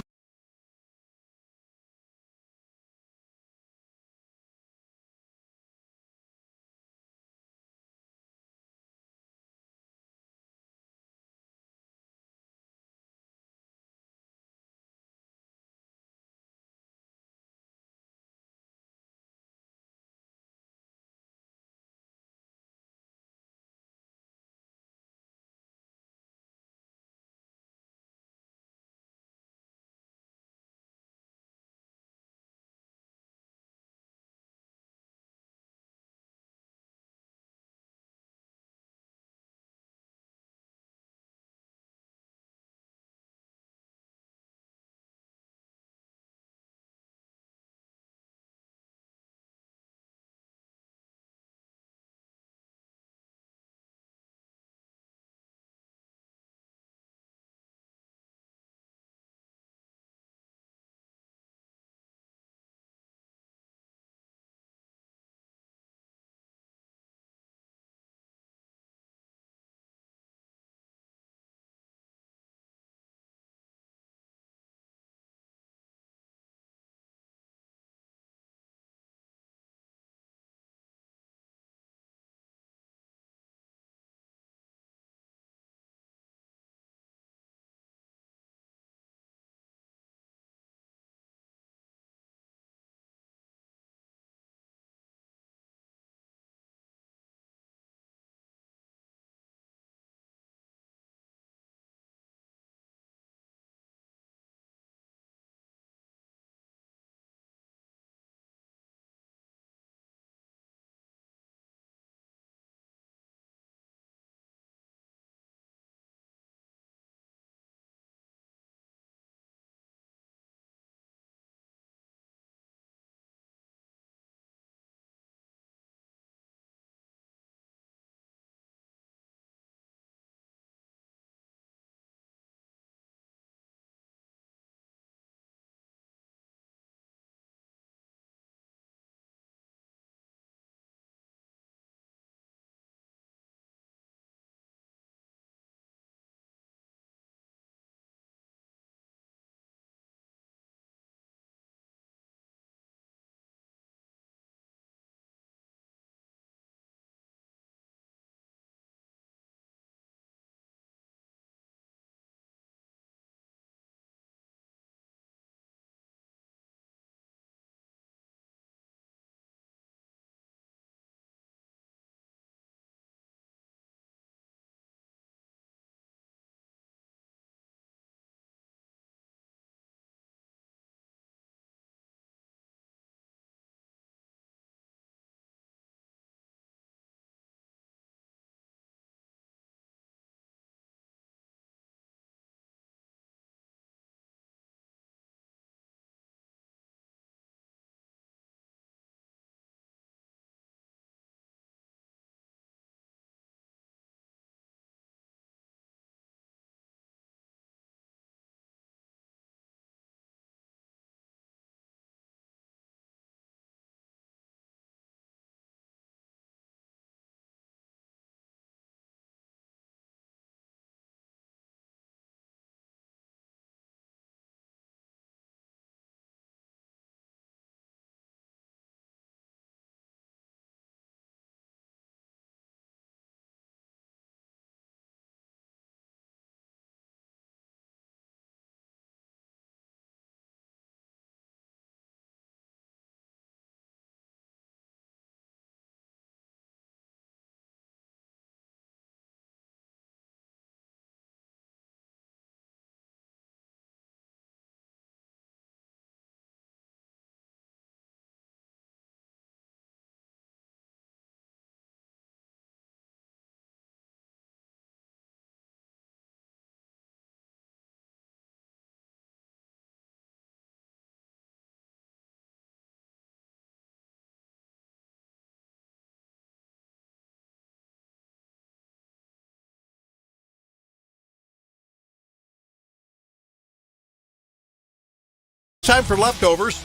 Time for leftovers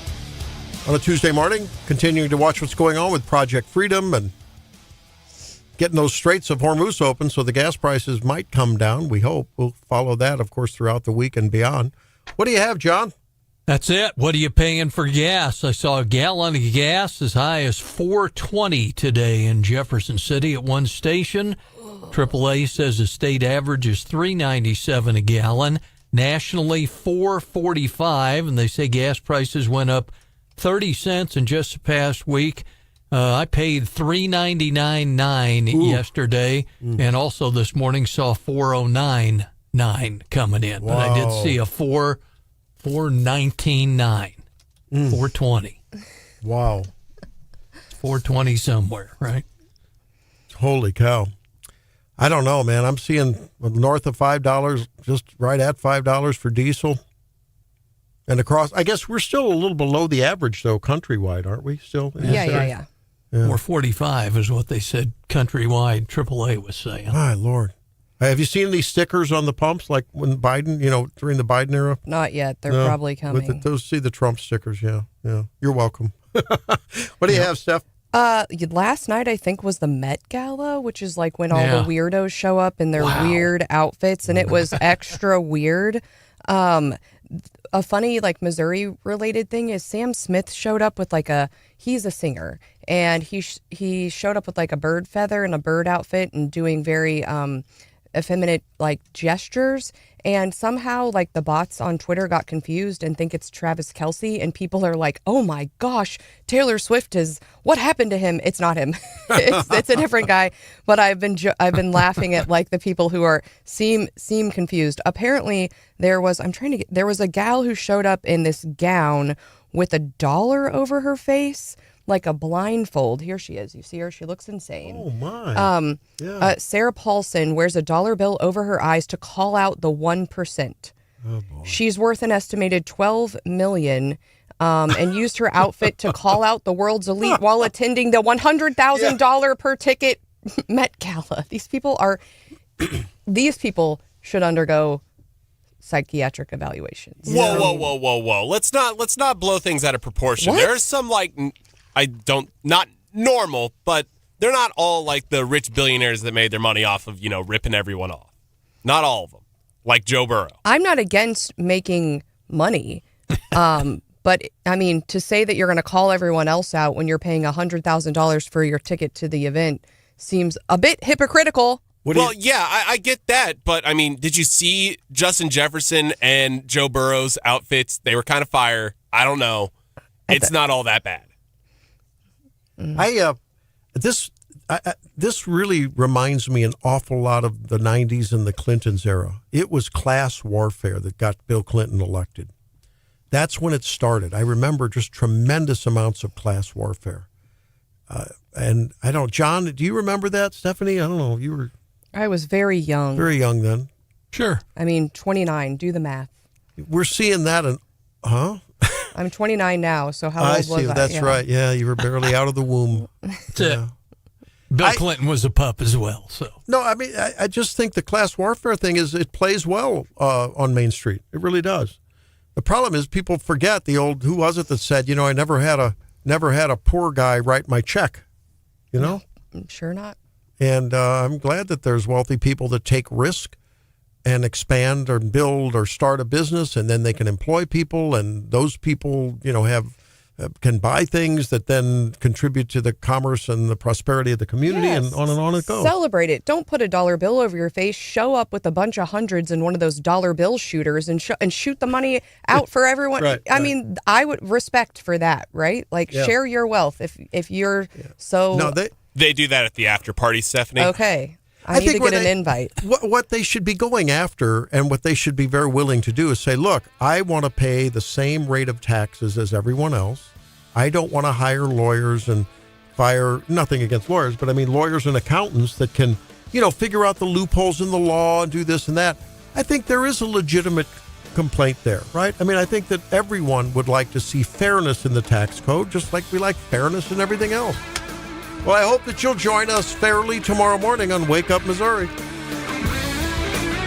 on a Tuesday morning, continuing to watch what's going on with Project Freedom and getting those Straits of Hormuz open so the gas prices might come down. We hope. We'll follow that, of course, throughout the week and beyond. What do you have, John? That's it. What are you paying for gas? I saw a gallon of gas as high as $4.20 today in Jefferson City at one station. AAA says the state average is $3.97 a gallon. Nationally, $4.45, and they say gas prices went up 30 cents in just the past week. I paid $3.99.9 yesterday, and also this morning saw $4.09.9 coming in. Wow. But I did see a $4.19.9, $4.20. Wow, $4.20 somewhere, right? Holy cow! I don't know, man. I'm seeing north of $5, just right at $5 for diesel. And across, I guess we're still a little below the average, though, countrywide, aren't we? Still? Yeah. 445 is what they said countrywide. AAA was saying. My Lord. Have you seen these stickers on the pumps, like when Biden, during the Biden era? Not yet. They're probably coming. See the Trump stickers, yeah. You're welcome. What do you have, Steph? Last night, I think, was the Met Gala, which is like when all the weirdos show up in their weird outfits, and it was extra weird. A funny, Missouri-related thing is Sam Smith showed up with he's a singer, and he showed up with a bird feather and a bird outfit and doing very effeminate gestures, and somehow the bots on Twitter got confused and think it's Travis Kelce, and people are like, oh my gosh, Taylor Swift what happened to him? It's not him. it's a different guy. But I've been laughing at the people who seem confused. Apparently there was a gal who showed up in this gown with $1 over her face, like a blindfold. Here she is. You see her? She looks insane. Oh, my. Sarah Paulson wears $1 bill over her eyes to call out the 1%. Oh, boy. She's worth an estimated $12 million, and used her outfit to call out the world's elite while attending the $100,000 per ticket Met Gala. These people should undergo psychiatric evaluations. Whoa. Let's not blow things out of proportion. What? There's some not normal, but they're not all like the rich billionaires that made their money off of, ripping everyone off. Not all of them. Like Joe Burrow. I'm not against making money. But I mean, to say that you're going to call everyone else out when you're paying $100,000 for your ticket to the event seems a bit hypocritical. I get that. But I mean, did you see Justin Jefferson and Joe Burrow's outfits? They were kind of fire. I don't know. It's not all that bad. This really reminds me an awful lot of the 90s and the Clintons era. It was class warfare that got Bill Clinton elected. That's when it started. I remember just tremendous amounts of class warfare. And I don't, John, do you remember that, Stephanie? I don't know. I was very young. Very young then. Sure. I mean, 29. Do the math. We're seeing that I'm 29 now, so how old was I? That's right. Yeah, you were barely out of the womb. Yeah. Bill Clinton was a pup as well. So no, I mean, I just think the class warfare thing it plays well on Main Street. It really does. The problem is people forget the old, who was it that said, I never had a poor guy write my check, No, sure not. And I'm glad that there's wealthy people that take risk and expand or build or start a business, and then they can employ people, and those people, can buy things that then contribute to the commerce and the prosperity of the community, and on it goes. Celebrate it. Don't put $1 bill over your face. Show up with a bunch of hundreds and one of those dollar bill shooters and shoot the money out for everyone. Right. I mean, I would respect for that, right? Share your wealth if you're so. No, they do that at the after party, Stephanie. Okay. I need to get an invite. What they should be going after, and what they should be very willing to do, is say, look, I want to pay the same rate of taxes as everyone else. I don't want to hire lawyers and fire, nothing against lawyers, but I mean lawyers and accountants that can, figure out the loopholes in the law and do this and that. I think there is a legitimate complaint there, right? I mean, I think that everyone would like to see fairness in the tax code, just like we like fairness in everything else. Well, I hope that you'll join us fairly tomorrow morning on Wake Up Missouri.